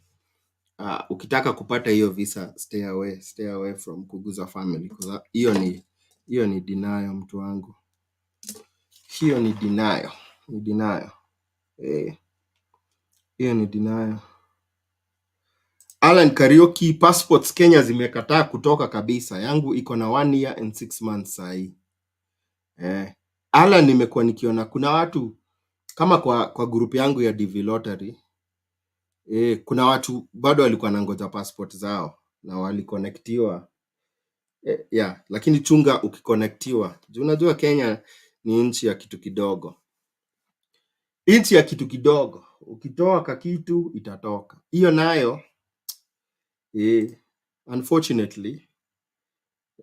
ukitaka kupata hiyo visa, stay away from kuguza family, because hiyo ni denial, mtu wangu. Hiyo ni denial. Hiyo ni denial. Alan Karaoke, passports Kenya zimekataa kutoka kabisa. Yangu iko na 1 year and 6 months sahi. Alan, nimekuwa nikiona kuna watu kama kwa group yangu ya DV Lottery, kuna watu bado walikuwa nangoja passport zao na waliconnectiwa. Lakini chunga ukiconnectiwa. Unajua Kenya ni nchi ya kitu kidogo. Ukitoa kakitu itatoka. Hiyo nayo unfortunately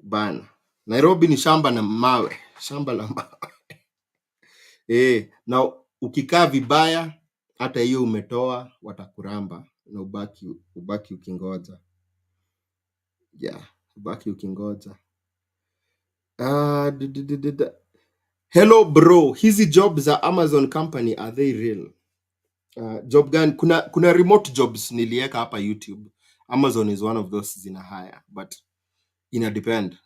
bana. Nairobi ni shamba la mawe. Na ukikaa vibaya, hata hiyo umetoa watakuramba na ubaki ukingoja. baki ukingoja. Hello bro, hizi job za Amazon company are they real? Job gani? Kuna remote jobs nilieka hapa YouTube. Amazon is one of those zina hire, but ina depend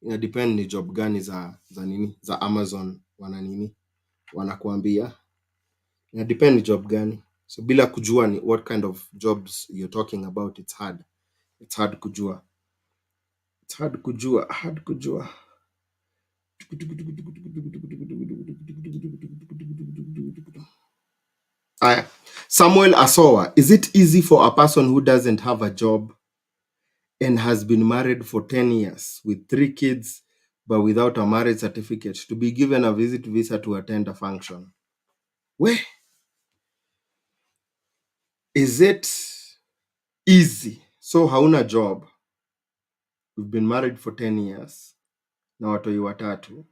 ni job gani za nini za Amazon wanakuambia. Ina depend ni job gani. So bila kujua ni what kind of jobs you're talking about, it's hard kujua. Samuel Asowa, is it easy for a person who doesn't have a job and has been married for 10 years with 3 kids but without a marriage certificate to be given a visit visa to attend a function? Where is it easy? So hauna job, you've been married for 10 years na watoi watatu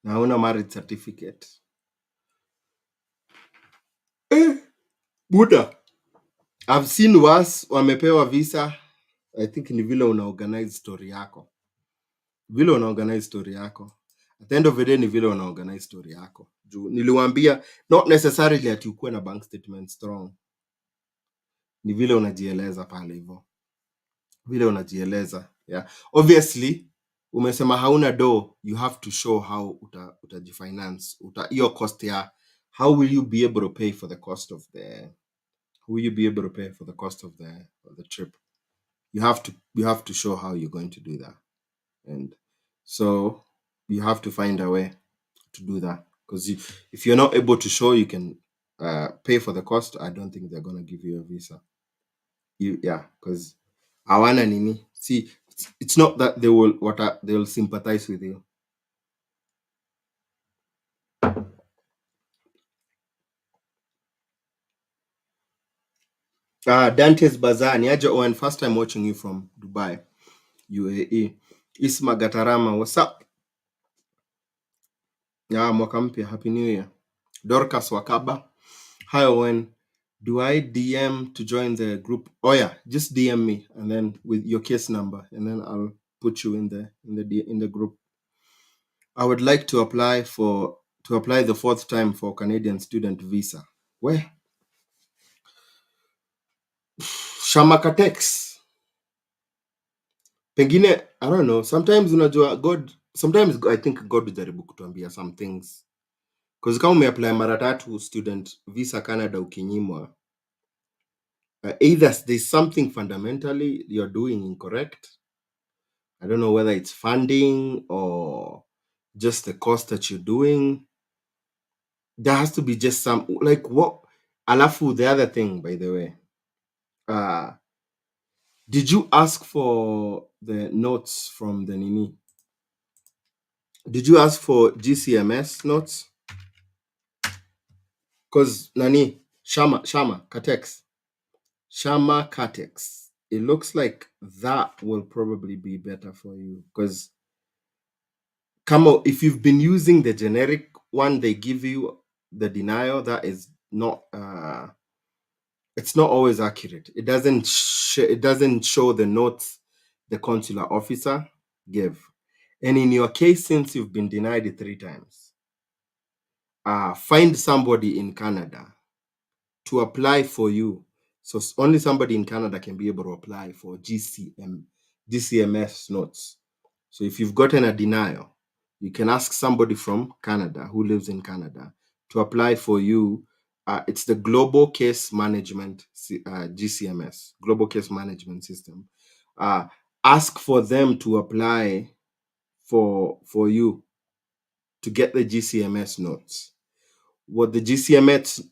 na hauna marriage certificate. Buda, I've seen worse. Wamepewa visa. I think ni vile una organize story yako. At the end of the day ni vile una organize story yako. Juu niliwaambia not necessarily ati ukuwe na bank statement strong. Ni vile unajieleza pale hivyo. Yeah. Obviously, umesema hauna do, you have to show how utajifinance. Hiyo cost ya how will you be able to pay for the cost of the trip? You have to show how you're going to do that. And so you have to find a way to do that, because if you're not able to show you can pay for the cost, I don't think they're going to give you a visa. Because hawana nini. See, it's not that they will sympathize with you. Dante's Bazaar, niaje Owen, first time watching you from Dubai, UAE. Isma Gatarama, what's up? Mwaka mpya, happy new year. Dorcas Wakaba, hi Owen, do I DM to join the group? Oh yeah, just DM me and then with your case number, and then I'll put you in the group. I would like to apply the 4th time for Canadian student visa. Where? Shamakatex. Pengine, I don't know, sometimes unajua sometimes I think God hujaribu kutuambia some things. Because kama umeapply mara 3 student visa Canada ukinyimwa, either there's something fundamentally you're doing incorrect. I don't know whether it's funding or just the cost that you're doing. There has to be just some, like what? Alafu, the other thing, by the way, did you ask for the notes from the Nini? Did you ask for GCMS notes? Because Shama Catex, it looks like that will probably be better for you, because if you've been using the generic one they give you, the denial, that is not it's not always accurate. It doesn't show the notes the consular officer gave. And in your case, since you've been denied it 3 times, find somebody in Canada to apply for you. So only somebody in Canada can be able to apply for GCMS notes. So if you've gotten a denial, you can ask somebody from Canada who lives in Canada to apply for you. It's the Global Case Management, GCMS, Global Case Management System. Ask for them to apply for you to get the GCMS notes. What the GCMS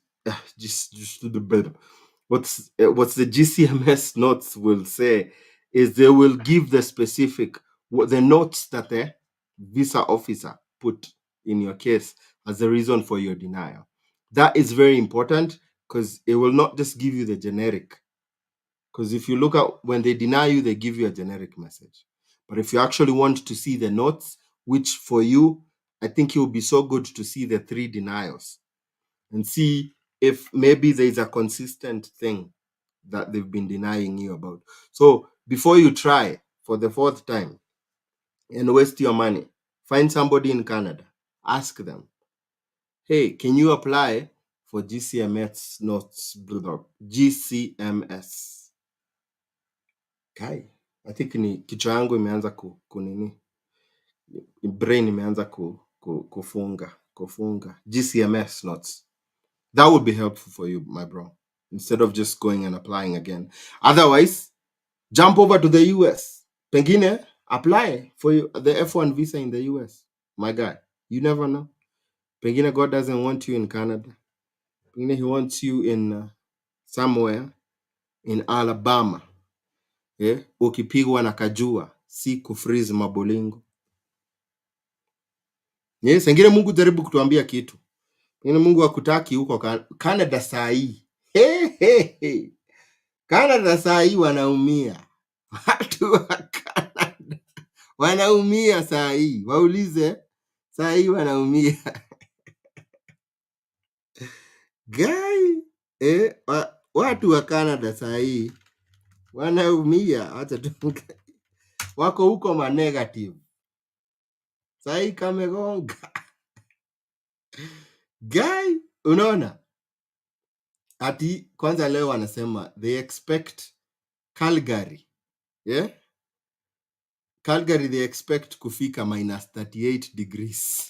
what's the GCMS notes will say is they will give the specific the notes that the visa officer put in your case as the reason for your denial. That is very important, because it will not just give you the generic. Because if you look at when they deny you, they give you a generic message. But if you actually want to see the notes, which for you, I think it will be so good to see the 3 denials and see if maybe there's a consistent thing that they've been denying you about. So before you try, for the fourth time and waste your money. Find somebody in Canada. Ask them, hey, can you apply for GCMS notes? GCMS. Kai, I think ni kichwa yangu imeanza kunini. Brain imeanza kufunga. GCMS notes. That would be helpful for you, my bro. Instead of just going and applying again. Otherwise, jump over to the US. Pengine, apply for the F1 visa in the US. My guy, you never know. Pengine God doesn't want you in Canada. Pengine he wants you in somewhere in Alabama. Yeah? Ukipigwa na kajua, si kufreeze mabolingo. Yes, pengine Mungu jaribu kutuambia kitu. Pengine Mungu hakutaki huko Canada saa hii. Hey. Canada saa hii wanaumia. Watu wa Canada wanaumia saa hii. Waulize saa hii wanaumia. Guy, watu wa Canada saa hii wanaumia. Hata wako huko ma negative. Saa hii kamegonga. Guy, unaona? Ati kwanza leo wanasema they expect Calgary. Yeah? Calgary they expect kufika minus 38 degrees.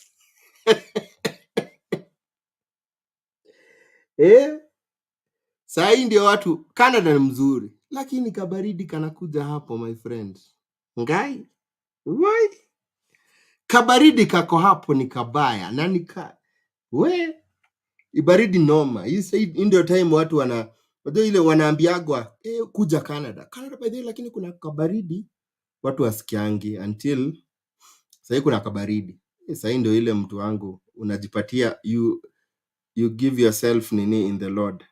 Saa hii ndio watu Canada ni mzuri, lakini kabaridi kanakuja hapo my friend. Ngai? Why? Kabaridi kako hapo ni kabaya. Nani ibaridi noma. Hii ndio time watu wajua ile wanaambiagwa kuja Canada. Canada by the way, lakini kuna kabaridi. Watu wasikiangi until sasa kuna kabaridi. Sasa ndio ile mtu wangu unajipatia you give yourself nini in the Lord.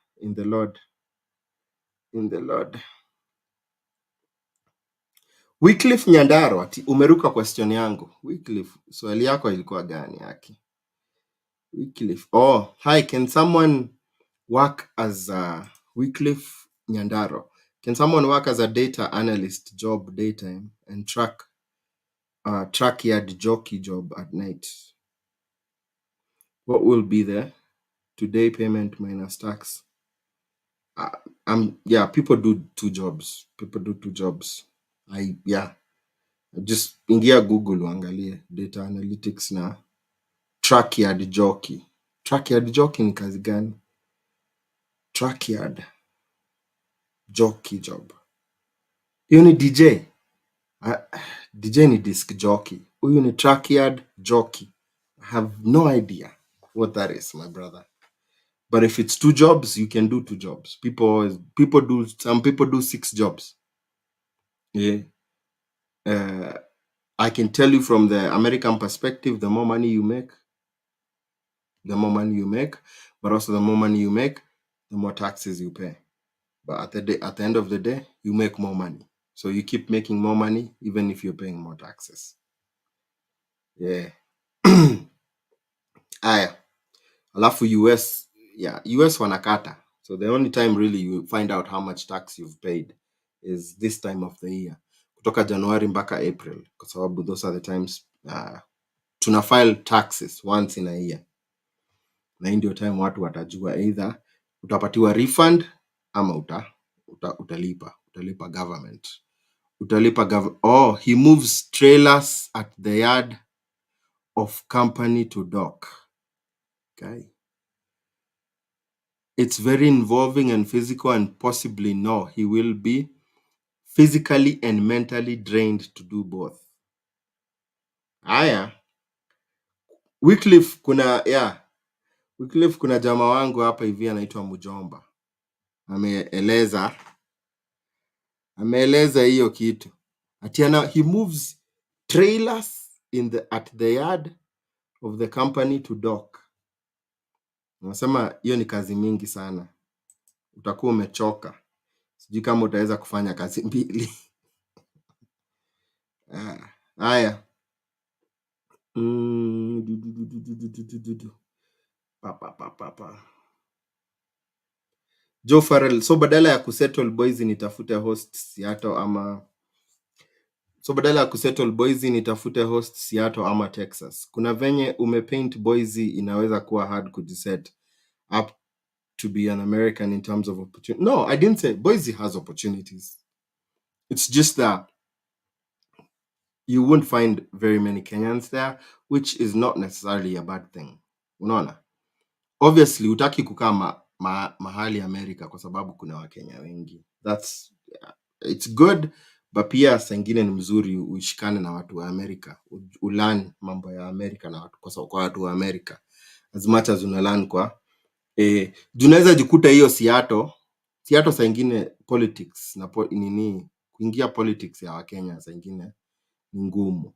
Wycliffe Nyandaro, ati umeruka question yangu. Wycliffe, swali yako ilikuwa gani yake? Wycliffe. Oh, hi, can someone work as Wycliffe Nyandaro? Can someone work as a data analyst job daytime and track yard jockey job at night? What will be the today payment minus tax? People do two jobs. Just ingia Google uangalie data analytics na track yard jockey. Track yard jockey ni kazi gani? Track yard jockey job. Hiyo ni DJ. DJ ni disc jockey. Huyu ni track yard jockey. I have no idea what that is, my brother. But if it's two jobs, you can do two jobs. Some people do 6 jobs. Yeah. I can tell you from the American perspective, the more money you make, but also the more money you make, the more taxes you pay. But at the end of the day, you make more money. So you keep making more money, even if you're paying more taxes. Yeah. Aya. Alafu US wanakata. So the only time really you find out how much tax you've paid is this time of the year. Kutoka January mpaka April. Kwa sababu those are the times tuna file taxes once in a year. Na hii ndio time watu watajua either utapatiwa refund ama utalipa government. He moves trailers at the yard of company to dock. Okay. It's very involving and physical, and possibly he will be physically and mentally drained to do both. Aya. Wycliffe kuna jamaa wangu hapa hivi anaitwa Mujomba. Ameeleza hiyo kitu. Atiana, he moves trailers at the yard of the company to dock. Nasema hiyo ni kazi mingi sana. Utakuwa umechoka. Sijui kama utaweza kufanya kazi mbili. Haya. Joe Farrell, so badala ya kusettle boys nitafute host Seattle ama So badala ya kusettle Boise nitafute host Seattle ama Texas. Kuna venye umepaint Boise inaweza kuwa hard kujiset up to be an American in terms of opportunity. No, I didn't say Boise has opportunities. It's just that you won't find very many Kenyans there, which is not necessarily a bad thing. Unaona? Obviously utaki kukaa mahali America kwa sababu kuna Wakenya wengi. That's it's good, but pia saa ingine ni mzuri uishikane na watu wa America, ulearn mambo ya America na watu kwa watu wa America as much as unalearn kwa unaweza jikuta hiyo Seattle saa ingine politics na kuingia politics ya Wakenya saa ingine ni ngumu.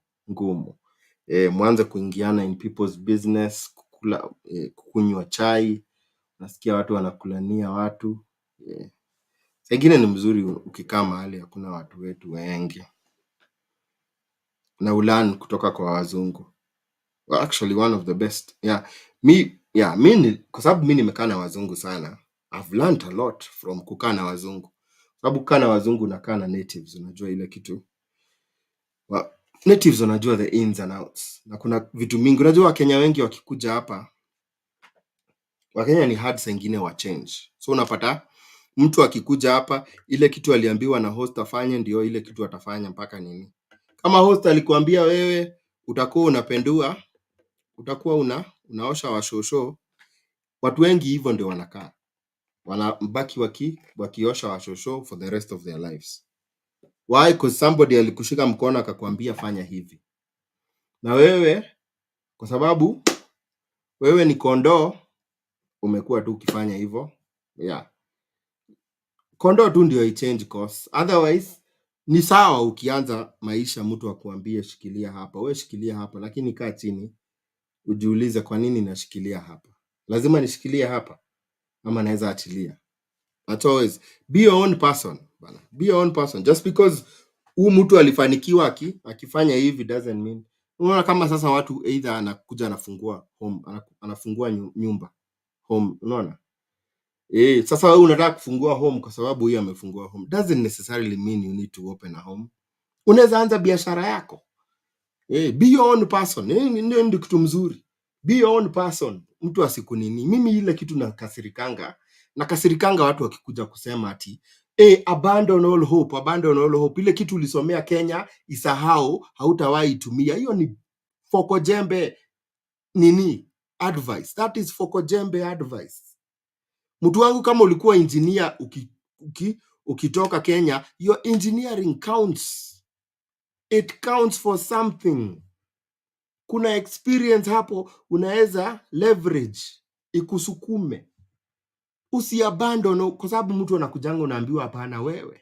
Mwanze kuingiana in people's business, kukunywa chai, nasikia watu wanakulania watu. Saa ingine ni mzuri ukikaa mahali hakuna watu wetu wengi na ulearn kutoka kwa wazungu. Well, actually one of the best. Kwa sababu mi nimekaa na wazungu sana. I've learned a lot from kukaa na wazungu. Sababu kukaa na wazungu unakaa na natives, unajua ile kitu. Well, natives wanajua the ins and outs. Na kuna vitu mingi. Unajua Wakenya wengi wakikuja hapa, Wakenya ni hard saa ingine wa change. So unapata mtu akikuja hapa, ile kitu aliambiwa na host afanye ndio ile kitu atafanya mpaka nini. Kama host alikuambia wewe utakuwa unapendua, utakuwa unaosha washosho, watu wengi hivyo ndio wanakaa. Wanabaki wakiosha washosho for the rest of their lives. Why? Because somebody alikushika mkono akakwambia fanya hivi. Na wewe kwa sababu wewe ni kondoo, umekuwa tu ukifanya hivyo. Kondoo tu ndio i-change course. Otherwise ni sawa ukianza maisha mtu akuambie shikilia hapa, wewe shikilia hapa, lakini kaa chini ujiulize kwa nini nashikilia hapa. Lazima nishikilie hapa ama naweza achilia. That's always be your own person bana. Be your own person. Just because mtu alifanikiwa akifanya hivi doesn't mean. Unaona kama sasa watu either anakuja anafungua home, anafungua nyumba home, unaona? Sasa wewe unataka kufungua home kwa sababu huyu amefungua home. Doesn't necessarily mean you need to open a home. Unaweza anza biashara yako. Be your own person. Ndio kitu mzuri. Be your own person. Mtu asikunini. Mimi ile kitu nakasirikanga watu wakikuja kusema ati abandon all hope, abandon all hope. Ile kitu ulisomea Kenya isahau, hautawahi itumia. Hiyo ni fokojembe advice. That is fokojembe advice. Mtu wangu kama ulikuwa engineer ukitoka Kenya, your engineering counts. It counts for something. Kuna experience hapo unaweza leverage ikusukume. Usiabandon kwa sababu mtu anakujanga unaambiwa hapana wewe.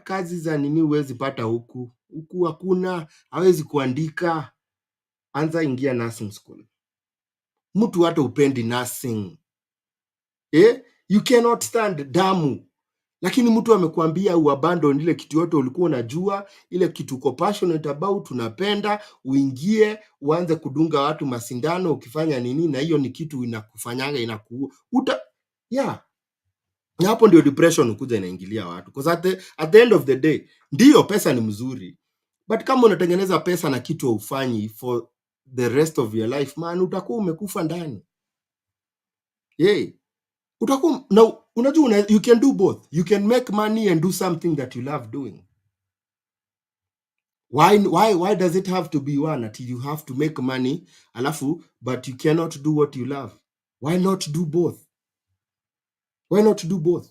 Kazi za nini huwezi pata huku. Huku hakuna, hawezi kuandika. Anza ingia nursing school. Mtu hata upendi nursing. You cannot stand damu. Lakini mtu amekuambia uabandon ile kitu yote ulikuwa unajua, ile kitu uko passionate about, unapenda, uingie, uanze kudunga watu masindano ukifanya nini, na hiyo ni kitu inakufanyanga na hapo ndio depression ukuja inaingilia watu. Because at the end of the day, ndio pesa ni mzuri. But kama unatengeneza pesa na kitu haufanyi for the rest of your life, man, utakuwa umekufa ndani. Utakuwa na unajua you can do both. You can make money and do something that you love doing. Why does it have to be one until you have to make money alafu but you cannot do what you love? Why not do both? Why not do both?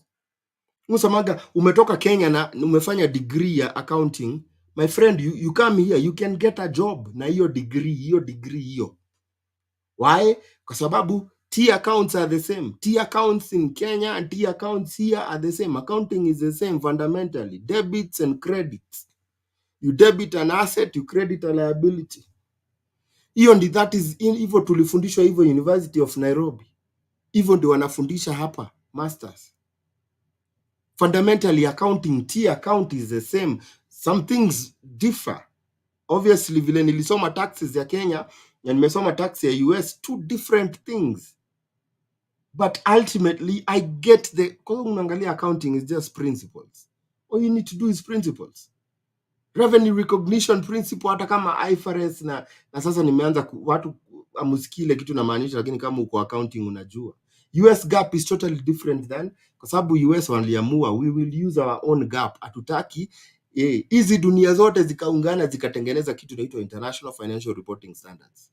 Musamaga umetoka Kenya na umefanya degree ya accounting. My friend, you come here, you can get a job na hiyo degree. Why? Kwa sababu T accounts are the same. T accounts in Kenya and T accounts here are the same. Accounting is the same fundamentally. Debits and credits. You debit an asset, you credit a liability. That is hivyo tulifundishwa hivyo University of Nairobi. Hivyo ndio wanafundisha hapa masters. Fundamentally accounting, T account is the same. Some things differ. Obviously vile nilisoma taxes ya Kenya na nimesoma tax ya US, two different things. But ultimately, I get because unaangalia accounting is just principles. All you need to do is principles. revenue recognition principle, hata kama IFRS na sasa nimeanza watu amusikile kitu namaanisha, lakini kama uko accounting unajua US GAAP is totally different than, kwa sababu US waliamua we will use our own GAAP. Hatutaki hizi dunia zote zikaungana zikatengeneza kitu inaitwa International Financial Reporting Standards.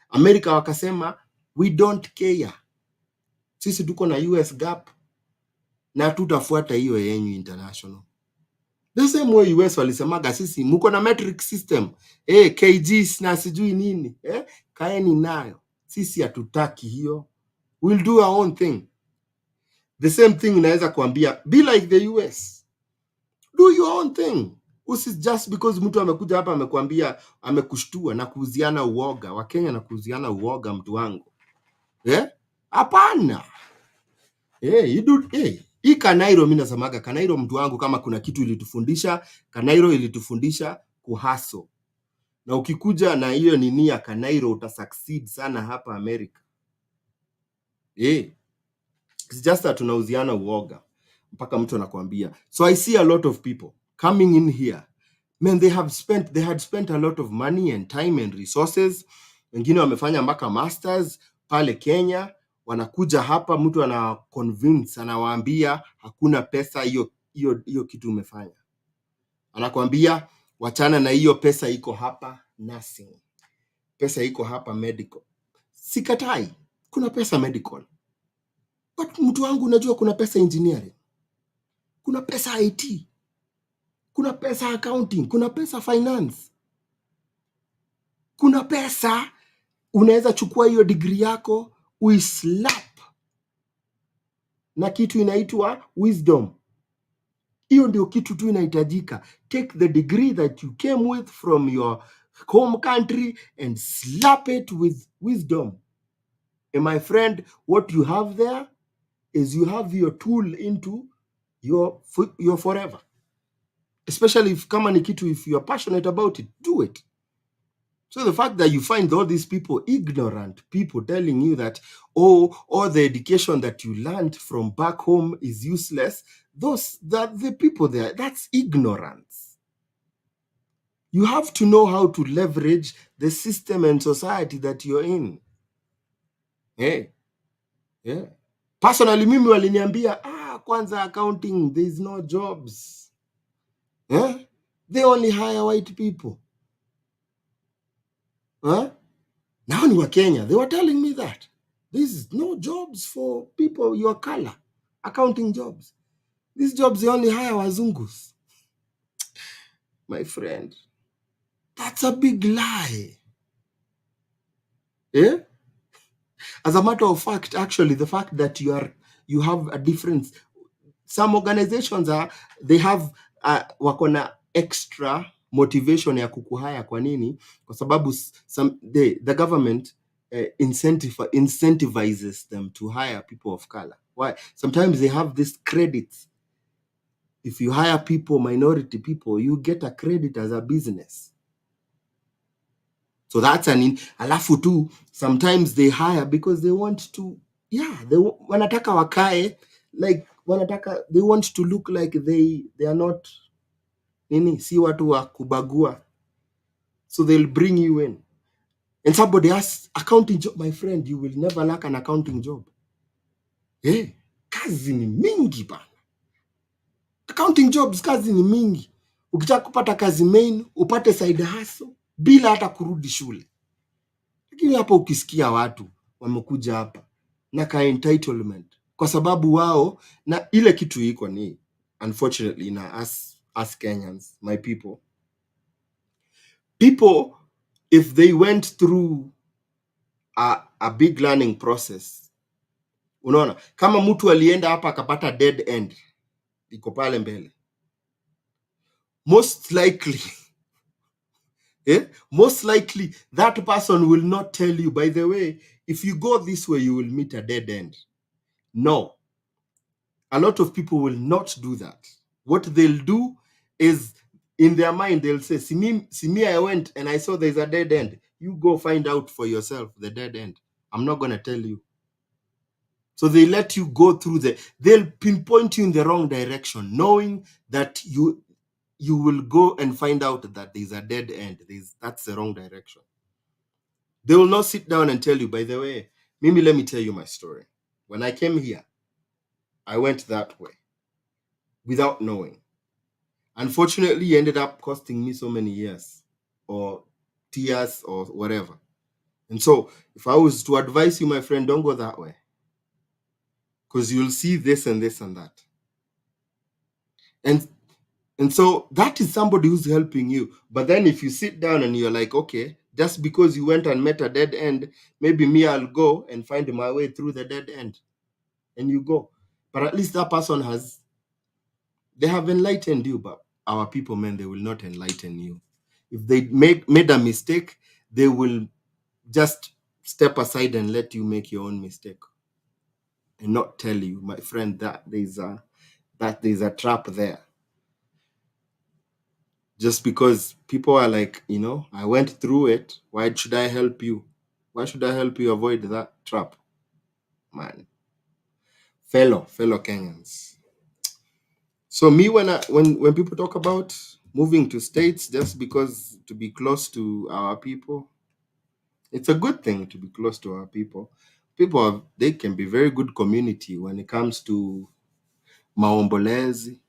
America wakasema we don't care, sisi tuko na US GAAP na tutafuata hiyo yenyu international. The same way US walisemaga sisi muko na metric system KGs na sijui nini kaeni nayo, sisi hatutaki hiyo, we'll do our own thing. The same thing naweza kuambia, be like the US, do your own thing. Usi just because mtu amekuja hapa amekwambia, amekushtua na kuuziana uoga. Wakenya na kuuziana uoga, mtu wangu hapana. Hii Kanairo, mimi nasemaga Kanairo, mtu wangu, kama kuna kitu ilitufundisha Kanairo, ilitufundisha kuhaso, na ukikuja na hiyo nini ya Kanairo utasucceed sana hapa America. It's just that tunauziana uoga mpaka mtu anakuambia. So I see a lot of people coming in here, man, they had spent a lot of money and time and resources. Wengine wamefanya mpaka masters pale Kenya, wanakuja hapa, mtu ana convince, anawaambia hakuna pesa, hiyo kitu umefanya. Anakuambia wachana na hiyo pesa, iko hapa nursing, pesa iko hapa medical. Sikatai, kuna pesa medical, but mtu wangu, unajua kuna pesa engineering, kuna pesa IT, kuna pesa accounting, kuna pesa finance, kuna pesa unaweza chukua hiyo degree yako uislap na kitu inaitwa wisdom. Hiyo ndio kitu tu inahitajika. Take the degree that you came with from your home country and slap it with wisdom. And my friend, what you have there is you have your tool into your forever. Especially if kama ni kitu, if you are passionate about it, do it. So the fact that you find all these people, ignorant people, telling you that, all the education that you learned from back home is useless, the people there, that's ignorance. You have to know how to leverage the system and society that you're in. Personally, mimi waliniambia, kwanza accounting, there's no jobs. They only hire white people. Now in Kenya, they were telling me that there's no jobs for people your color, accounting jobs. These jobs, they only hire wazungus. My friend, that's a big lie. As a matter of fact, actually, the fact that you have a difference, some organizations they have wakona extra motivation ya kukuhaya. Kwa nini? Kwa sababu the government incentivizes them to hire people of color. Why? Sometimes they have this credits. If you hire people, minority people, you get a credit as a business. So that's alafu tu, sometimes they hire because they want to, wanataka wakae, like they want to look like they are not si watu wa kubagua. So they'll bring you in. And somebody asks, accounting job, my friend, you will never lack an accounting job. Kazi ni mingi bana. Accounting jobs, kazi ni mingi. Ukitaka kupata kazi main, upate side hustle bila hata kurudi shule. Lakini hapa ukisikia watu wamekuja hapa na ka entitlement, kwa sababu wao, na ile kitu iko ni, unfortunately, na us Kenyans, my people, if they went through a big learning process, unaona, kama mtu alienda hapa akapata dead end iko pale mbele, most likely that person will not tell you, by the way, if you go this way you will meet a dead end. No, a lot of people will not do that. What they'll do is, in their mind, they'll say, see me, I went and I saw there's a dead end. You go find out for yourself the dead end. I'm not going to tell you. So they let you go through they'll pinpoint you in the wrong direction, knowing that you will go and find out that there's a dead end. That's the wrong direction. They will not sit down and tell you, by the way, Mimi, let me tell you my story. When I came here, I went that way without knowing. Unfortunately, it ended up costing me so many years or tears or whatever. And so, if I was to advise you, my friend, don't go that way because you'll see this and this and that. And so that is somebody who's helping you. But then if you sit down and you're like, okay, just because you went and met a dead end, maybe me, I'll go and find my way through the dead end. And you go. But at least that person they have enlightened you. But our people, man, they will not enlighten you. If they made a mistake, they will just step aside and let you make your own mistake and not tell you, my friend, that there's a trap there. Just because people are like, I went through it, why should I help you? Why should I help you avoid that trap? Man. Fellow Kenyans. So me, when people talk about moving to states just because to be close to our people, it's a good thing to be close to our people. They can be very good community when it comes to maombolezi,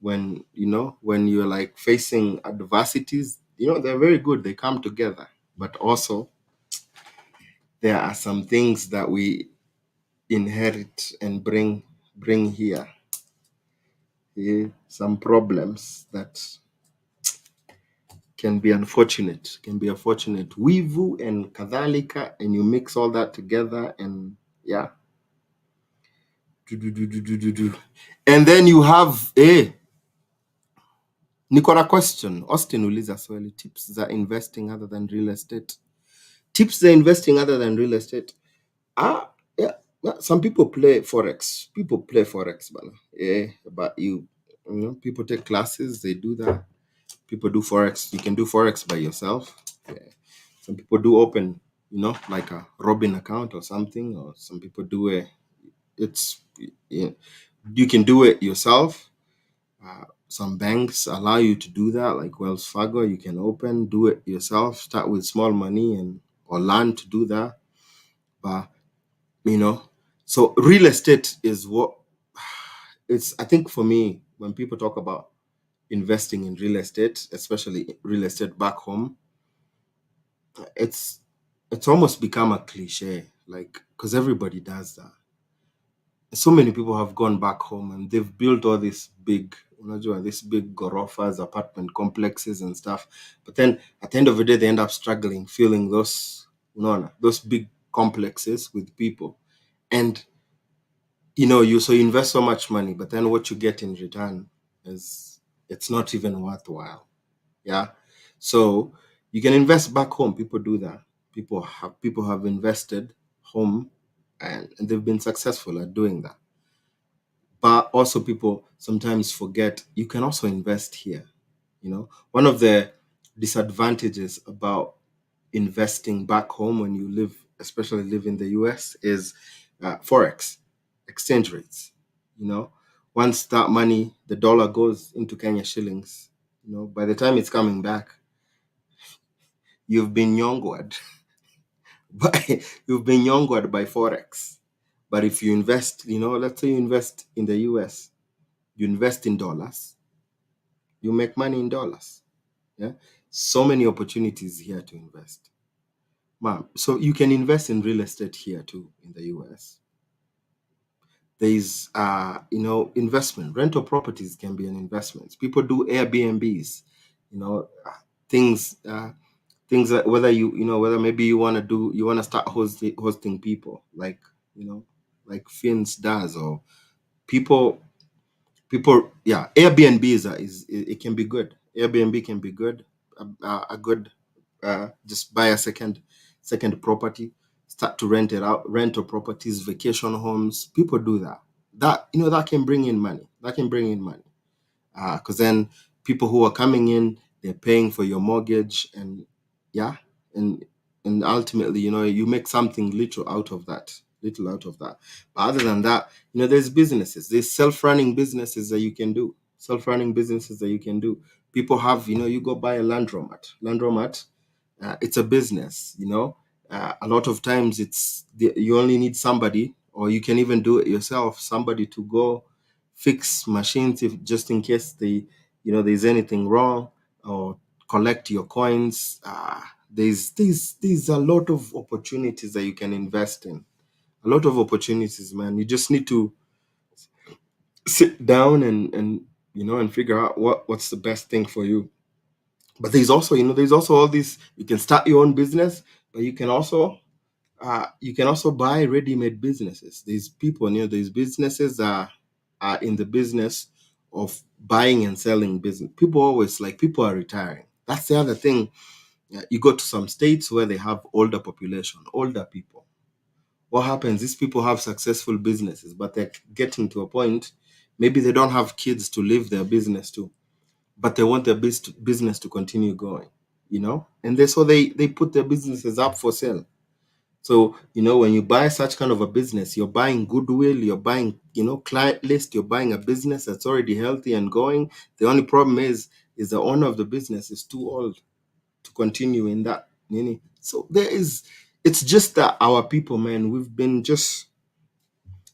when you're like facing adversities, they're very good. They come together. But also there are some things that we inherit and bring here. Yeah, some problems that can be unfortunate. Wivu and kadhalika, and you mix all that together, and yeah. Do. And then you have niko na question. Austin uliza swali, tips za investing other than real estate. Tips za investing other than real estate. Yeah. Some people play forex. Bana. Yeah, but people take classes. They do that. People do forex. You can do forex by yourself. Yeah. Some people do open, like a Robin account or something. Or some people do you can do it yourself. Some banks allow you to do that, like Wells Fargo. You can do it yourself. Start with small money or learn to do that. But so real estate is what I think for me, when people talk about investing in real estate, especially real estate back home, it's almost become a cliche, like, because everybody does that. So many people have gone back home and they've built all these big gorofas, apartment complexes and stuff. But then at the end of the day, they end up struggling, filling those big complexes with people. And you invest so much money, but then what you get in return is it's not even worthwhile. Yeah. So you can invest back home. People do that. People have invested home, and they've been successful at doing that. But also people sometimes forget you can also invest here. One of the disadvantages about investing back home when you especially live in the US, is forex, exchange rates. Once that money, the dollar, goes into Kenya shillings, by the time it's coming back, you've been yongwed by forex. But if you invest, let's say you invest in the US, you invest in dollars, you make money in dollars. Yeah. So many opportunities here to invest. So you can invest in real estate here too in the US. There's investment. Rental properties can be an investment. People do Airbnbs, things that whether maybe you want to start hosting people, like like Fins does, or people yeah. Airbnb it can be good. Airbnb can be good. A good just buy a second property, start to rent it out. Rental properties, vacation homes, people do that. That can bring in money. Because then people who are coming in, they're paying for your mortgage, and yeah, and ultimately, you make something little out of that. But other than that, there's self-running businesses that you can do. self-running businesses that you can do. People have, you go buy a laundromat. It's a business, a lot of times you only need somebody, or you can even do it yourself, somebody to go fix machines, if just in case there's anything wrong, or collect your coins. There's a lot of opportunities that you can invest in. A lot of opportunities, man. You just need to sit down and figure out what's the best thing for you. But there's also all this. You can start your own business, but you can also buy ready-made businesses. These people, these businesses are in the business of buying and selling business. People are retiring. That's the other thing. You go to some states where they have older population, older people. What happens? These people have successful businesses, but they're getting to a point, maybe they don't have kids to live their business to, but they want their business to continue going, and they put their businesses up for sale. So, when you buy such kind of a business, you're buying goodwill, you're buying, client list, you're buying a business that's already healthy and going. The only problem is the owner of the business is too old to continue in that. So it's just that our people, man,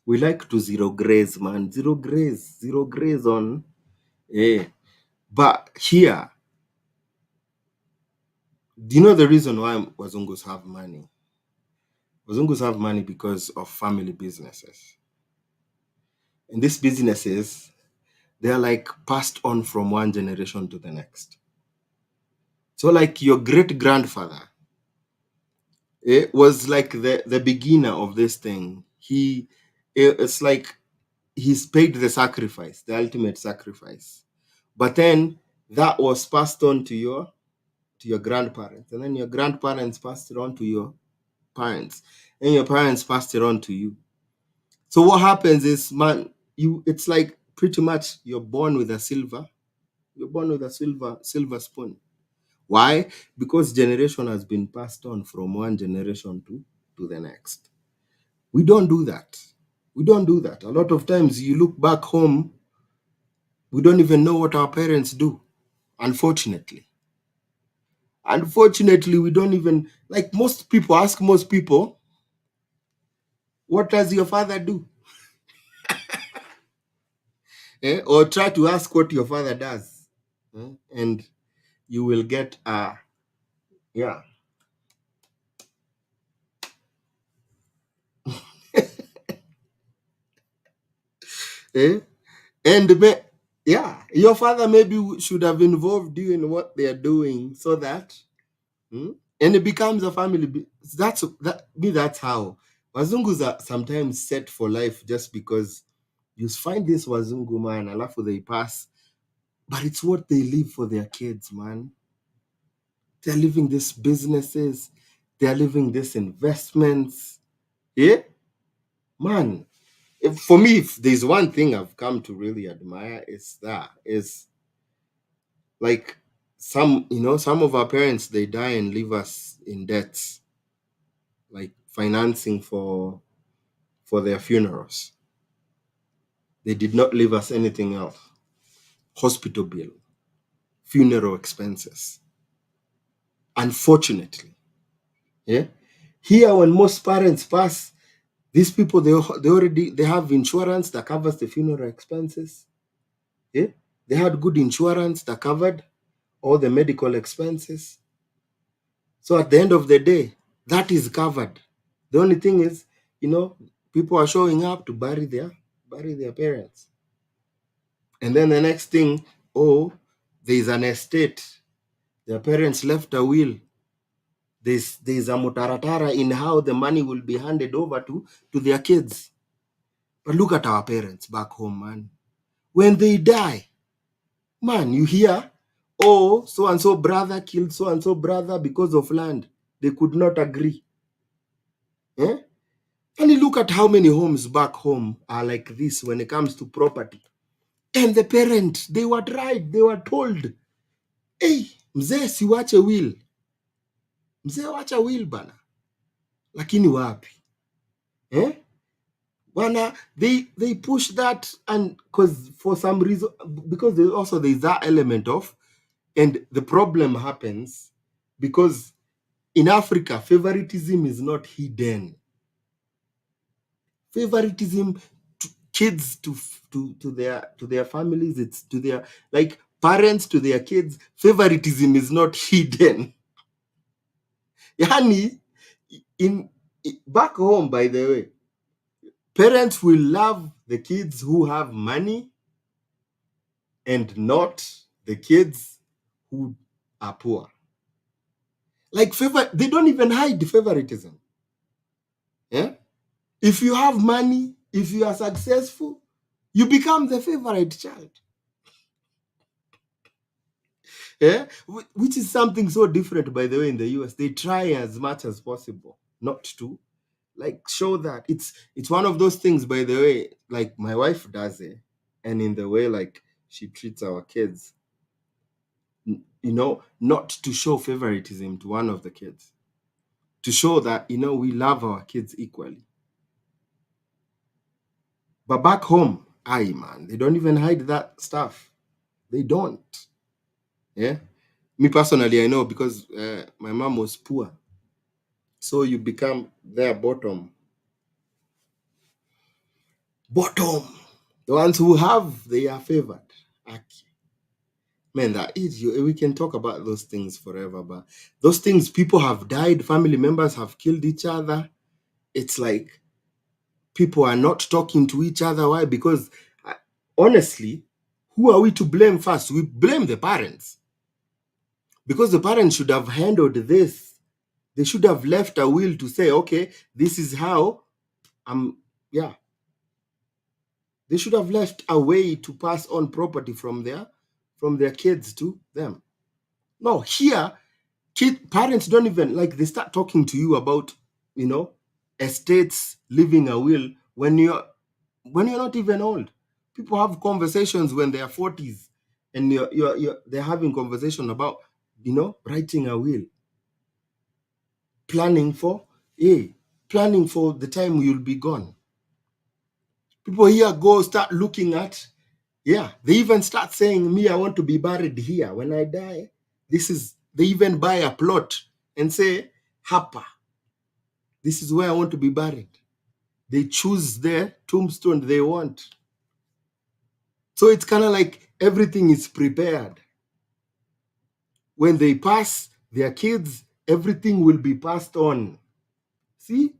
we like to zero graze, man. Zero graze on. Yeah. But here, do you know the reason why Wazungus have money? Wazungus have money because of family businesses. And these businesses, they're like passed on from one generation to the next. So, like your great grandfather, it was like the beginner of this thing. It's like he's paid the sacrifice, the ultimate sacrifice. But then that was passed on to your grandparents, and then your grandparents passed it on to your parents, and your parents passed it on to you. So what happens is, man, it's like pretty much you're born with a silver spoon. Why? Because generation has been passed on from one generation to the next. We don't do that. We don't do that. A lot of times you look back home, we don't even know what our parents do. Unfortunately. Unfortunately, we don't even, like, most people, what does your father do? Or try to ask what your father does. And you will get yeah. Eh? And yeah, your father maybe should have involved you in what they're doing, so that and it becomes a family. That's how Wazungus are sometimes set for life, just because you find this Wazungu man, alafu they pass, but it's what they leave for their kids, man. They're living these businesses, they're living these investments. Yeah, man. For me, if there's one thing I've come to really admire, is like some of our parents, they die and leave us in debts, like financing for their funerals. They did not leave us anything else. Hospital bill, funeral expenses. Unfortunately, yeah. Here, when most parents pass, these people, they have insurance that covers the funeral expenses. Yeah, they had good insurance that covered all the medical expenses. So at the end of the day, that is covered. The only thing is, you know, people are showing up to bury their parents. And then the next thing, oh, there's an estate. Their parents left a will. There's a mutaratara in how the money will be handed over to their kids. But look at our parents back home, man. When they die, man, you hear, oh, so and so brother killed so and so brother because of land. They could not agree. Eh? And you look at how many homes back home are like this when it comes to property. And the parents, they were tried, they were told, hey, mzee siwache will. Mzee wacha will bana. Lakini wapi? Eh? Wana, they push that, and because for some reason, because there's that element of, and the problem happens because in Africa favoritism is not hidden. Favoritism to kids to their families, it's to their, like, parents to their kids. Favoritism is not hidden. Yani, back home, by the way, parents will love the kids who have money and not the kids who are poor. Like, they don't even hide the favoritism. Yeah? If you have money, if you are successful, you become the favorite child. Yeah? Which is something so different, by the way, in the US. They try as much as possible not to, like, show that it's one of those things, by the way, like my wife does it, and in the way, like, she treats our kids, not to show favoritism to one of the kids, to show that, we love our kids equally. But back home, aye, man, they don't even hide that stuff. They don't. Yeah. Me personally, I know, because my mom was poor. So you become their bottom. Bottom. The ones who have, they are favored. Aki. Man, that is, we can talk about those things forever, but those things, people have died, family members have killed each other. It's like people are not talking to each other. Why? Because uh, honestly, who are we to blame first? We blame the parents, because the parents should have handled this. They should have left a will to say, okay, this is how yeah. They should have left a way to pass on property from their kids to them. No, here, parents don't even, like, they start talking to you about, you know, estates, leaving a will when you're not even old. People have conversations when they are 40s, and they're having conversation about, writing a will, planning for, planning for the time you'll be gone. People here go start looking at, they even start saying, me, I want to be buried here. When I die, they even buy a plot and say, Hapa, this is where I want to be buried. They choose their tombstone they want. So it's kind of like everything is prepared. When they pass, their kids, everything will be passed on. See?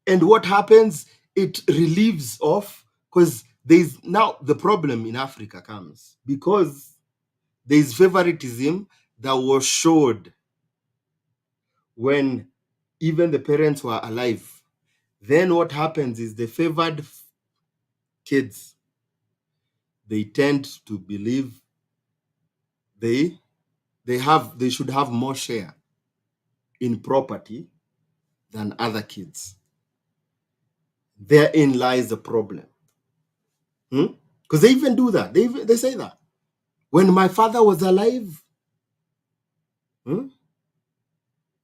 And what happens? It relieves off, because there's now the problem in Africa comes because there's favoritism that was showed when even the parents were alive. Then what happens is the favored kids, they tend to believe they they should have more share in property than other kids. Therein lies the problem. Because they even do that. They say that. When my father was alive,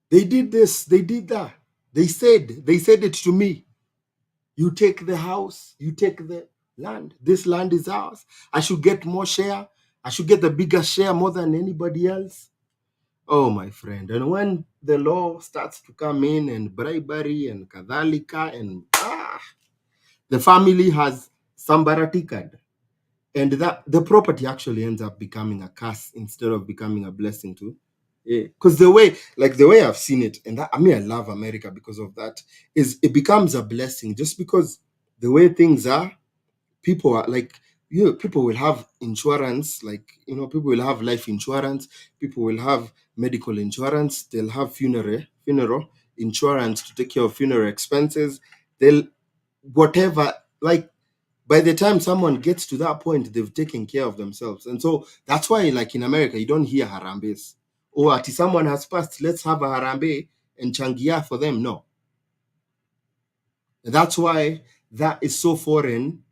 they did this, they did that. They said it to me. You take the house, you take the land. This land is ours. I should get more share. I should get the bigger share more than anybody else. Oh, my friend. And when the law starts to come in, and bribery and kadhalika, and the family has sambaratikad. And that the property actually ends up becoming a curse instead of becoming a blessing too. Yeah. Because the way I've seen it, and that, I mean, I love America because of that, is it becomes a blessing just because the way things are. People are like, people will have insurance, like, people will have life insurance, people will have medical insurance, they'll have funeral insurance to take care of funeral expenses. They'll whatever, like, by the time someone gets to that point, they've taken care of themselves. And so that's why, like, in America, you don't hear harambes. Or at someone has passed, let's have a harambe and changia for them. No. That's why that is so foreign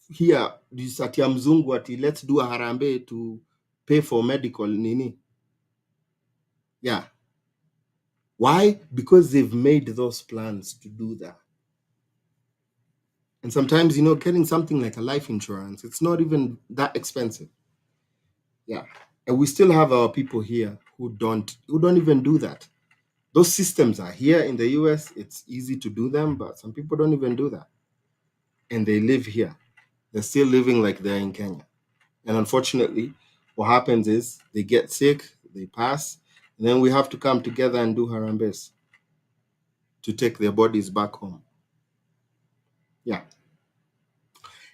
here. This ati ya mzungu ati let's do a harambe to pay for medical nini. Yeah. Why? Because they've made those plans to do that. And sometimes, getting something like a life insurance, it's not even that expensive. Yeah. And we still have our people here who don't even do that. Those systems are here in the US. It's easy to do them, but some people don't even do that. And they live here. They're still living like they're in Kenya. And unfortunately, what happens is they get sick, they pass, and then we have to come together and do harambes to take their bodies back home. Yeah.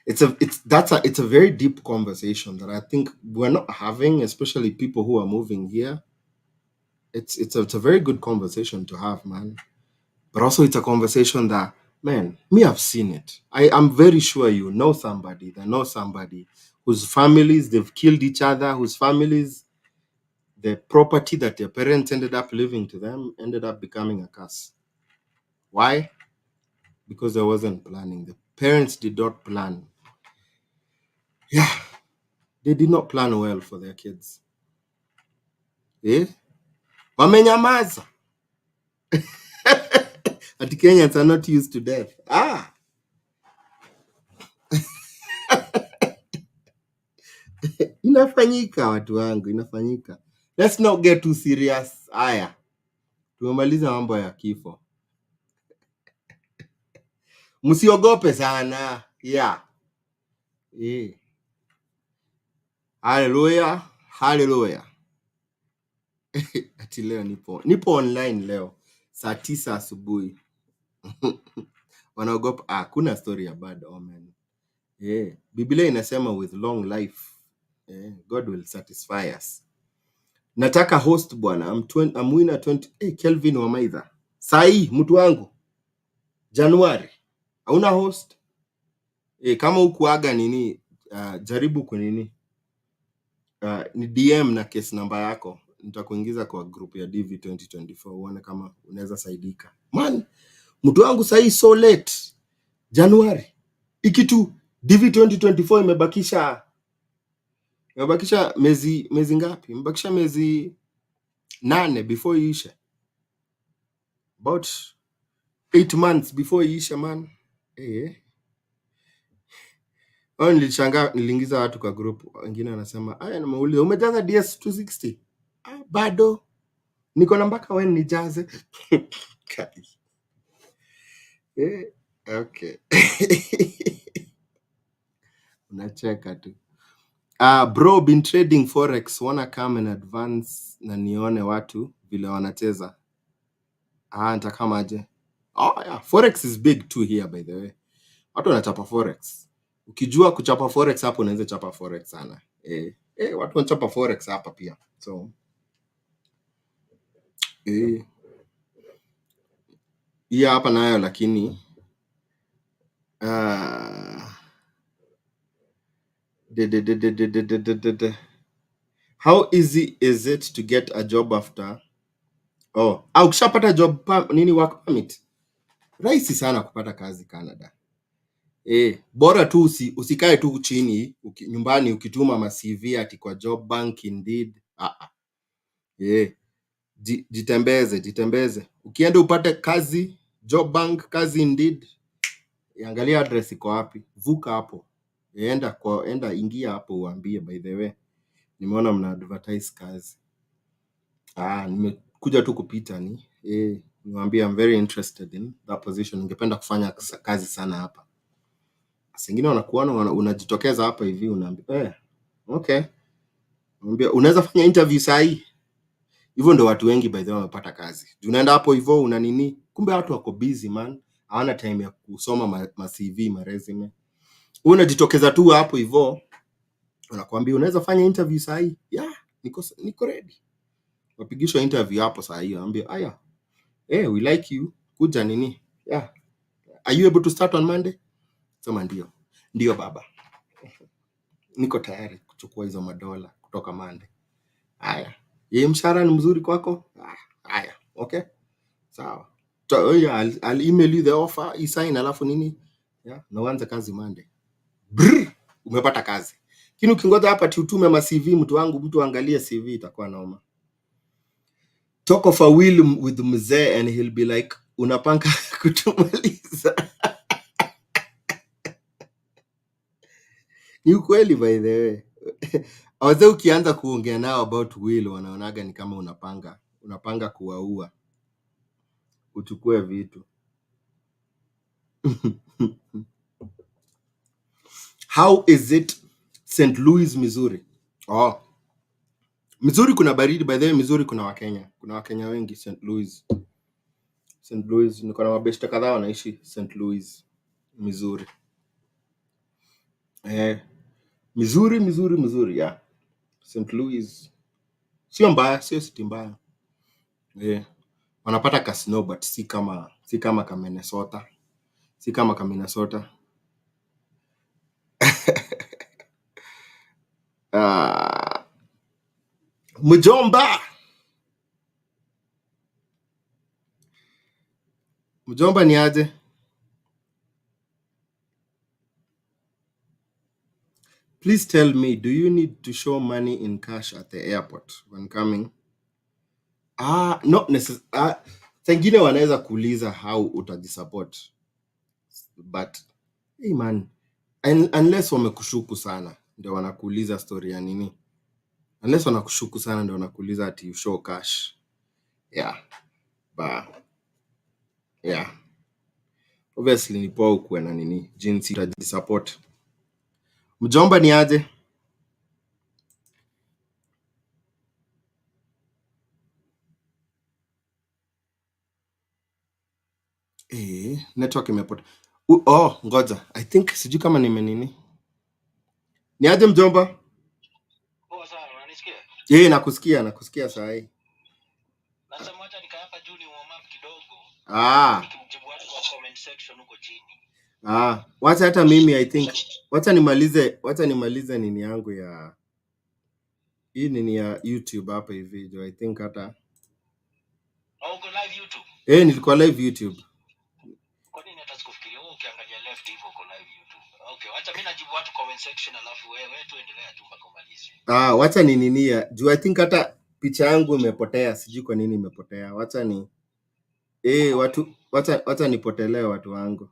It's a very deep conversation that I think we're not having, especially people who are moving here. It's a very good conversation to have, man. But also it's a conversation that, man, me, I've seen it. I'm very sure you know somebody that knows somebody whose families they've killed each other, whose families the property that their parents ended up leaving to them ended up becoming a curse. Why? Because there wasn't planning. The parents did not plan. Yeah, they did not plan well for their kids. Eh? Wamenyamaza. Ati Kenyans are not used to death. Inafanyika watu wangu, inafanyika. Let's not get too serious. Aya, tumemaliza mambo ya kifo. Msiogope sana. Yeah. Hallelujah. Hallelujah. Ati leo nipo online leo saa 9 asubuhi. Wanaogopa. Kuna story ya bad omen. Biblia inasema with long life God will satisfy us. Nataka host bwana. I'm winner 20. Kelvin Wamaitha. Sai mtu wangu. Januari. Hauna host? Kama ukuaga nini jaribu kunini. Ni DM na case namba yako. Nitakuingiza kwa group ya DV 2024 uone kama unaweza saidika. Man, mtu wangu sahi so late. Januari. Ikitu DV 2024 imebakisha miezi ngapi? Imebakisha miezi 8 before iishe. About 8 months before iishe, man. Nilishangaa, niliingiza watu kwa group, wengine wanasema nameuliza umejaza DS 260? Bado niko na mpaka when nijaze. Okay. Unacheka tu. Bro, been trading forex, wanna come in advance na nione watu vile wanacheza. Nitakamaje? Yeah, forex is big too here by the way. Watu wanachapa forex. Ukijua kuchapa forex hapo unaweza chapa forex sana. Watu wanachapa forex hapa pia. So hapa nayo lakini how easy is it to get a job after ukishapata job nini work permit? Rahisi sana kupata kazi Canada. Bora tu usikae tu chini nyumbani ukituma ma CV ati kwa job bank Indeed. Jitembeze. Ukienda upate kazi job bank, kazi Indeed, angalia address iko wapi, vuka hapo, ingia hapo uambie, by the way nimeona mna advertise kazi. Nimekuja tu kupita niwaambie I'm very interested in that position, ningependa kufanya kazi sana hapa. Singine wanakuona unajitokeza hapa hivi unaambia okay, unaweza fanya interview sahi. Hivyo ndio watu wengi by the way wamepata kazi. Unaenda hapo hivyo una nini, kumbe watu wako busy man, hawana time ya kusoma ma CV ma resume. Unajitokeza tu hapo hivyo, wanakuambia unaweza fanya interview sahi. Niko ready. Wapigishwa interview hapo sahi, waambia we like you, kuja nini. Are you able to start on Monday? Sema ndio baba, niko tayari kuchukua hizo madola kutoka Monday. Mshahara ni mzuri kwako? Okay, sawa. I'll email you the offer, sign alafu nini na uanze kazi Monday. Umepata kazi. Lakini ukingoja hapa utume ma CV, mtu wangu, mtu angalie CV, itakuwa noma. Talk of a will with mzee and he'll be like unapanga kutumaliza. Ni ukweli by the way. Wazee ukianza kuongea nao about will wanaonaga ni kama unapanga kuwaua uchukue vitu. How is it St. Louis, Missouri? Oh, Missouri kuna baridi by the way. Missouri kuna Wakenya wengi St. Louis. St. Louis niko na mabeshte kadhaa wanaishi St. Louis, Missouri. Missouri, yeah. St. Louis sio mbaya, sio city mbaya. Wanapata ka snow but si kama ka Minnesota. Si kama ka Minnesota. Mjomba ni aje? Please tell me, do you need to show money in cash at the airport when coming? Not necessarily. Sengine wanaweza kuuliza how utajisupport. But hey man, unless wamekushuku sana ndio wanakuuliza story ya nini. Unless wanakushuku sana ndio wanakuuliza ati you show cash. Yeah. But yeah. Obviously ni poa ukuwe na nini, jinsi utajisupport. Mjomba ni aje? Network imepotea. Ngoja. I think sijui kama nini. Ni aje mjomba? Poa sana, unanisikia? Nakusikia saa hii. Nasema acha nikaa hapa juu ni warm up kidogo. Nikimjibu watu kwa comment section huko chini. Wacha hata mimi I think wacha nimalize nini yangu ya hii nini ya YouTube hapa hivi. I think hata uko live YouTube? Nilikuwa live YouTube. Kwa nini hata sikufikiria wewe ukiangalia left hivyo uko live YouTube? Okay, wacha mimi najibu watu comment section alafu wewe tu endelea tu mpaka umalize. Wacha ni nini ya juu I think hata picha yangu imepotea, sijui kwa nini imepotea. Wacha ni wacha nipotelee watu wangu.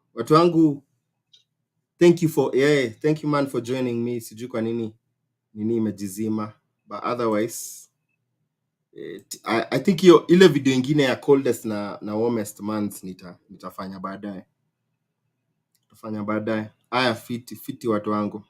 Thank you man for joining me. Sijui kwa nini imejizima, but otherwise I think ile video ingine ya coldest na warmest months nitafanya baadaye. Haya, fiti watu wangu.